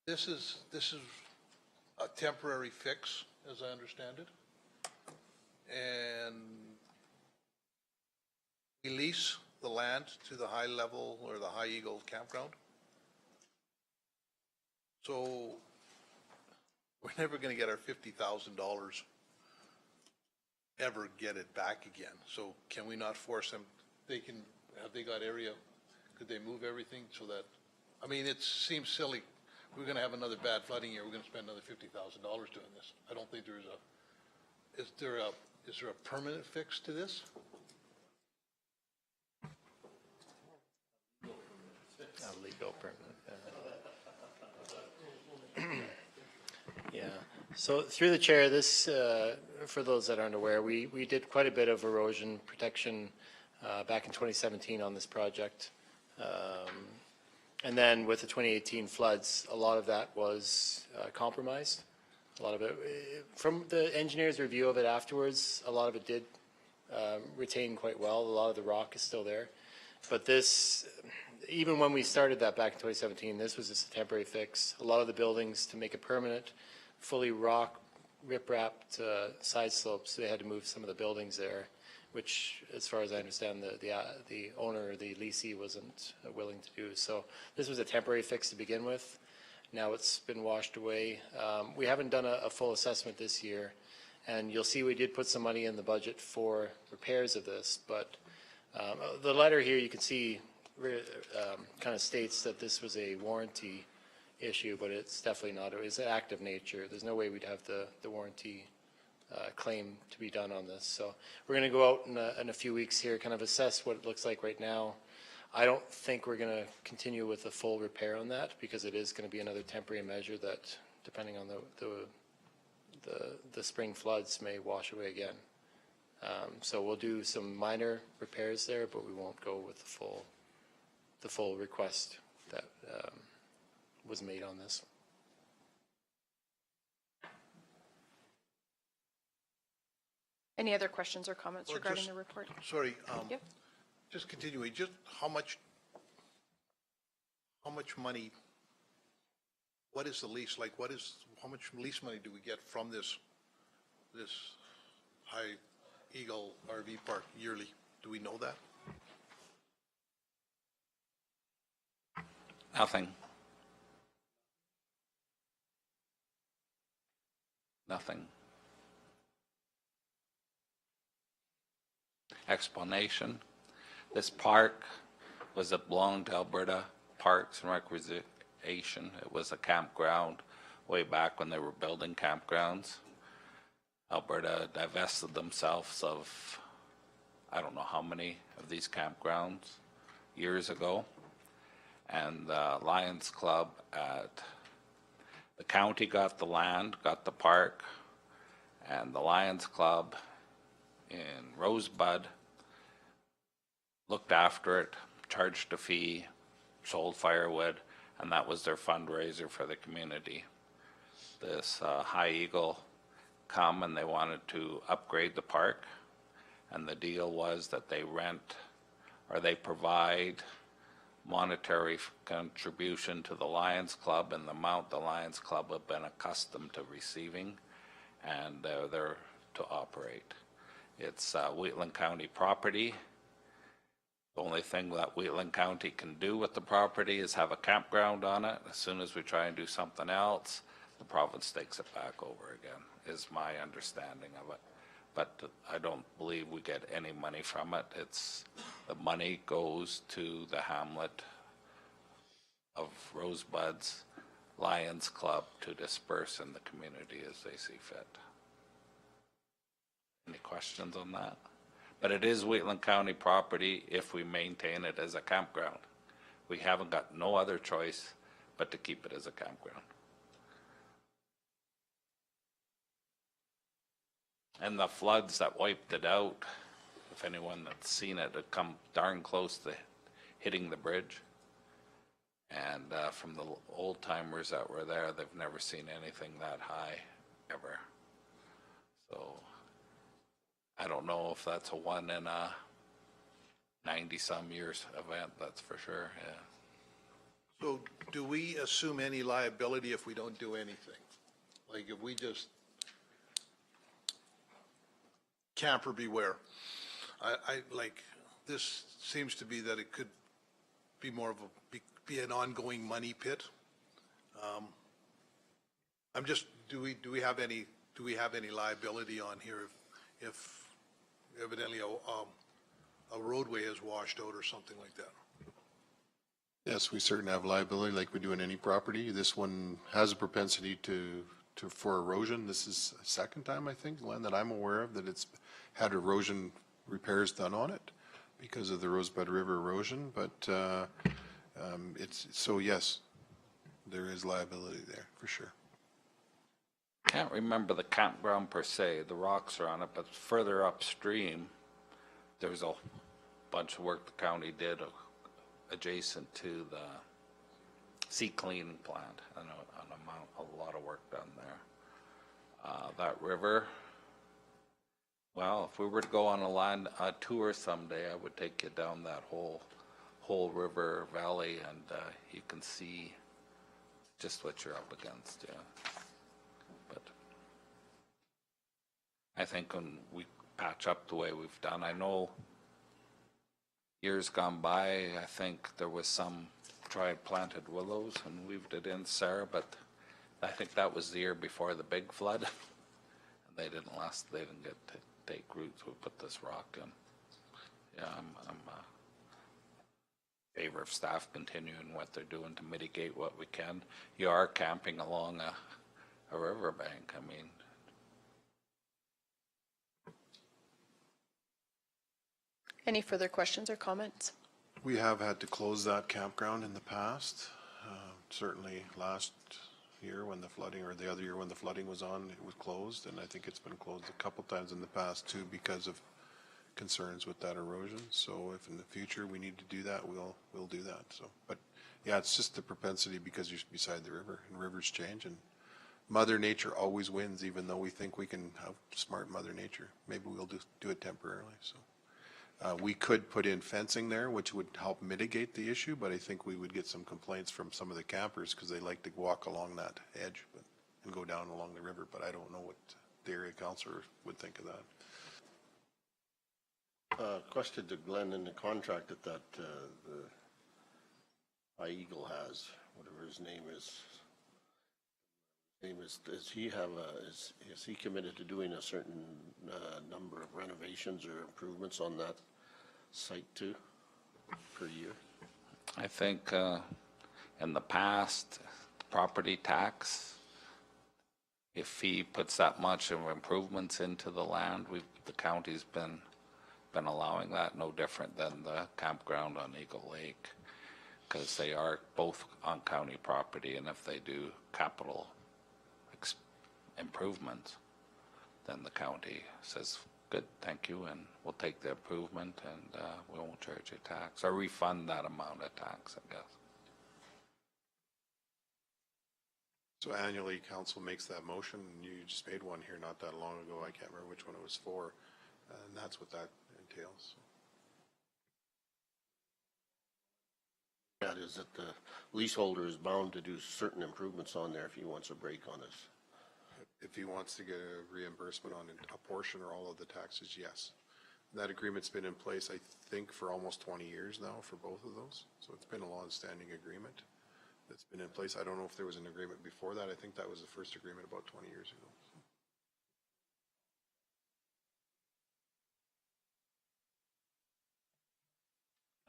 this is a temporary fix, as I understand it, and we lease the land to the High Level or the High Eagle campground. So we're never going to get our $50,000 ever get it back again. So can we not force them? Have they got area? Could they move everything so that, I mean, it seems silly. We're going to have another bad flooding year. We're going to spend another $50,000 doing this. I don't think is there a permanent fix to this? A legal permit. Yeah. So through the chair, this, for those that aren't aware, we did quite a bit of erosion protection back in 2017 on this project. And then with the 2018 floods, a lot of that was compromised. A lot of it, from the engineer's review of it afterwards, a lot of it did retain quite well. A lot of the rock is still there. But this, even when we started that back in 2017, this was just a temporary fix. A lot of the buildings, to make it permanent, fully rock, rip-wrapped side slopes, they had to move some of the buildings there, which, as far as I understand, the owner, the leasee, wasn't willing to do. So this was a temporary fix to begin with. Now it's been washed away. We haven't done a full assessment this year, and you'll see we did put some money in the budget for repairs of this, but the letter here you can see kind of states that this was a warranty issue, but it's definitely not. It's an act of nature. There's no way we'd have the warranty claim to be done on this. So we're going to go out in a few weeks here, kind of assess what it looks like right now. I don't think we're going to continue with a full repair on that, because it is going to be another temporary measure that, depending on the spring floods, may wash away again. So we'll do some minor repairs there, but we won't go with the full request that was made on this. Any other questions or comments regarding the report? Sorry, Yep. just continuing, just how much money, what is the lease like? How much lease money do we get from this High Eagle RV park yearly? Do we know that? Nothing. Nothing. explanation. This park it belonged to Alberta Parks and Recreation. It was a campground way back when they were building campgrounds. Alberta divested themselves of, I don't know how many of these campgrounds years ago. And the Lions Club at the county got the land, got the park, and the Lions Club in Rosebud looked after it, charged a fee, sold firewood, and that was their fundraiser for the community. This High Eagle come and they wanted to upgrade the park, and the deal was that they rent or they provide monetary contribution to the Lions Club in the amount the Lions Club have been accustomed to receiving, and they're there to operate. It's Wheatland County property. The only thing that Wheatland County can do with the property is have a campground on it. As soon as we try and do something else, the province takes it back over again, is my understanding of it. But I don't believe we get any money from it. The money goes to the hamlet of Rosebud's Lions Club to disperse in the community as they see fit. Any questions on that? But it is Wheatland County property if we maintain it as a campground. We haven't got no other choice but to keep it as a campground. And the floods that wiped it out, if anyone that's seen it, had come darn close to hitting the bridge. And from the old timers that were there, they've never seen anything that high, ever. So I don't know if that's a one in a 90-some years event, that's for sure, yeah. So do we assume any liability if we don't do anything? Like if we just, camper beware. I like, this seems to be that it could be more of be an ongoing money pit. I'm just, do we have any liability on here if evidently a roadway is washed out or something like that? Yes, we certainly have liability like we do in any property. This one has a propensity for erosion. This is the second time, I think, Len, that I'm aware of that it's had erosion repairs done on it because of the Rosebud River erosion. But so yes, there is liability there for sure. Can't remember the campground per se. The rocks are on it, but further upstream, there's a bunch of work the county did adjacent to the sea cleaning plant, and a lot of work done there. That river, well, if we were to go on a tour someday, I would take you down that whole river valley, and you can see just what you're up against, yeah. But I think when we patch up the way we've done, I know years gone by, I think there was some tried planted willows and weaved it in, Sarah, but I think that was the year before the big flood. And they didn't last, they didn't get to take roots. We put this rock in. Yeah, I'm in favor of staff continuing what they're doing to mitigate what we can. You are camping along a riverbank, I mean. Any further questions or comments? We have had to close that campground in the past. Certainly last year when the flooding, or the other year when the flooding was on, it was closed, and I think it's been closed a couple times in the past too because of concerns with that erosion. So if in the future we need to do that, we'll do that. So, but yeah, it's just the propensity because you're beside the river, and rivers change, and Mother Nature always wins, even though we think we can have smart Mother Nature. Maybe we'll do it temporarily. So. We could put in fencing there, which would help mitigate the issue, but I think we would get some complaints from some of the campers because they like to walk along that edge and go down along the river, but I don't know what the area councilor would think of that. Question to Glenn, in the contract that the High Eagle has, whatever his name is Does he have is he committed to doing a certain number of renovations or improvements on that site too, per year? I think in the past, property tax, if he puts that much of improvements into the land, the county's been allowing that, no different than the campground on Eagle Lake, because they are both on county property, and if they do capital improvements, then the county says, good, thank you, and we'll take the improvement, and we won't charge you tax, or refund that amount of tax, I guess. So annually, council makes that motion, and you just made one here not that long ago. I can't remember which one it was for, and that's what that entails. That is that the leaseholder is bound to do certain improvements on there if he wants a break on his. If he wants to get a reimbursement on a portion or all of the taxes, yes. That agreement's been in place, I think, for almost 20 years now for both of those. So it's been a long-standing agreement that's been in place. I don't know if there was an agreement before that. I think that was the first agreement about 20 years ago.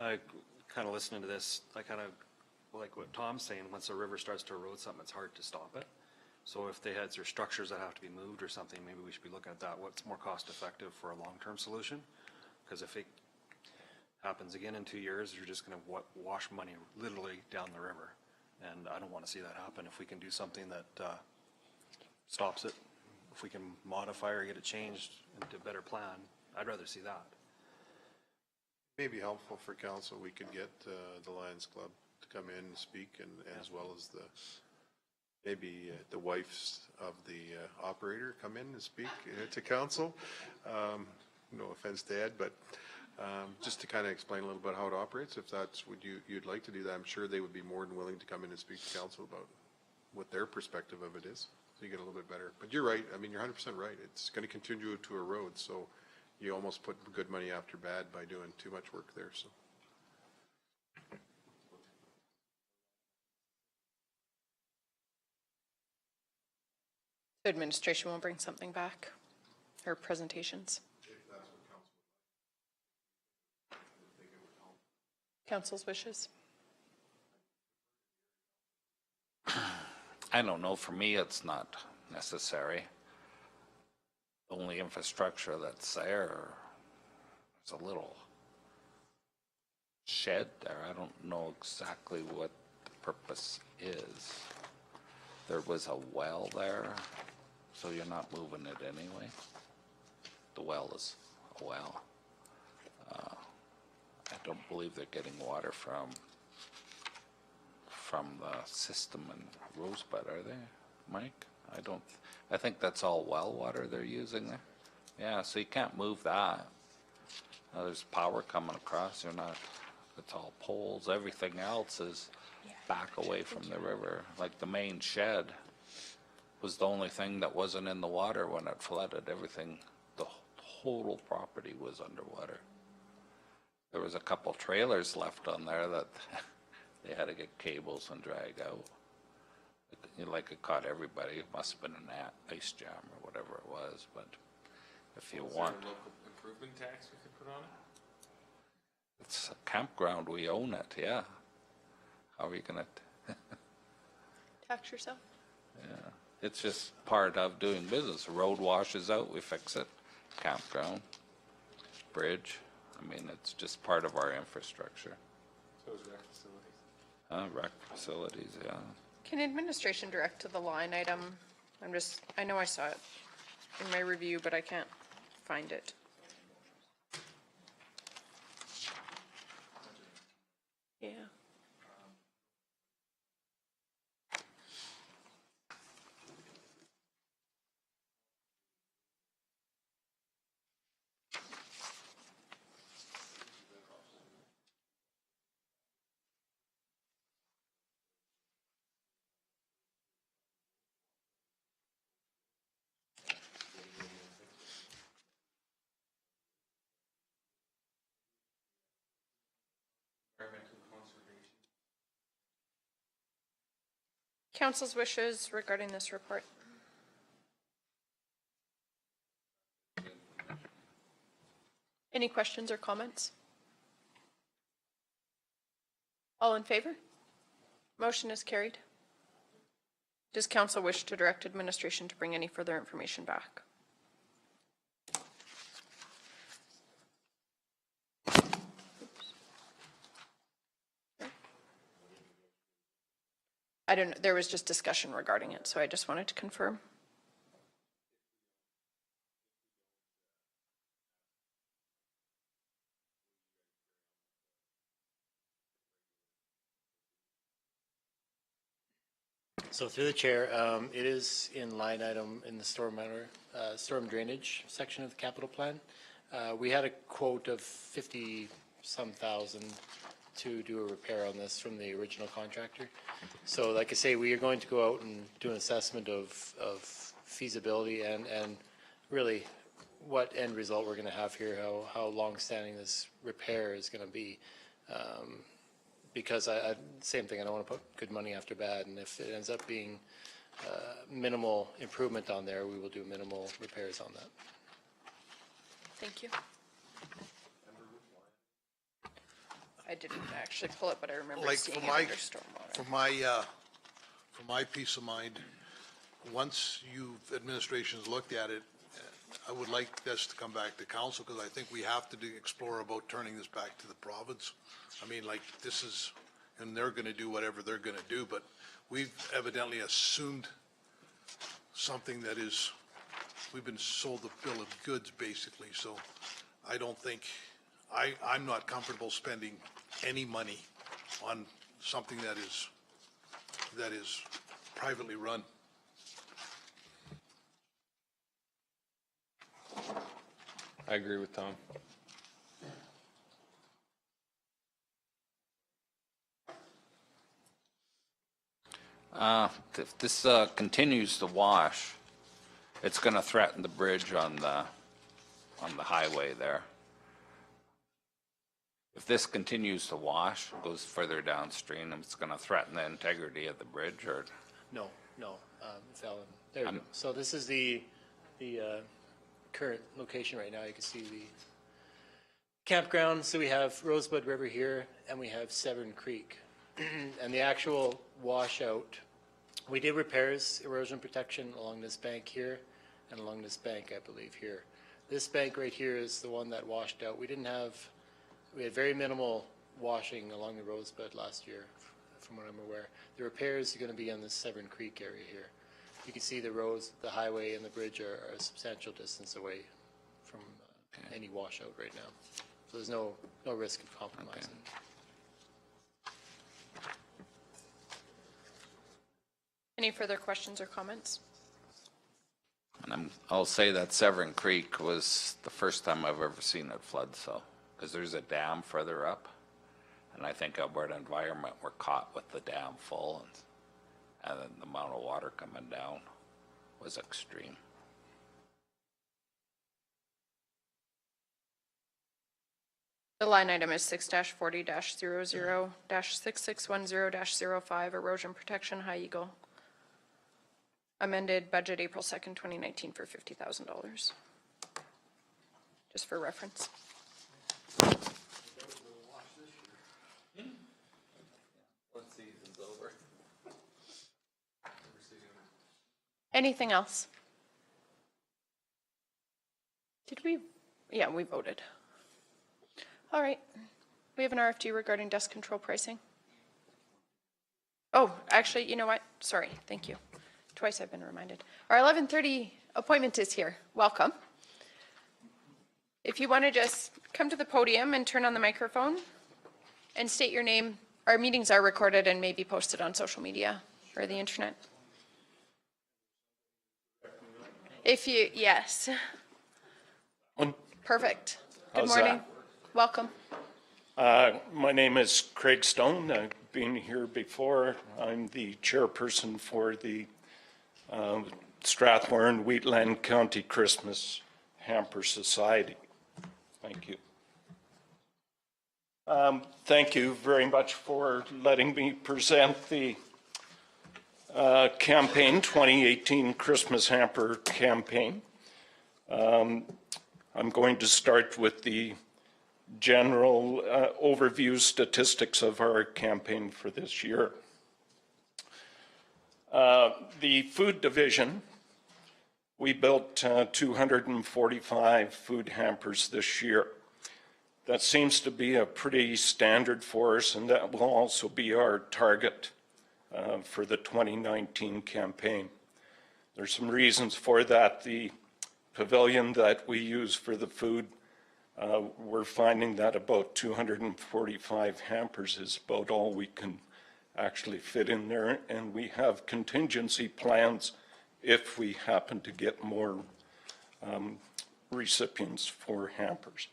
I kind of listening to this, I kind of like what Tom's saying, once a river starts to erode something, it's hard to stop it. So if they had their structures that have to be moved or something, maybe we should be looking at that. What's more cost effective for a long-term solution? Because if it happens again in 2 years, you're just going to wash money literally down the river. And I don't want to see that happen. If we can do something that stops it, if we can modify or get it changed into a better plan, I'd rather see that. Maybe helpful for council, we could get the Lions Club to come in and speak, and as well as maybe the wives of the operator come in and speak to council. No offense to Ed, but just to kind of explain a little bit how it operates, if that's what you'd like to do that, I'm sure they would be more than willing to come in and speak to council about what their perspective of it is, so you get a little bit better. But you're right, I mean, you're 100% right. It's going to continue to erode, so you almost put good money after bad by doing too much work there, so. Administration will bring something back, or presentations. Council's wishes. I don't know, for me, it's not necessary. The only infrastructure that's there is a little shed there. I don't know exactly what the purpose is. There was a well there, so you're not moving it anyway. The well is a well. I don't believe they're getting water from the system in Rosebud, are they, Mike? I think that's all well water they're using there. Yeah, so you can't move that. There's power coming across. It's all poles. Everything else is back away from the river. Like the main shed was the only thing that wasn't in the water when it flooded. Everything, the total property was underwater. There was a couple trailers left on there that they had to get cables and drag out. Like it caught everybody. It must have been an ice jam or whatever it was. But if you want, Is there a local improvement tax we could put on it? it's a campground. We own it. Yeah. How are you gonna? Tax yourself. Yeah. It's just part of doing business. The road washes out, we fix it. Campground, bridge. I mean, it's just part of our infrastructure. So is rec facilities. Rec facilities, yeah. Can administration direct to the line item? I know I saw it in my review, but I can't find it. Yeah. Environmental conservation. Council's wishes regarding this report. Any questions or comments? All in favor? Motion is carried. Does council wish to direct administration to bring any further information back? I don't know, there was just discussion regarding it, so I just wanted to confirm. So through the chair, it is in line item in the storm drainage section of the capital plan. We had a quote of 50-some thousand to do a repair on this from the original contractor. So like I say, we are going to go out and do an assessment of feasibility and really what end result we're going to have here, how long-standing this repair is going to be. Because same thing, I don't want to put good money after bad, and if it ends up being minimal improvement on there, we will do minimal repairs on that. Thank you. I didn't actually pull it, but I remember Like seeing for it my, under stormwater. for my peace of mind, once administration's looked at it, I would like this to come back to council, because I think we have to explore about turning this back to the province. I mean, like, this is, and they're going to do whatever they're going to do, but we've evidently assumed something that is, we've been sold a bill of goods, basically. So I don't think, I'm not comfortable spending any money on something that is privately run. I agree with Tom. If this continues to wash, it's going to threaten the bridge on the highway there. If this continues to wash, goes further downstream, it's going to threaten the integrity of the bridge, or? No, Fallon. There we go. So this is the current location right now. You can see the campground. So we have Rosebud River here, and we have Severn Creek. And the actual washout, we did repairs, erosion protection along this bank here, and along this bank, I believe, here. This bank right here is the one that washed out. We had very minimal washing along the Rosebud last year, from what I'm aware. The repairs are going to be on the Severn Creek area here. You can see the roads, the highway, and the bridge are a substantial distance away from any washout right now. So there's no risk of compromising. Any further questions or comments? And I'll say that Severn Creek was the first time I've ever seen it flood, so, because there's a dam further up, and I think Alberta Environment were caught with the dam full, and then the amount of water coming down was extreme. The line item is 6-40-00-6610-05, erosion protection, High Eagle. Amended budget April 2nd, 2019 for $50,000. Just for reference. Anything else? Did we? Yeah, we voted. All right. We have an RFD regarding dust control pricing. Oh, actually, you know what? Sorry. Thank you. Twice I've been reminded. Our 11:30 appointment is here. Welcome. If you want to just come to the podium and turn on the microphone and state your name. Our meetings are recorded and may be posted on social media or the internet. If you, yes. Perfect. Good morning. Welcome. My name is Craig Stone. I've been here before. I'm the chairperson for the Strathmore Wheatland County Christmas Hamper Society. Thank you. Thank you very much for letting me present the campaign, 2018 Christmas Hamper campaign. I'm going to start with the general overview statistics of our campaign for this year. The food division, we built 245 food hampers this year. That seems to be a pretty standard for us, and that will also be our target for the 2019 campaign. There's some reasons for that. The pavilion that we use for the food, we're finding that about 245 hampers is about all we can actually fit in there, and we have contingency plans if we happen to get more recipients for hampers.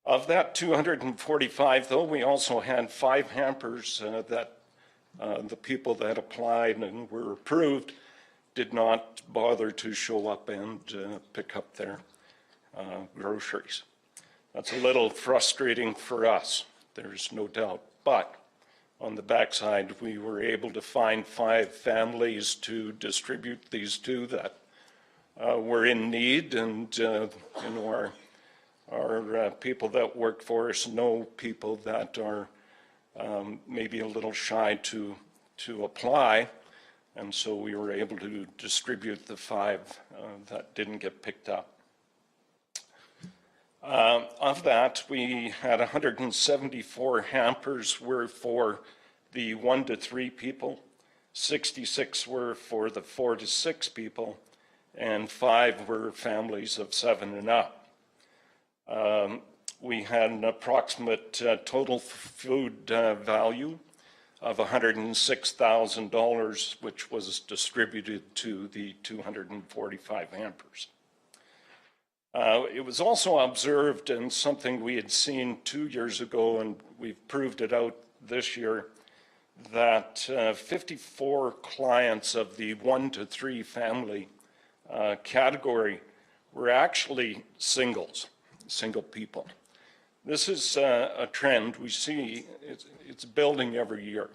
Of that 245, though, we also had 5 hampers that the people that applied and were approved did not bother to show up and pick up their groceries. That's a little frustrating for us, there's no doubt. But on the backside, we were able to find 5 families to distribute these to that were in need, and you know, our people that work for us know people that are maybe a little shy to apply, and so we were able to distribute the 5 that didn't get picked up. Of that, we had 174 hampers were for the 1 to 3 people, 66 were for the 4 to 6 people, and 5 were families of 7 and up. We had an approximate total food value of $106,000, which was distributed to the 245 hampers. It was also observed, and something we had seen 2 years ago, and we've proved it out this year, that 54 clients of the 1 to 3 family category were actually single people. This is a trend we see, it's building every year.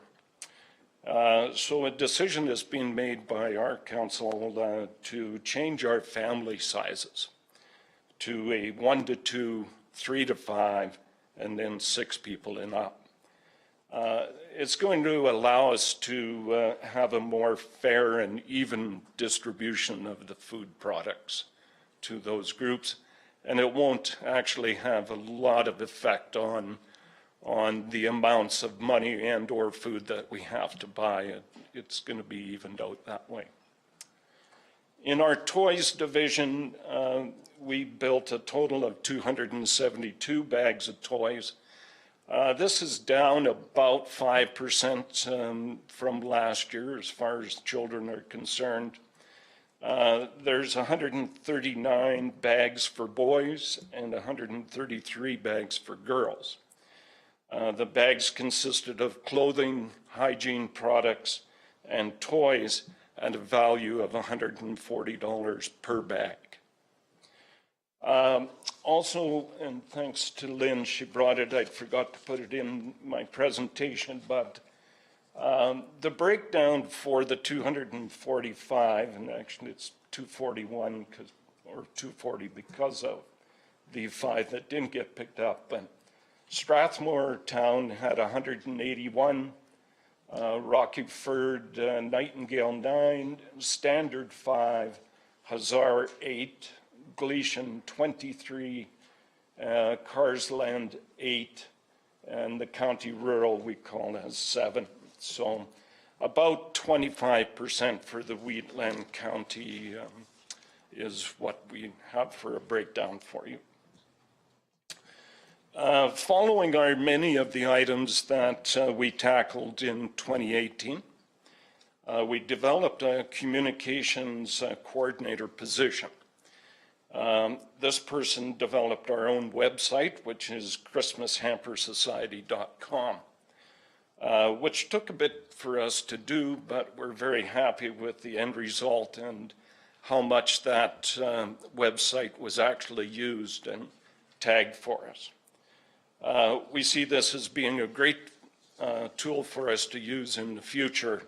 So a decision has been made by our council to change our family sizes to a 1 to 2, 3 to 5, and then 6 people and up. It's going to allow us to have a more fair and even distribution of the food products to those groups, and it won't actually have a lot of effect on the amounts of money and or food that we have to buy. It's going to be evened out that way. In our toys division, we built a total of 272 bags of toys. This is down about 5% from last year as far as children are concerned. There's 139 bags for boys and 133 bags for girls. The bags consisted of clothing, hygiene products, and toys at a value of $140 per bag. Also, and thanks to Lynn, she brought it, I forgot to put it in my presentation, but the breakdown for the 245, and actually it's 241 or 240 because of the 5 that didn't get picked up. And Strathmore Town had 181, Rockyford, Nightingale 9, Standard 5, Hazard 8, Gleason 23, Carsland 8, and the county rural we call as 7. So about 25% for the Wheatland County is what we have for a breakdown for you. Following are many of the items that we tackled in 2018. We developed a communications coordinator position. This person developed our own website, which is christmashampersociety.com, which took a bit for us to do, but we're very happy with the end result and how much that website was actually used and tagged for us. We see this as being a great tool for us to use in the future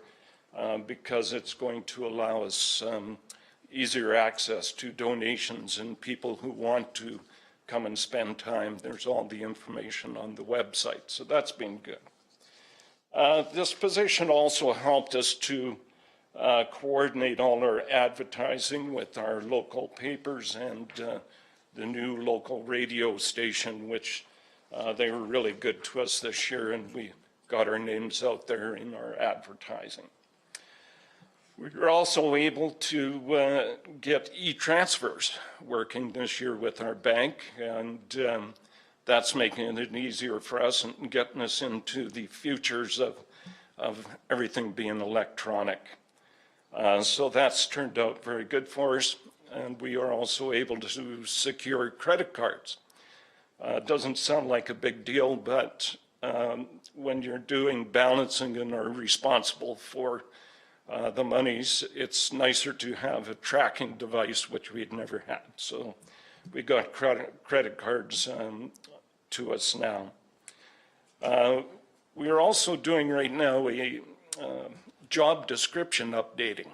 because it's going to allow us easier access to donations and people who want to come and spend time. There's all the information on the website, so that's been good. This position also helped us to coordinate all our advertising with our local papers and the new local radio station, which they were really good to us this year, and we got our names out there in our advertising. We were also able to get e-transfers working this year with our bank, and that's making it easier for us and getting us into the futures of everything being electronic. So that's turned out very good for us, and we are also able to secure credit cards. Doesn't sound like a big deal, but when you're doing balancing and are responsible for the monies, it's nicer to have a tracking device, which we'd never had. So we got credit cards to us now. We are also doing right now a job description updating.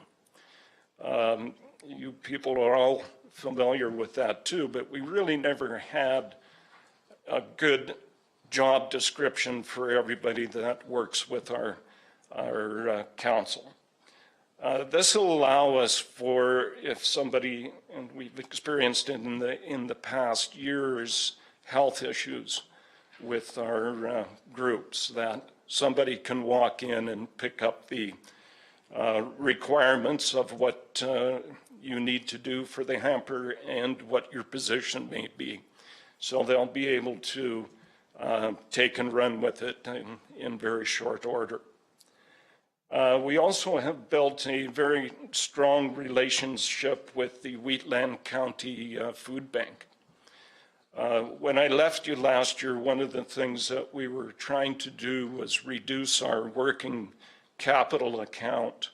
You people are all familiar with that too, but we really never had a good job description for everybody that works with our council. This will allow us for, if somebody, and we've experienced it in the past years, health issues with our groups, that somebody can walk in and pick up the requirements of what you need to do for the hamper and what your position may be. So they'll be able to take and run with it in very short order. We also have built a very strong relationship with the Wheatland County Food Bank. When I left you last year, one of the things that we were trying to do was reduce our working capital account.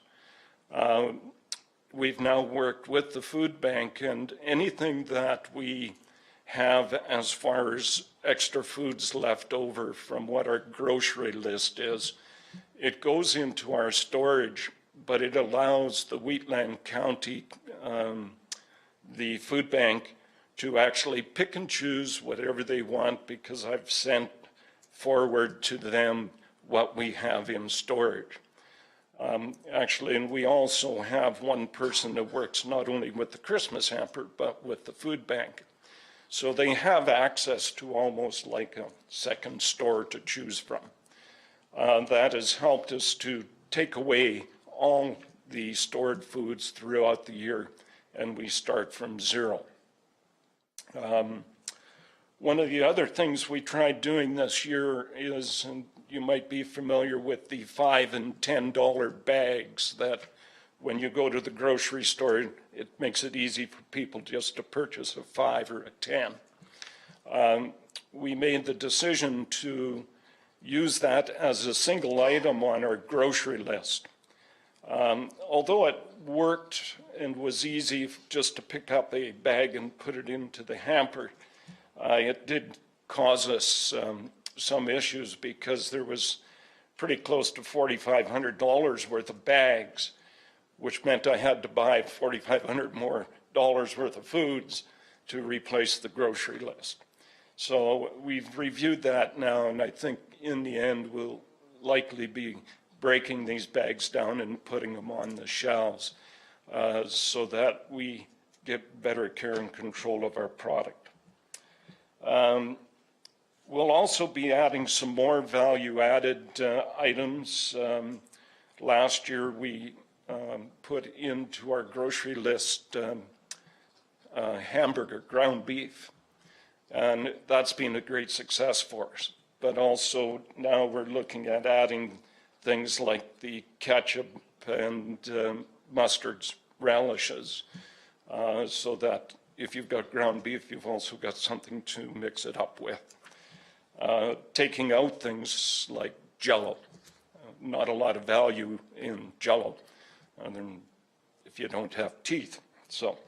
We've now worked with the food bank, and anything that we have as far as extra foods left over from what our grocery list is, it goes into our storage, but it allows the Wheatland County, the food bank, to actually pick and choose whatever they want, because I've sent forward to them what we have in storage. Actually, and we also have one person that works not only with the Christmas hamper, but with the food bank. So they have access to almost like a second store to choose from. That has helped us to take away all the stored foods throughout the year, and we start from zero. One of the other things we tried doing this year is, and you might be familiar with the $5 and $10 bags that when you go to the grocery store, it makes it easy for people just to purchase a 5 or a 10. We made the decision to use that as a single item on our grocery list. Although it worked and was easy just to pick up a bag and put it into the hamper, it did cause us some issues, because there was pretty close to $4,500 worth of bags, which meant I had to buy $4,500 more worth of foods to replace the grocery list. So we've reviewed that now, and I think in the end we'll likely be breaking these bags down and putting them on the shelves so that we get better care and control of our product. We'll also be adding some more value-added items. Last year we put into our grocery list hamburger, ground beef, and that's been a great success for us. But also now we're looking at adding things like the ketchup and mustards, relishes, so that if you've got ground beef, you've also got something to mix it up with. Taking out things like Jell-O. Not a lot of value in Jell-O, other than if you don't have teeth. So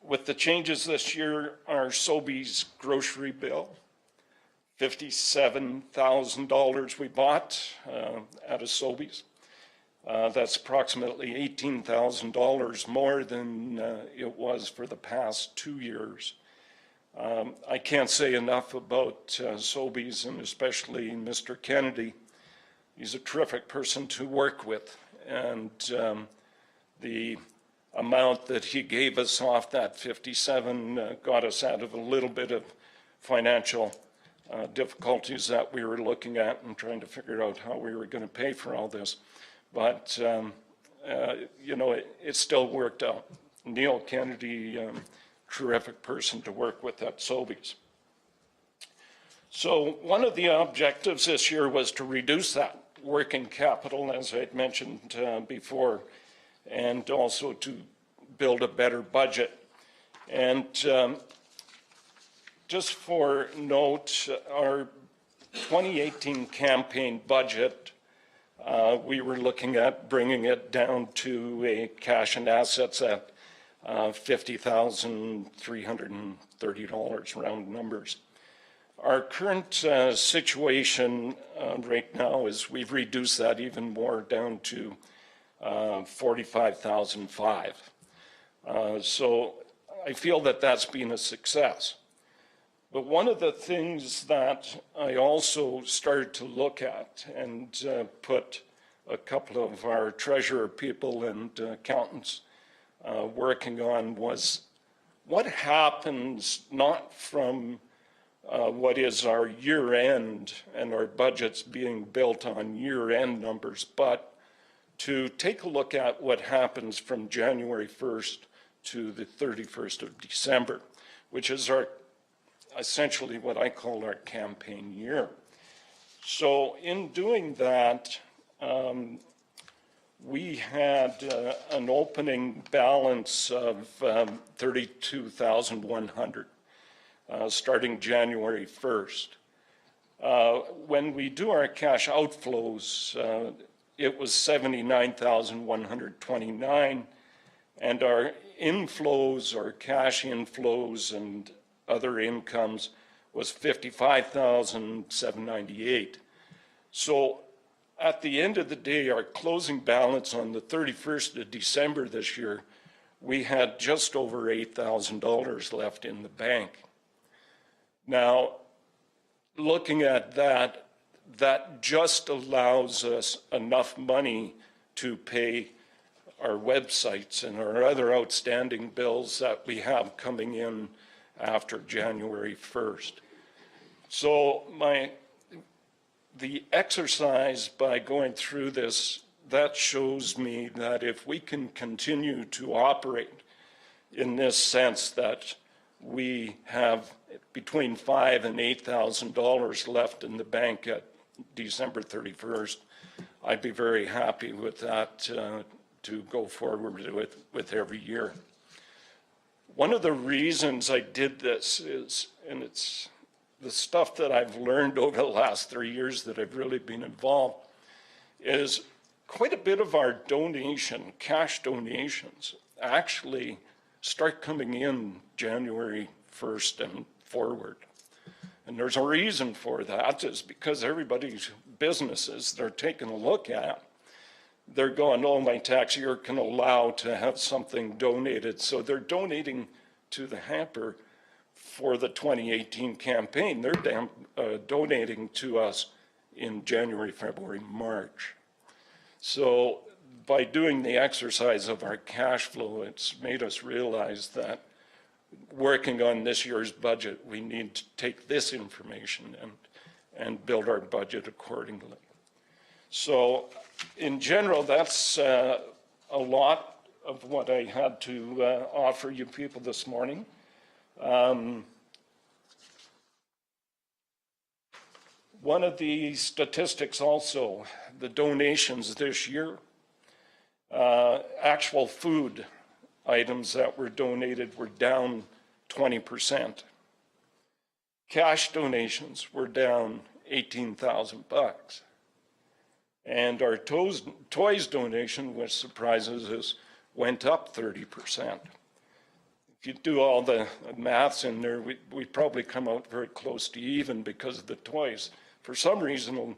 with the changes this year, our Sobeys grocery bill, $57,000 we bought at a Sobeys. That's approximately $18,000 more than it was for the past 2 years. I can't say enough about Sobeys, and especially Mr. Kennedy. He's a terrific person to work with, and the amount that he gave us off that 57 got us out of a little bit of financial difficulties that we were looking at and trying to figure out how we were going to pay for all this. But, you know, it still worked out. Neil Kennedy, terrific person to work with at Sobeys. So one of the objectives this year was to reduce that working capital, as I'd mentioned before, and also to build a better budget. And just for note, our 2018 campaign budget, we were looking at bringing it down to a cash and assets at $50,330, round numbers. Our current situation right now is we've reduced that even more down to $45,005. So I feel that that's been a success. But one of the things that I also started to look at and put a couple of our treasurer people and accountants working on was what happens not from what is our year end and our budgets being built on year end numbers, but to take a look at what happens from January 1st to the 31st of December, which is our essentially what I call our campaign year. So in doing that, we had an opening balance of 32,100 starting January 1st. When we do our cash outflows, it was 79,129, and our inflows, or cash inflows and other incomes, was 55,798. So at the end of the day, our closing balance on the 31st of December this year, we had just over $8,000 left in the bank. Now, looking at that, that just allows us enough money to pay our websites and our other outstanding bills that we have coming in after January 1st. So the exercise by going through this, that shows me that if we can continue to operate in this sense that we have between $5,000 and $8,000 left in the bank at December 31st, I'd be very happy with that to go forward with every year. One of the reasons I did this is, and it's the stuff that I've learned over the last 3 years that I've really been involved, is quite a bit of our donation, cash donations, actually start coming in January 1st and forward. And there's a reason for that, is because everybody's businesses they're taking a look at, they're going, oh, my tax year can allow to have something donated. So they're donating to the hamper for the 2018 campaign. They're donating to us in January, February, March. So by doing the exercise of our cash flow, it's made us realize that working on this year's budget, we need to take this information and build our budget accordingly. So in general, that's a lot of what I had to offer you people this morning. One of the statistics also, the donations this year, actual food items that were donated were down 20%. Cash donations were down $18,000. And our toys donation, which surprises us, went up 30%. If you do all the maths in there, we probably come out very close to even because of the toys. For some reason,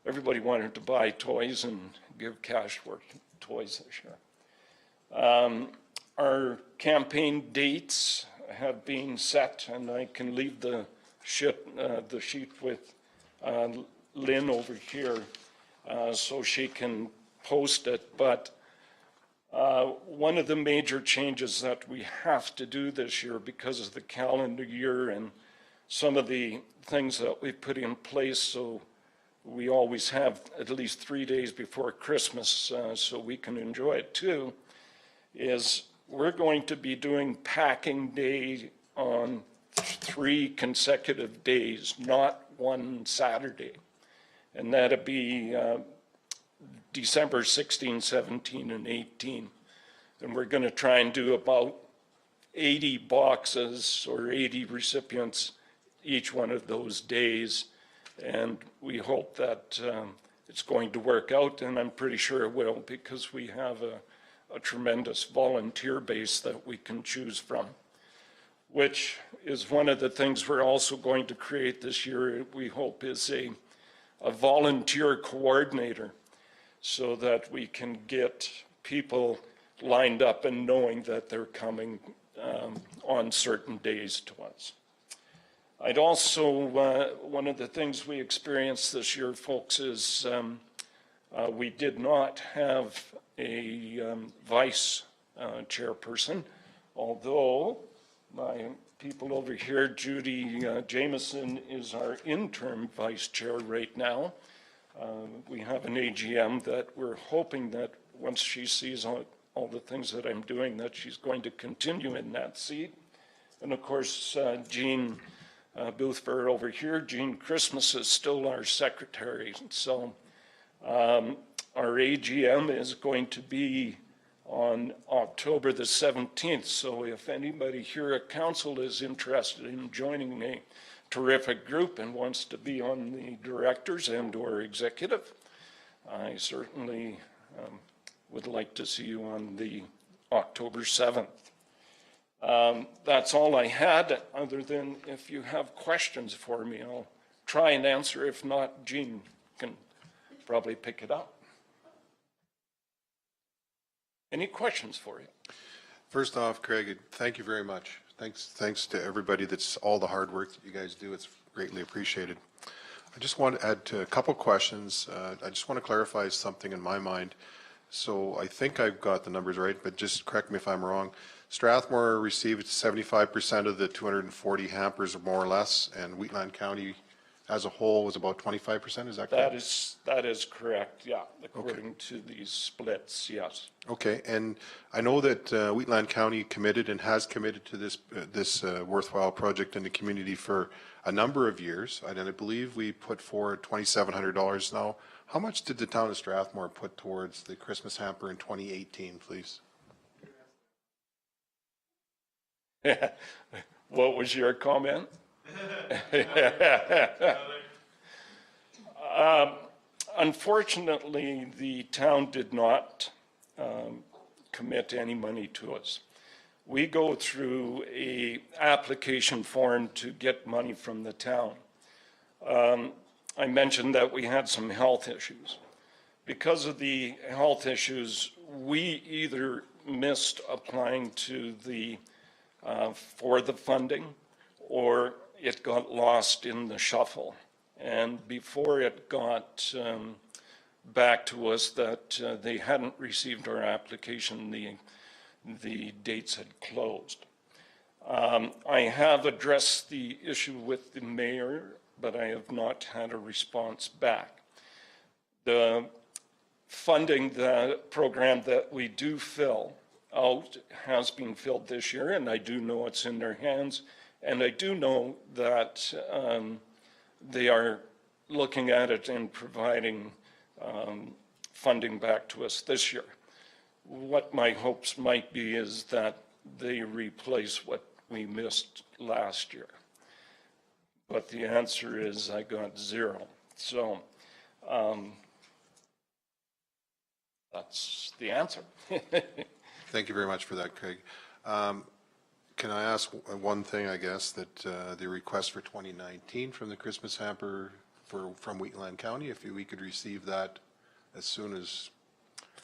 everybody wanted to buy toys and give cash for toys this year. Our campaign dates have been set, and I can leave the sheet with Lynn over here so she can post it. But one of the major changes that we have to do this year because of the calendar year and some of the things that we put in place, so we always have at least 3 days before Christmas so we can enjoy it too, is we're going to be doing packing day on 3 consecutive days, not one Saturday. And that'll be December 16, 17, and 18. And we're going to try and do about 80 boxes or 80 recipients each one of those days. And we hope that it's going to work out, and I'm pretty sure it will, because we have a tremendous volunteer base that we can choose from, which is one of the things we're also going to create this year, we hope, is a volunteer coordinator, so that we can get people lined up and knowing that they're coming on certain days to us. I'd also, one of the things we experienced this year, folks, is we did not have a vice chairperson, although my people over here, Judy Jameson, is our interim vice chair right now. We have an AGM that we're hoping that once she sees all the things that I'm doing, that she's going to continue in that seat. And of course, Jean Boothford over here, Jean Christmas is still our secretary. So our AGM is going to be on October the 17th. So if anybody here at council is interested in joining a terrific group and wants to be on the directors and or executive, I certainly would like to see you on the October 7th. That's all I had, other than if you have questions for me, I'll try and answer. If not, Jean can probably pick it up. Any questions for you? First off, Craig, thank you very much. Thanks to everybody. That's all the hard work that you guys do. It's greatly appreciated. I just want to add to a couple questions. I just want to clarify something in my mind. So I think I've got the numbers right, but just correct me if I'm wrong. Strathmore received 75% of the 240 hampers, or more or less, and Wheatland County as a whole was about 25%. Is that correct? That is correct. Yeah, according to these splits, yes. Okay, and I know that Wheatland County committed and has committed to this worthwhile project in the community for a number of years, and I believe we put forward $2,700 now. How much did the town of Strathmore put towards the Christmas hamper in 2018, please? What was your comment? Unfortunately, the town did not commit any money to us. We go through a application form to get money from the town. I mentioned that we had some health issues. Because of the health issues, we either missed applying to the for the funding, or it got lost in the shuffle. And before it got back to us that they hadn't received our application, the dates had closed. I have addressed the issue with the mayor, but I have not had a response back. The funding, the program that we do fill out has been filled this year, and I do know it's in their hands, and I do know that they are looking at it and providing funding back to us this year. What my hopes might be is that they replace what we missed last year. But the answer is I got zero. So that's the answer. Thank you very much for that, Craig. Can I ask one thing, I guess, that the request for 2019 from the Christmas hamper from Wheatland County, if we could receive that as soon as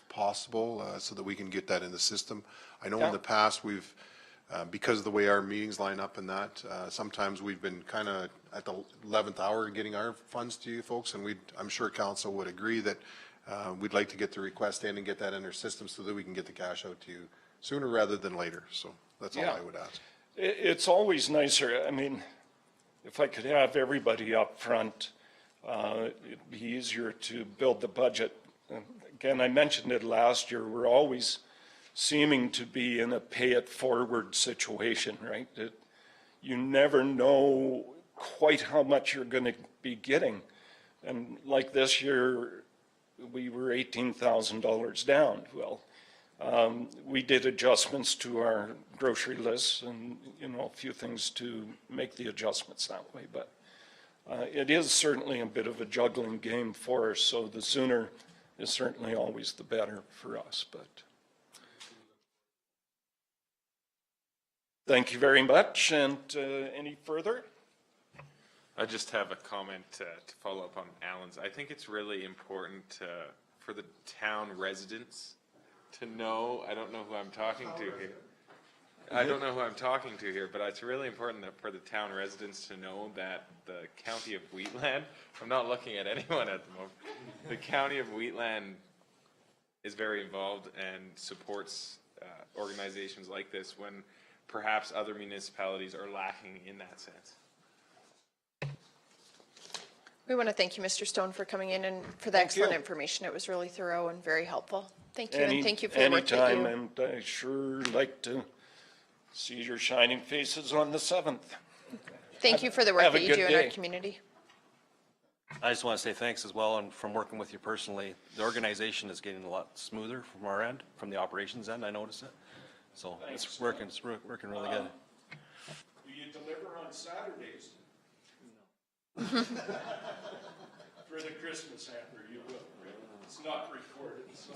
possible, so that we can get that in the system. I know in the past, we've, because of the way our meetings line up and that, sometimes we've been kind of at the 11th hour getting our funds to you folks, and I'm sure council would agree that we'd like to get the request in and get that in our system so that we can get the cash out to you sooner rather than later. So that's all I would ask. It's always nicer, I mean, if I could have everybody up front, it'd be easier to build the budget. Again, I mentioned it last year, we're always seeming to be in a pay-it-forward situation, right? You never know quite how much you're going to be getting. And like this year, we were $18,000 down. Well, we did adjustments to our grocery lists and, you know, a few things to make the adjustments that way. But it is certainly a bit of a juggling game for us, so the sooner is certainly always the better for us. But thank you very much. And any further? I just have a comment to follow up on Alan's. I think it's really important for the town residents to know, I don't know who I'm talking to here. I don't know who I'm talking to here, but it's really important that for the town residents to know that the county of Wheatland, I'm not looking at anyone at the moment, the county of Wheatland is very involved and supports organizations like this when perhaps other municipalities are lacking in that sense. We want to thank you, Mr. Stone, for coming in and for the excellent information. It was really thorough and very helpful. Thank you, and thank you for the work that you... Anytime, and I sure like to see your shining faces on the 7th. Thank you for the work that you do in our community. I just want to say thanks as well, and from working with you personally, the organization is getting a lot smoother from our end, from the operations end, I noticed it. So it's working really good. Do you deliver on Saturdays? For the Christmas hamper, you will. It's not recorded, so,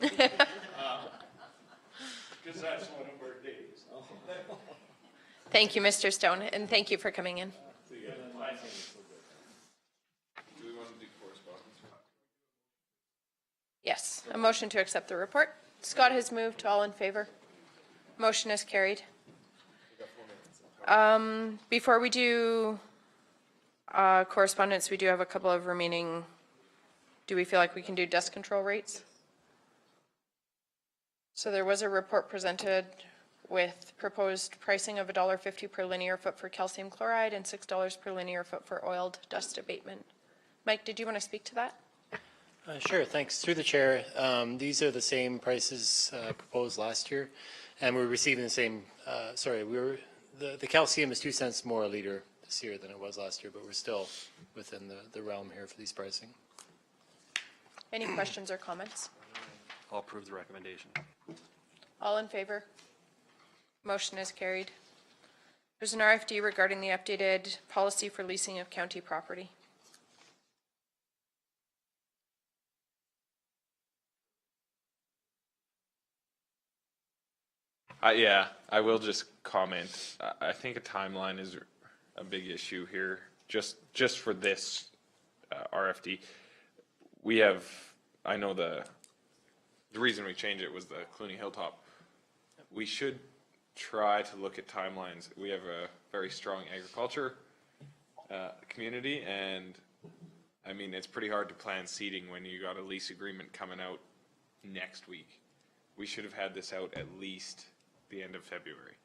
because that's one of our days. Thank you, Mr. Stone, and thank you for coming in. Do we want to do correspondence? Yes, a motion to accept the report. Scott has moved. All in favor? Motion is carried. Before we do correspondence, we do have a couple of remaining. Do we feel like we can do dust control rates? So there was a report presented with proposed pricing of $1.50 per linear foot for calcium chloride and $6 per linear foot for oiled dust abatement. Mike, did you want to speak to that? Sure, thanks. Through the chair, these are the same prices proposed last year, and we're receiving the same, the calcium is 2 cents more a liter this year than it was last year, but we're still within the realm here for these pricing. Any questions or comments? I'll approve the recommendation. All in favor? Motion is carried. There's an RFD regarding the updated policy for leasing of county property. Yeah, I will just comment. I think a timeline is a big issue here, just for this RFD. We have, I know the reason we changed it was the Clooney Hilltop. We should try to look at timelines. We have a very strong agriculture community, and I mean, it's pretty hard to plan seeding when you got a lease agreement coming out next week. We should have had this out at least the end of February.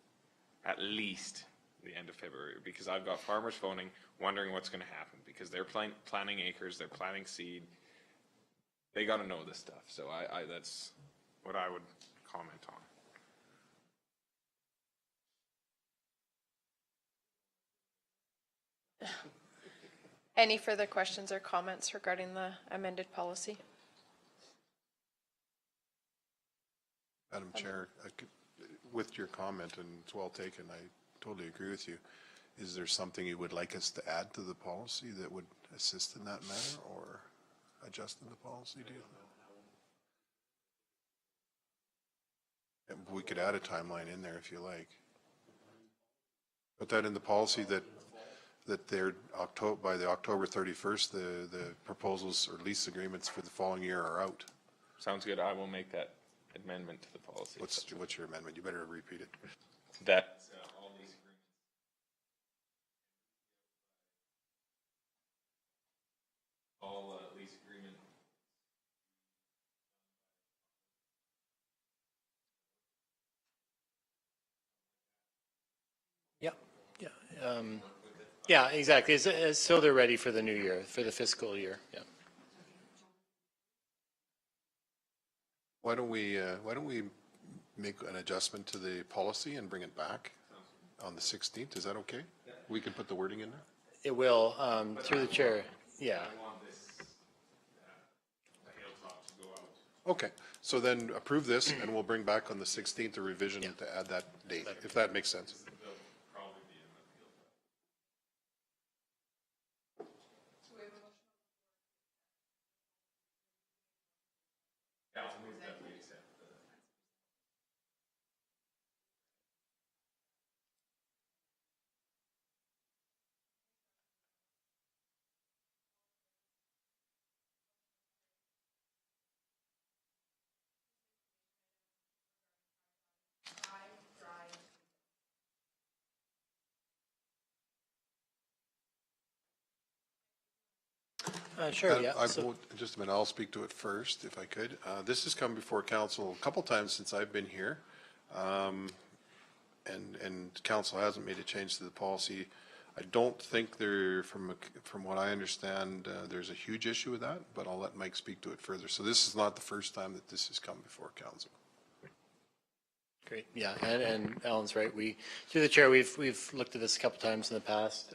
At least the end of February, because I've got farmers phoning, wondering what's going to happen, because they're planting acres, they're planting seed. They got to know this stuff. So that's what I would comment on. Any further questions or comments regarding the amended policy? Madam Chair, with your comment, and it's well taken, I totally agree with you. Is there something you would like us to add to the policy that would assist in that manner, or adjust in the policy, do you think? We could add a timeline in there if you like. Put that in the policy that that they're by the October 31st, the proposals or lease agreements for the following year are out. Sounds good. I will make that amendment to the policy. What's your amendment? You better repeat it. That all these agreements. All lease agreement. Yeah, yeah. Yeah, exactly. So they're ready for the new year, for the fiscal year, yeah. Why don't we make an adjustment to the policy and bring it back on the 16th? Is that okay? We can put the wording in there? It will, through the chair, yeah. Okay, so then approve this and we'll bring back on the 16th a revision to add that date, if that makes sense. Sure, yeah. Just a minute, I'll speak to it first, if I could. This has come before council a couple times since I've been here. And council hasn't made a change to the policy. I don't think from what I understand, there's a huge issue with that, but I'll let Mike speak to it further. So this is not the first time that this has come before council. Great, yeah, and Alan's right. Through the chair, we've looked at this a couple times in the past.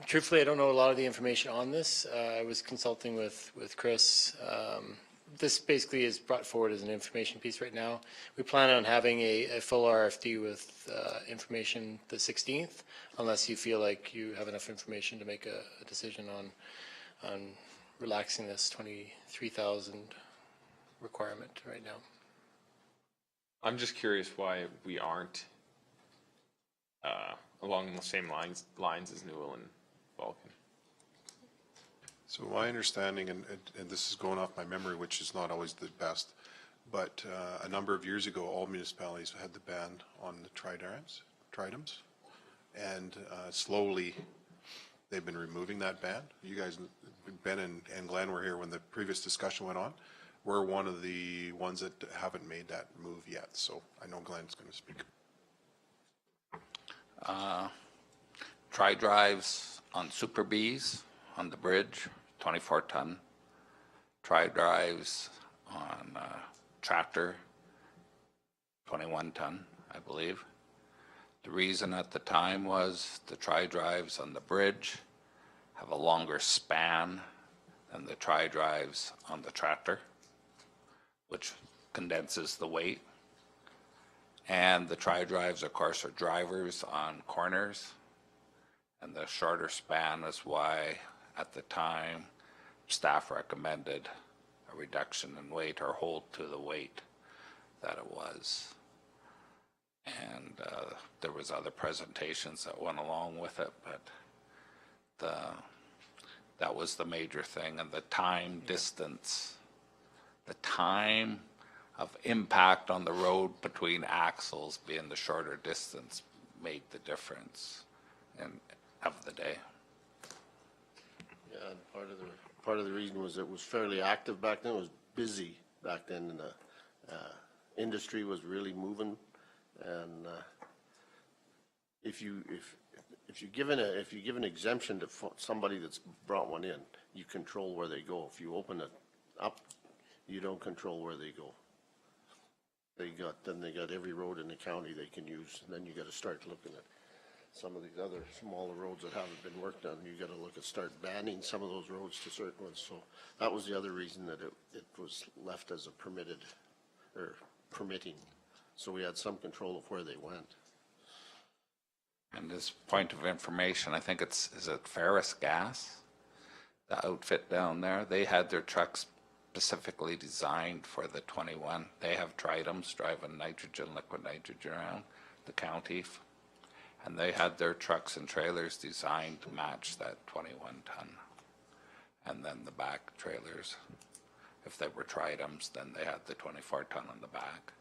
Truthfully, I don't know a lot of the information on this. I was consulting with Chris. This basically is brought forward as an information piece right now. We plan on having a full RFD with information the 16th, unless you feel like you have enough information to make a decision on relaxing this 23,000 requirement right now. I'm just curious why we aren't along the same lines as Newell and Vulcan. So my understanding, and this is going off my memory, which is not always the best, but a number of years ago, all municipalities had the ban on the tridents, and slowly they've been removing that ban. You guys, Ben and Glenn were here when the previous discussion went on. We're one of the ones that haven't made that move yet, so I know Glenn's going to speak. Tri-drives on Super Bs on the bridge, 24-ton. Tri-drives on tractor, 21-ton, I believe. The reason at the time was the tri-drives on the bridge have a longer span than the tri-drives on the tractor, which condenses the weight. And the tri-drives, of course, are drivers on corners. And the shorter span is why, at the time, staff recommended a reduction in weight or hold to the weight that it was. And there was other presentations that went along with it, but that was the major thing. And the time distance, the time of impact on the road between axles being the shorter distance made the difference of the day. Yeah, and part of the reason was it was fairly active back then. It was busy back then, and the industry was really moving. And if you give an exemption to somebody that's brought one in, you control where they go. If you open it up, you don't control where they go. Then they got every road in the county they can use, and then you got to start looking at some of these other smaller roads that haven't been worked on. You got to start banning some of those roads to certain ones. So that was the other reason that it was left as a permitting. So we had some control of where they went. And this point of information, I think is it Ferris Gas, the outfit down there, they had their trucks specifically designed for the 21. They have Tridents driving liquid nitrogen around the county. And they had their trucks and trailers designed to match that 21 ton. And then the back trailers, if they were tridems, then they had the 24 ton on the back.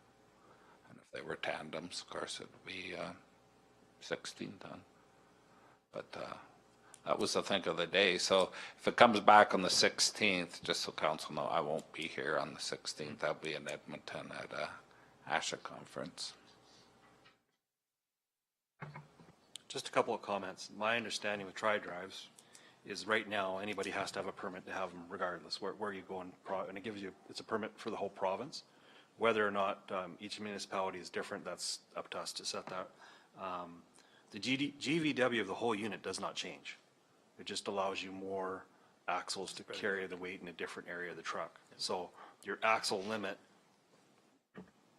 And if they were tandems, of course, it would be 16 ton. But that was the think of the day. So if it comes back on the 16th, just so council know, I won't be here on the 16th. I'll be in Edmonton at a ASHA conference. Just a couple of comments. My understanding with tri-drives is right now, anybody has to have a permit to have them regardless where you go and it gives you, it's a permit for the whole province. Whether or not each municipality is different, that's up to us to set that. The GVW of the whole unit does not change. It just allows you more axles to carry the weight in a different area of the truck. So your axle limit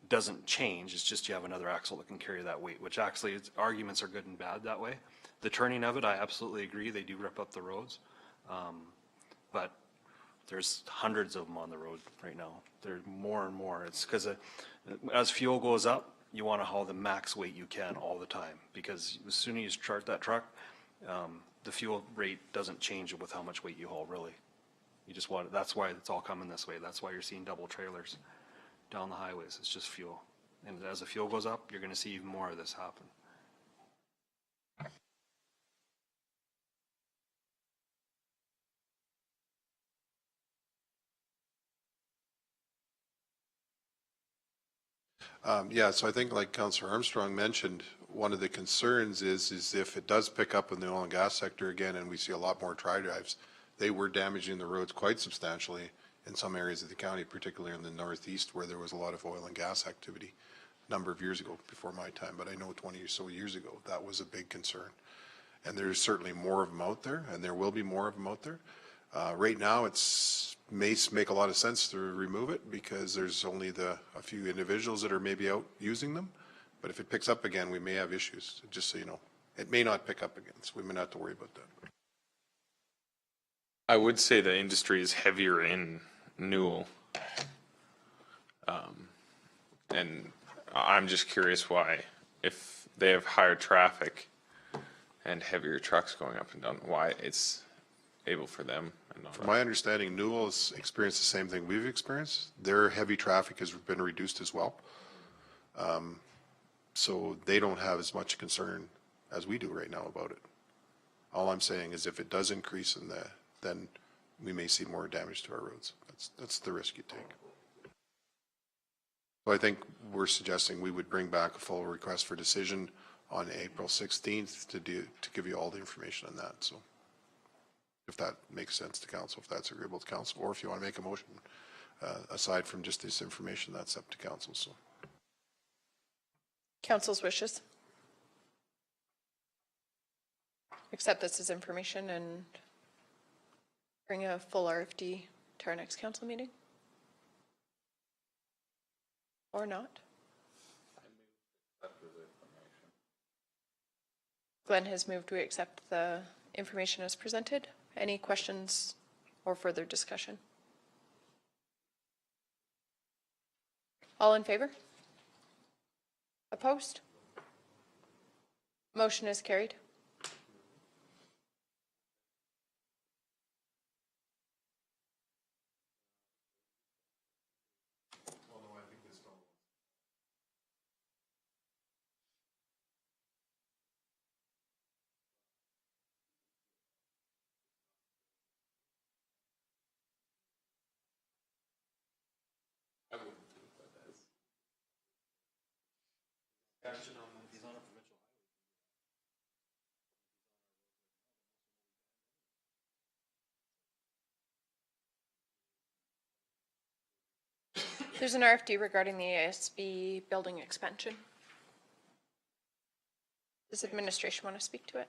doesn't change, it's just you have another axle that can carry that weight, which actually arguments are good and bad that way. The turning of it, I absolutely agree, they do rip up the roads. But there's hundreds of them on the road right now. There's more and more. It's because as fuel goes up, you want to haul the max weight you can all the time, because as soon as you start that truck, the fuel rate doesn't change with how much weight you haul, really. You just want, that's why it's all coming this way. That's why you're seeing double trailers down the highways. It's just fuel. And as the fuel goes up, you're going to see even more of this happen. Yeah, so I think like Councillor Armstrong mentioned, one of the concerns is if it does pick up in the oil and gas sector again and we see a lot more tri-drives, they were damaging the roads quite substantially in some areas of the county, particularly in the northeast where there was a lot of oil and gas activity a number of years ago, before my time, but I know 20 or so years ago, that was a big concern. And there's certainly more of them out there, and there will be more of them out there. Right now, it's may make a lot of sense to remove it because there's only a few individuals that are maybe out using them. But if it picks up again, we may have issues, just so you know. It may not pick up again, so we may not have to worry about that. I would say the industry is heavier in Newell. And I'm just curious why, if they have higher traffic and heavier trucks going up and down, why it's able for them and not. From my understanding, Newell has experienced the same thing we've experienced. Their heavy traffic has been reduced as well. So they don't have as much concern as we do right now about it. All I'm saying is if it does increase in then we may see more damage to our roads. That's the risk you take. So I think we're suggesting we would bring back a full request for decision on April 16th to give you all the information on that. So if that makes sense to council, if that's agreeable to council, or if you want to make a motion aside from just this information, that's up to council. So. Council's wishes. Accept this as information and bring a full RFD to our next council meeting? Or not? Glenn has moved. We accept the information as presented. Any questions or further discussion? All in favor? Opposed? Motion is carried. There's an RFD regarding the ASB building expansion. Does administration want to speak to it?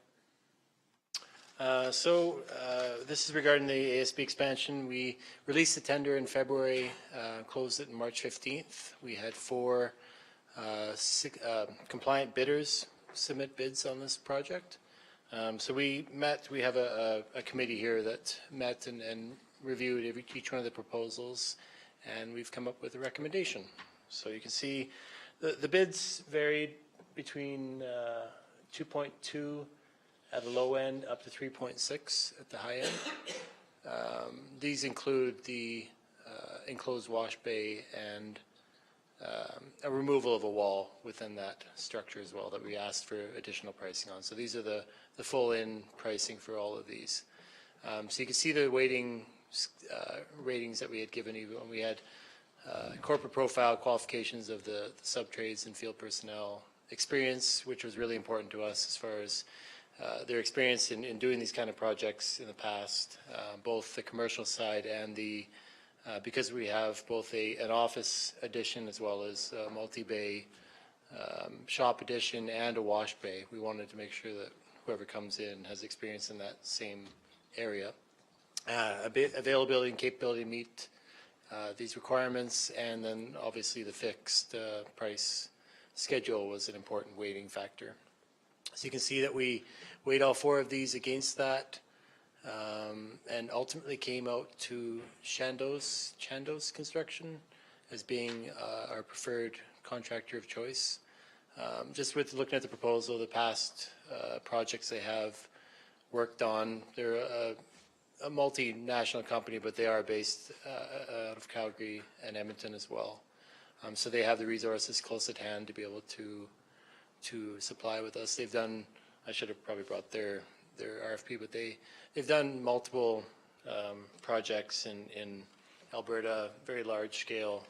This is regarding the ASB expansion. We released the tender in February, closed it on March 15th. We had 4 compliant bidders submit bids on this project. So we have a committee here that met and reviewed each one of the proposals, and we've come up with a recommendation. So you can see the bids varied between 2.2 at the low end, up to 3.6 at the high end. These include the enclosed wash bay and a removal of a wall within that structure as well that we asked for additional pricing on. So these are the full-in pricing for all of these. So you can see the ratings that we had given you when we had corporate profile, qualifications of the sub-trades and field personnel, experience, which was really important to us as far as their experience in doing these kind of projects in the past, both the commercial side and the because we have both an office addition as well as a multi-bay shop addition and a wash bay. We wanted to make sure that whoever comes in has experience in that same area. Availability and capability to meet these requirements, and then obviously the fixed price schedule was an important weighting factor. So you can see that we weighed all 4 of these against that, and ultimately came out to Chandos Construction as being our preferred contractor of choice. Just with looking at the proposal, the past projects they have worked on, they're a multinational company, but they are based out of Calgary and Edmonton as well. So they have the resources close at hand to be able to supply with us. They've done, I should have probably brought their RFP, but they've done multiple projects in Alberta, very large scale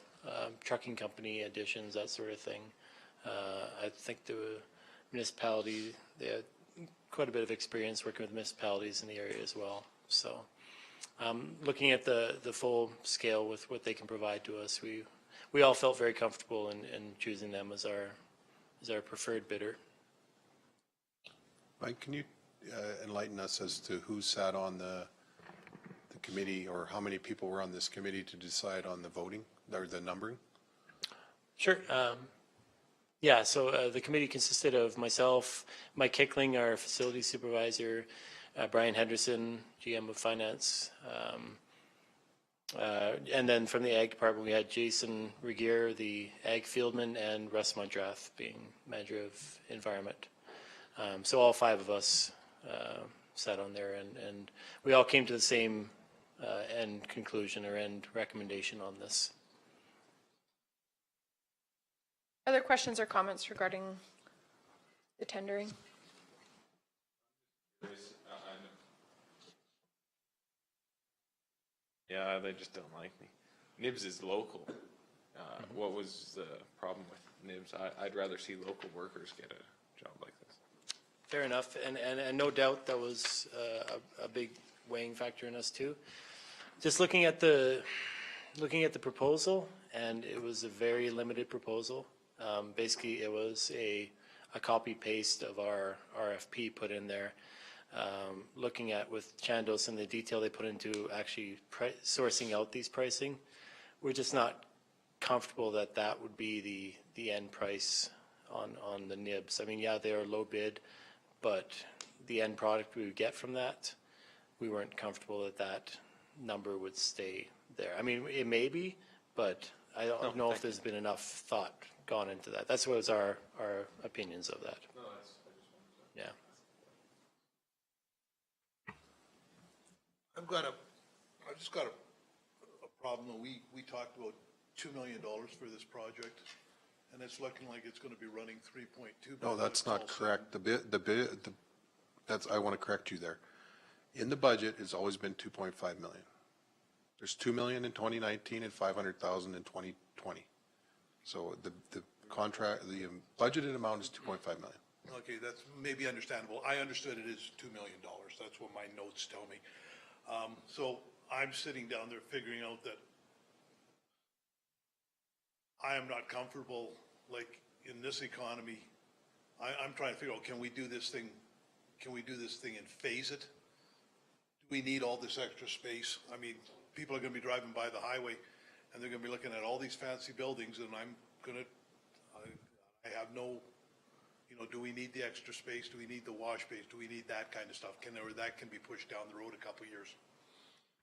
trucking company additions, that sort of thing. I think the municipality, they had quite a bit of experience working with municipalities in the area as well. So looking at the full scale with what they can provide to us, we all felt very comfortable in choosing them as our preferred bidder. Mike, can you enlighten us as to who sat on the committee, or how many people were on this committee to decide on the voting or the numbering? Sure. Yeah, so the committee consisted of myself, Mike Hickling, our facility supervisor, Brian Henderson, GM of Finance, and then from the Ag Department we had Jason Regier, the Ag Fieldman, and Russ Mundrath being Manager of Environment. So all 5 of us sat on there, and we all came to the same end conclusion or end recommendation on this. Other questions or comments regarding the tendering? Yeah, they just don't like me. Nibs is local. What was the problem with Nibs? I'd rather see local workers get a job like this. Fair enough, and no doubt that was a big weighing factor in us too. Just looking at the proposal, and it was a very limited proposal. Basically, it was a copy paste of our RFP put in there. Looking at with Chandos and the detail they put into actually sourcing out these pricing, we're just not comfortable that that would be the end price on the nibs. I mean, yeah, they are low bid, but the end product we would get from that, we weren't comfortable that that number would stay there. I mean, it may be, but I don't know if there's been enough thought gone into that. That's what was our opinions of that. Yeah. I've just got a problem. We talked about $2 million for this project, and it's looking like it's going to be running 3.2. No, that's not correct. I want to correct you there. In the budget, it's always been 2.5 million. There's 2 million in 2019 and 500,000 in 2020. So the budgeted amount is 2.5 million. Okay, that's maybe understandable. I understood it is $2 million. That's what my notes tell me. So I'm sitting down there figuring out that I am not comfortable, like, in this economy. I'm trying to figure out, can we do this thing and phase it? Do we need all this extra space? I mean, people are going to be driving by the highway and they're going to be looking at all these fancy buildings, and I have no, do we need the extra space? Do we need the wash bays? Do we need that kind of stuff? That can be pushed down the road a couple of years.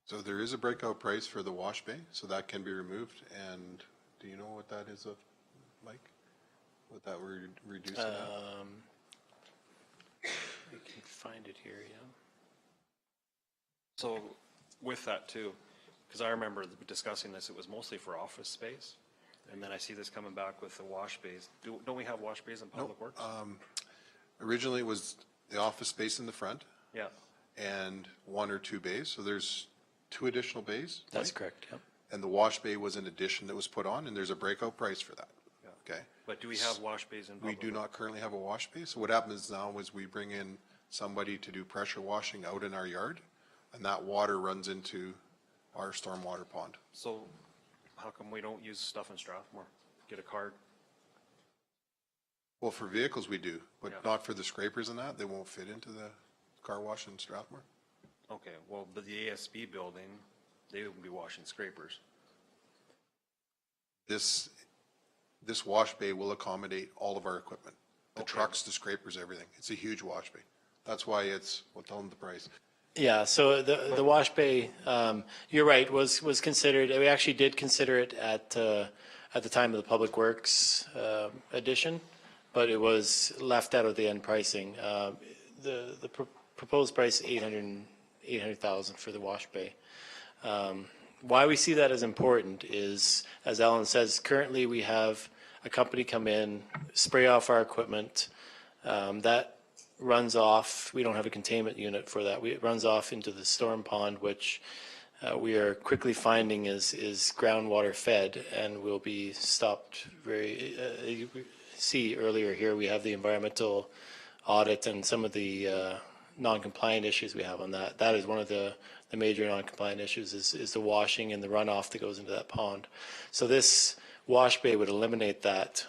So there is a breakout price for the wash bay, so that can be removed. And do you know what that is, Mike? What that we're reducing? I can find it here, yeah. So with that too, because I remember discussing this, it was mostly for office space. And then I see this coming back with the wash bays. Don't we have wash bays in Public Works? Originally, it was the office space in the front Yeah. and 1 or 2 bays, so there's 2 additional bays. That's right? correct, yep. And the wash bay was an addition that was put on, and there's a breakout price for that. Okay? But do we have wash bays in We Public do not currently have a wash bay, so what happens now is we bring in somebody to do pressure washing out in our yard, and that water runs into our stormwater pond. So how come we don't use stuff in Strathmore? Get a card? Well, for vehicles we do, but Yeah. not for the scrapers and that, they won't fit into the car wash in Strathmore. Okay, well, but the ASB building, they would be washing scrapers. This wash bay will accommodate all of our equipment. The trucks, the scrapers, everything. It's a huge wash bay. That's why we'll tell them the price. Yeah, so the wash bay, you're right, was considered, we actually did consider it at the time of the Public Works addition, but it was left out of the end pricing. The proposed price, 800,000 for the wash bay. Why we see that as important is, as Alan says, currently we have a company come in, spray off our equipment, that runs off, we don't have a containment unit for that. It runs off into the storm pond, which we are quickly finding is groundwater fed and will be stopped you see earlier here, we have the environmental audit and some of the non-compliant issues we have on that. That is one of the major non-compliant issues is the washing and the runoff that goes into that pond. So this wash bay would eliminate that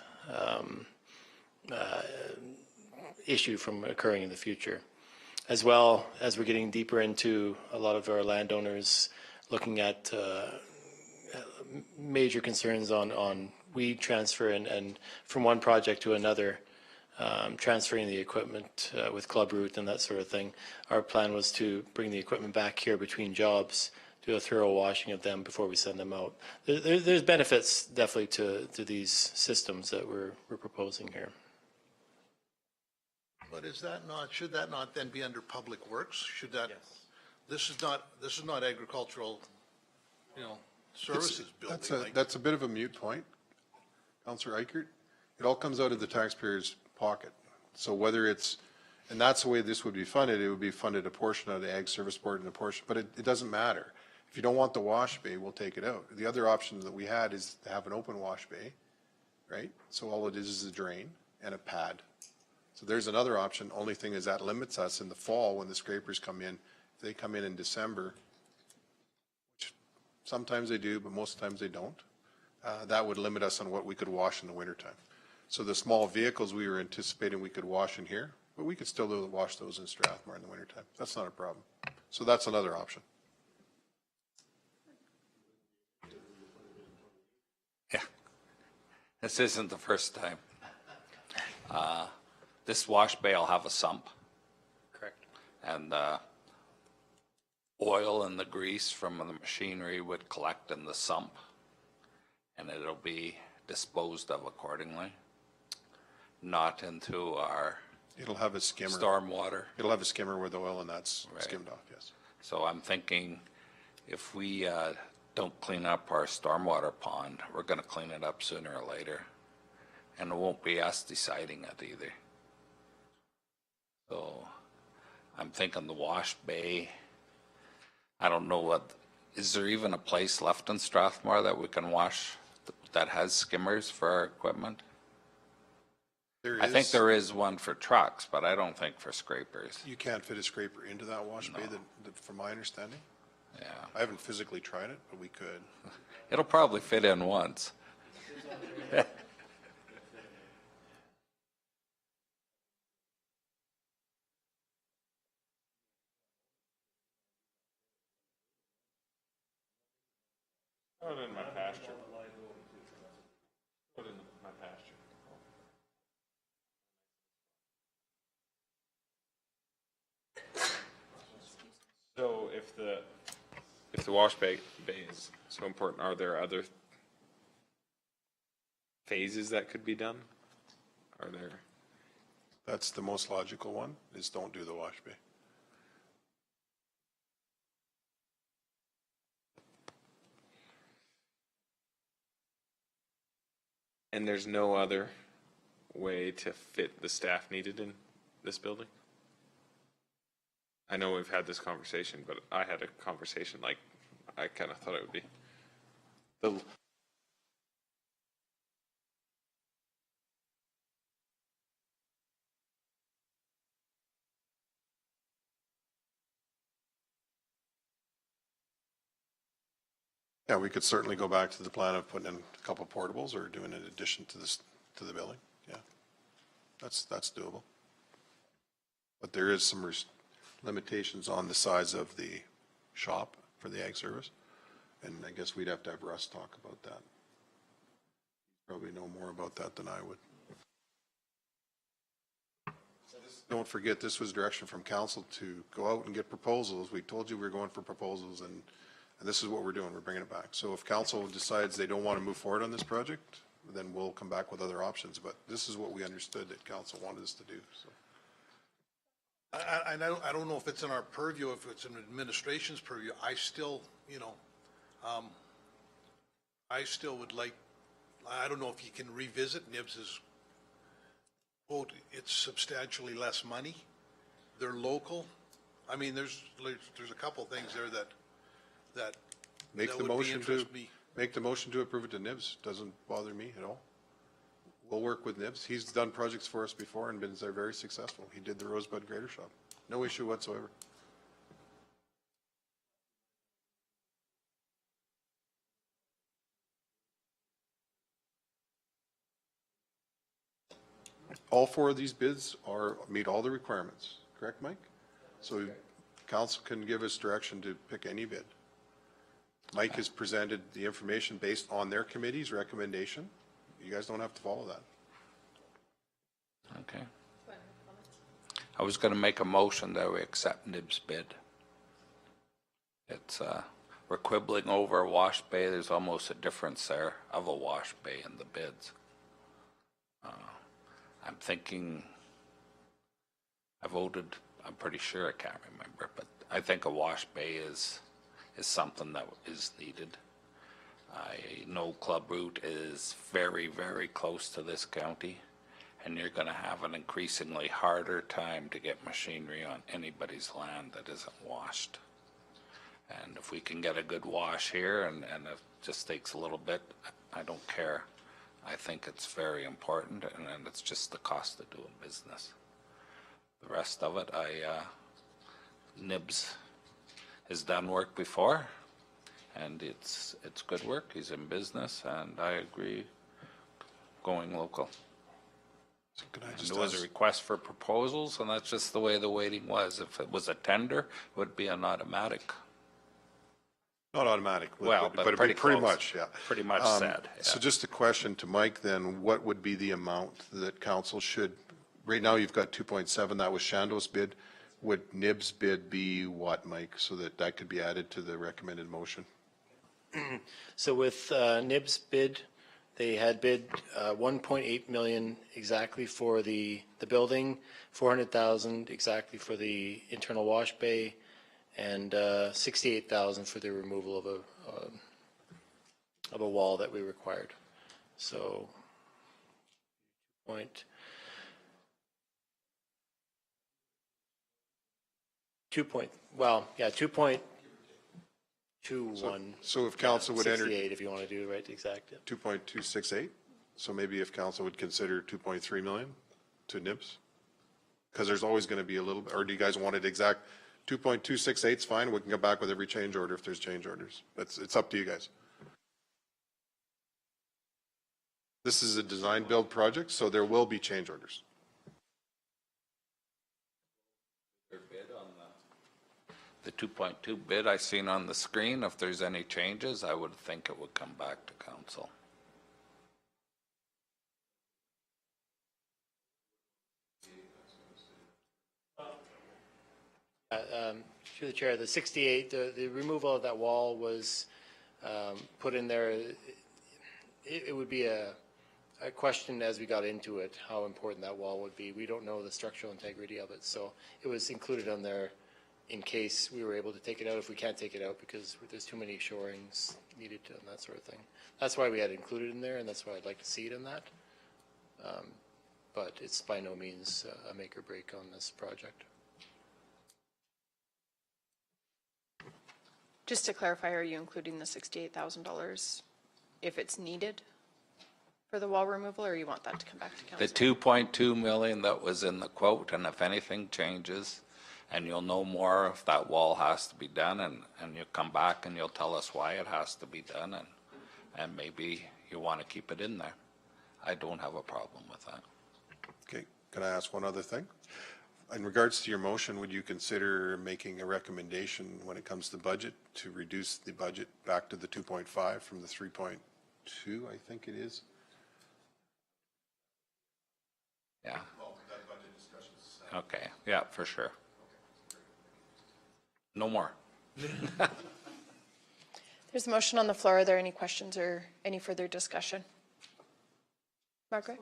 issue from occurring in the future. As well as we're getting deeper into a lot of our landowners looking at major concerns on weed transfer and from one project to another, transferring the equipment with club root and that sort of thing. Our plan was to bring the equipment back here between jobs, do a thorough washing of them before we send them out. There's benefits definitely to these systems that we're proposing here. But should that not then be under Public Works? Should that, this is not agricultural, services building. That's a bit of a moot point, Councillor Eichert. It all comes out of the taxpayer's pocket. So whether it's, and that's the way this would be funded, it would be funded a portion out of the Ag Service Board and a portion, but it doesn't matter. If you don't want the wash bay, we'll take it out. The other option that we had is to have an open wash bay, right? So all it is a drain and a pad. So there's another option. Only thing is that limits us in the fall when the scrapers come in. If they come in December, which sometimes they do, but most times they don't, that would limit us on what we could wash in the wintertime. So the small vehicles we were anticipating we could wash in here, but we could still wash those in Strathmore in the wintertime. That's not a problem. So that's another option. Yeah. This isn't the first time. This wash bay will have a sump. Correct. And oil and the grease from the machinery would collect in the sump, and it'll be disposed of accordingly, not into our It'll have a skimmer. Stormwater. It'll have a skimmer where the oil and that's Right. skimmed off, yes. So I'm thinking if we don't clean up our stormwater pond, we're going to clean it up sooner or later. And it won't be us deciding it either. So I'm thinking the wash bay, I don't know is there even a place left in Strathmore that we can wash that has skimmers for our equipment? I think there is one for trucks, but I don't think for scrapers. You can't fit a scraper into that wash bay, from my understanding. Yeah. I haven't physically tried it, but we could. It'll probably fit in once. Put it in my pasture. Put it in my pasture. So if the wash bay is so important, are there other phases that could be done? Are there? That's the most logical one, is don't do the wash bay. And there's no other way to fit the staff needed in this building? I know we've had this conversation, but I had a conversation like I kind of thought it would be. Yeah, we could certainly go back to the plan of putting in a couple of portables or doing an addition to this, to the building. Yeah, that's doable. But there is some limitations on the size of the shop for the ag service. And I guess we'd have to have Russ talk about that. Probably know more about that than I would. Don't forget, this was direction from council to go out and get proposals. We told you we were going for proposals, and this is what we're doing. We're bringing it back. So if council decides they don't want to move forward on this project, then we'll come back with other options. But this is what we understood that council wanted us to do. So. I don't know if it's in our purview, if it's in administration's purview. I still, you know, I still would like, I don't know if you can revisit Nibs's quote, it's substantially less money. They're local. I mean, there's a couple things there that Make the would motion to interest me. make the motion to approve it to Nibs. Doesn't bother me at all. We'll work with Nibs. He's done projects for us before and been very successful. He did the Rosebud Grater Shop. No issue whatsoever. All four of these bids meet all the requirements, correct, Mike? So council can give us direction to pick any bid. Mike has presented the information based on their committee's recommendation. You guys don't have to follow that. Okay. I was going to make a motion that we accept Nib's bid. It's, we're quibbling over a wash bay. There's almost a difference there of a wash bay in the bids. I'm thinking, I voted, I'm pretty sure, I can't remember, but I think a wash bay is something that is needed. I know Club Route is very, very close to this county, and you're going to have an increasingly harder time to get machinery on anybody's land that isn't washed. And if we can get a good wash here, and it just takes a little bit, I don't care. I think it's very important, and it's just the cost of doing business. The rest of it, Nibs has done work before, and it's good work. He's in business, and I agree going local. So could I And just there was a ask- request for proposals, and that's just the way the waiting was. If it was a tender, it would be an automatic. Not automatic, Well, but it'd be pretty pretty close. much, yeah. Pretty much said, So yeah. just a question to Mike then, what would be the amount that council should, right now you've got 2.7, that was Shando's bid. Would Nib's bid be what, Mike, so that could be added to the recommended motion? So with Nibs bid, they had bid 1.8 million exactly for the building, 400,000 exactly for the internal wash bay, and 68,000 for the removal of a wall that we required. So, point 2.21. So if council would enter. 68 if you want to do right exact. 2.268, so maybe if council would consider 2.3 million to Nibs? Because there's always going to be a little, or do you guys want it exact? 2.268 is fine, we can go back with every change order if there's change orders. It's up to you guys. This is a design build project, so there will be change orders. The 2.2 bid I seen on the screen, if there's any changes, I would think it would come back to council. Through the chair, the 68, the removal of that wall was put in there. It would be a I questioned as we got into it how important that wall would be. We don't know the structural integrity of it, so it was included on there in case we were able to take it out, if we can't take it out because there's too many shorings needed and that sort of thing. That's why we had it included in there, and that's why I'd like to see it in that. But it's by no means a make or break on this project. Just to clarify, are you including the $68,000 if it's needed for the wall removal, or you want that to come back to council? The 2.2 million that was in the quote, and if anything changes, and you'll know more if that wall has to be done, and you'll come back and you'll tell us why it has to be done, and maybe you want to keep it in there. I don't have a problem with that. Okay, can I ask one other thing? In regards to your motion, would you consider making a recommendation when it comes to budget to reduce the budget back to the 2.5 from the 3.2, I think it is? Yeah. Okay, yeah, for sure. No more. There's a motion on the floor. Are there any questions or any further discussion? Margaret?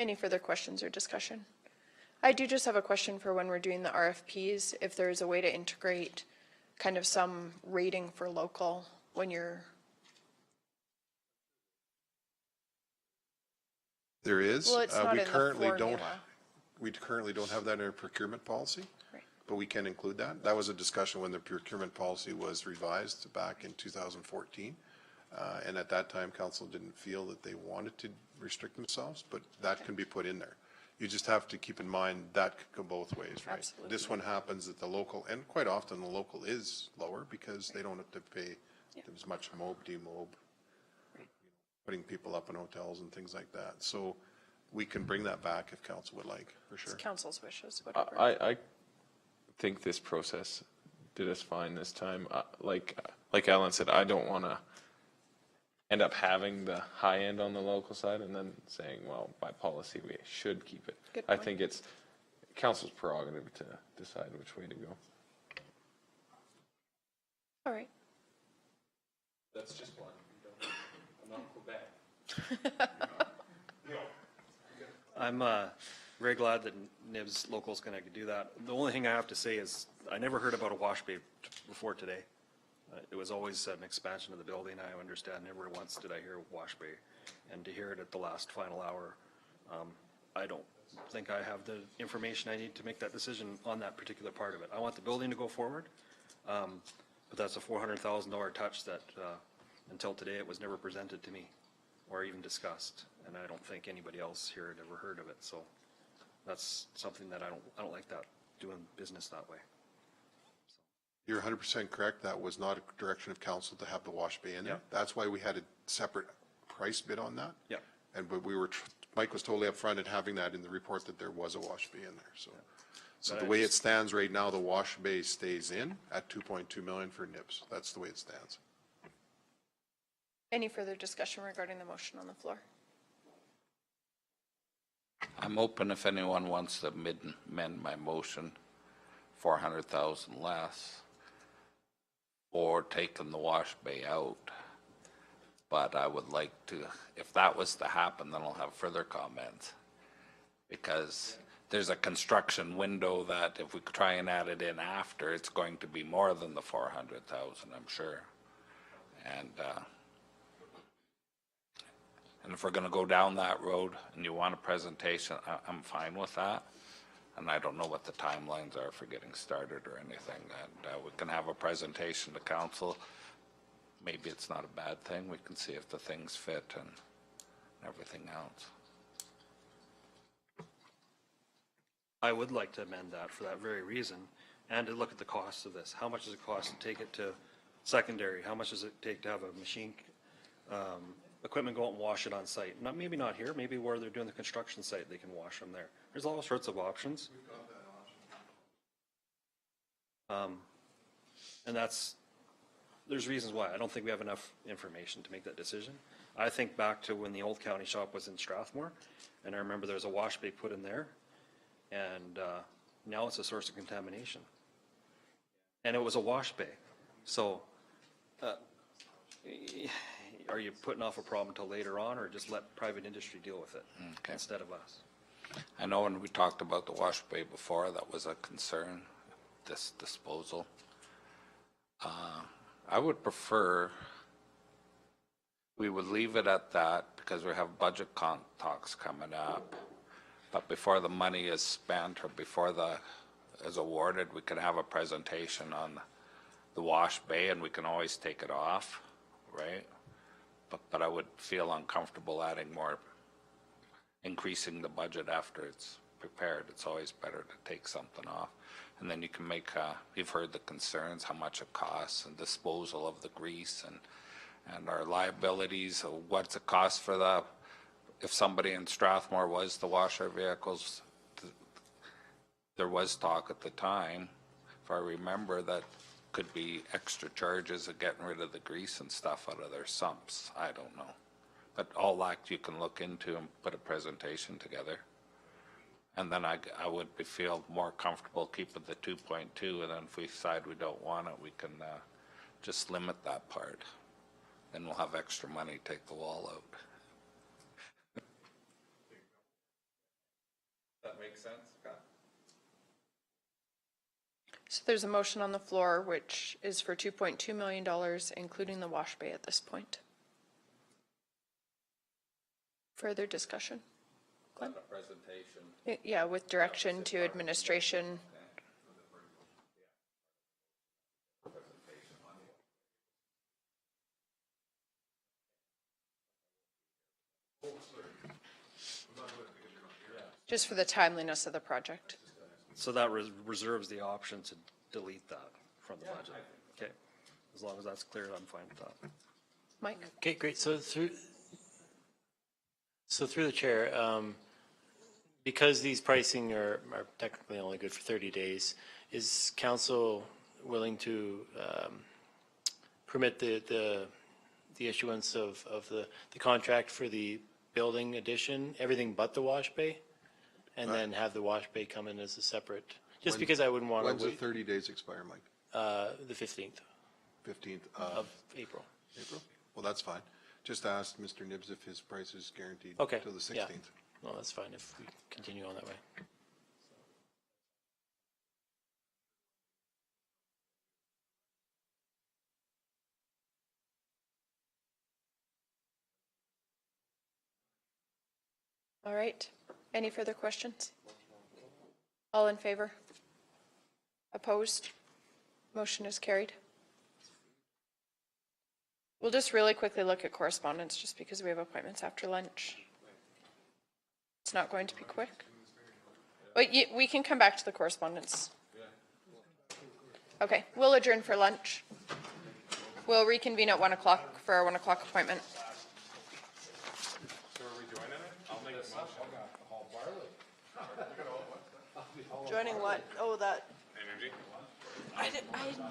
Any further questions or discussion? I do just have a question for when we're doing the RFPs, if there's a way to integrate kind of some rating for local when you're. There is. Well, it's not in the formula. We currently don't have that in our procurement policy, Right. but we can include that. That was a discussion when the procurement policy was revised back in 2014. And at that time, council didn't feel that they wanted to restrict themselves, but that can be put in there. You just have to keep in mind that could go both ways, right? Absolutely. This one happens at the local, and quite often the local is lower because they don't have to pay as much mob, demob, putting people up in hotels and things like that. So we can bring that back if council would like, for sure. It's council's wishes, whatever. I think this process did us fine this time. Like Alan said, I don't want to end up having the high end on the local side and then saying, well, by policy, we should keep it. Good I point. think it's council's prerogative to decide which way to go. All right. That's just one. I'm not Quebec. I'm very glad that NIBS Local is going to do that. The only thing I have to say is I never heard about a wash bay before today. It was always an expansion of the building. I understand never once did I hear wash bay. And to hear it at the last final hour, I don't think I have the information I need to make that decision on that particular part of it. I want the building to go forward, but that's a $400,000 touch that until today it was never presented to me or even discussed. And I don't think anybody else here had ever heard of it. So that's something that I don't like that, doing business that way. You're 100% correct. That was not a direction of council to have the wash bay in there. Yeah. That's why we had a separate price bid on that. Yeah. And but we were, Mike was totally upfront at having that in the report that there was a wash bay in there. So But the I way it just- stands right now, the wash bay stays in at 2.2 million for NIPS. That's the way it stands. Any further discussion regarding the motion on the floor? I'm open if anyone wants to amend my motion, 400,000 less, or taking the wash bay out. But I would like to, if that was to happen, then I'll have further comments. Because there's a construction window that if we try and add it in after, it's going to be more than the 400,000, I'm sure. And if we're going to go down that road and you want a presentation, I'm fine with that. And I don't know what the timelines are for getting started or anything. And we can have a presentation to council. Maybe it's not a bad thing. We can see if the things fit and everything else. I would like to amend that for that very reason, and to look at the cost of this. How much does it cost to take it to secondary? How much does it take to have a machine, equipment go out and wash it on site? Maybe not here, maybe where they're doing the construction site, they can wash them there. There's all sorts of options. And that's there's reasons why. I don't think we have enough information to make that decision. I think back to when the old county shop was in Strathmore, and I remember there was a wash bay put in there, and now it's a source of contamination. And it was a wash bay. So are you putting off a problem until later on, or just let private industry deal with it instead of us? I know when we talked about the wash bay before, that was a concern, this disposal. I would prefer we would leave it at that because we have budget talks coming up. But before the money is spent or before is awarded, we can have a presentation on the wash bay and we can always take it off, right? But I would feel uncomfortable adding more, increasing the budget after it's prepared. It's always better to take something off. And then you can make, you've heard the concerns, how much it costs and disposal of the grease and our liabilities, what's it cost for if somebody in Strathmore was to wash our vehicles, there was talk at the time, if I remember, that could be extra charges of getting rid of the grease and stuff out of their sumps. I don't know. But all that you can look into and put a presentation together. And then I would feel more comfortable keeping the 2.2, and then if we decide we don't want it, we can just limit that part. Then we'll have extra money to take the wall out. That makes sense? Okay. So there's a motion on the floor, which is for $2.2 million, including the wash bay at this point. Further discussion? Glenn? A presentation. Yeah, with direction to administration. Just for the timeliness of the project. So that reserves the option to delete that from the budget. Okay, as long as that's clear, I'm fine with that. Mike? Okay, great. So through the chair, because these pricing are technically only good for 30 days, is council willing to permit the issuance of the contract for the building addition, everything but the wash bay? And then have the wash bay come in as a separate, just because I wouldn't want to wait. When's the 30 days expire, Mike? The 15th. 15th of April. April? Well, that's fine. Just ask Mr. Nibbs if his price is guaranteed Okay. till the 16th. Yeah. No, that's fine if we continue on that way. All right. Any further questions? All in favor? Opposed? Motion is carried. We'll just really quickly look at correspondence just because we have appointments after lunch. It's not going to be quick. But we can come back to the correspondence. Okay, we'll adjourn for lunch. We'll reconvene at 1 o'clock for our 1 o'clock appointment. Joining what? Oh, that. Energy? I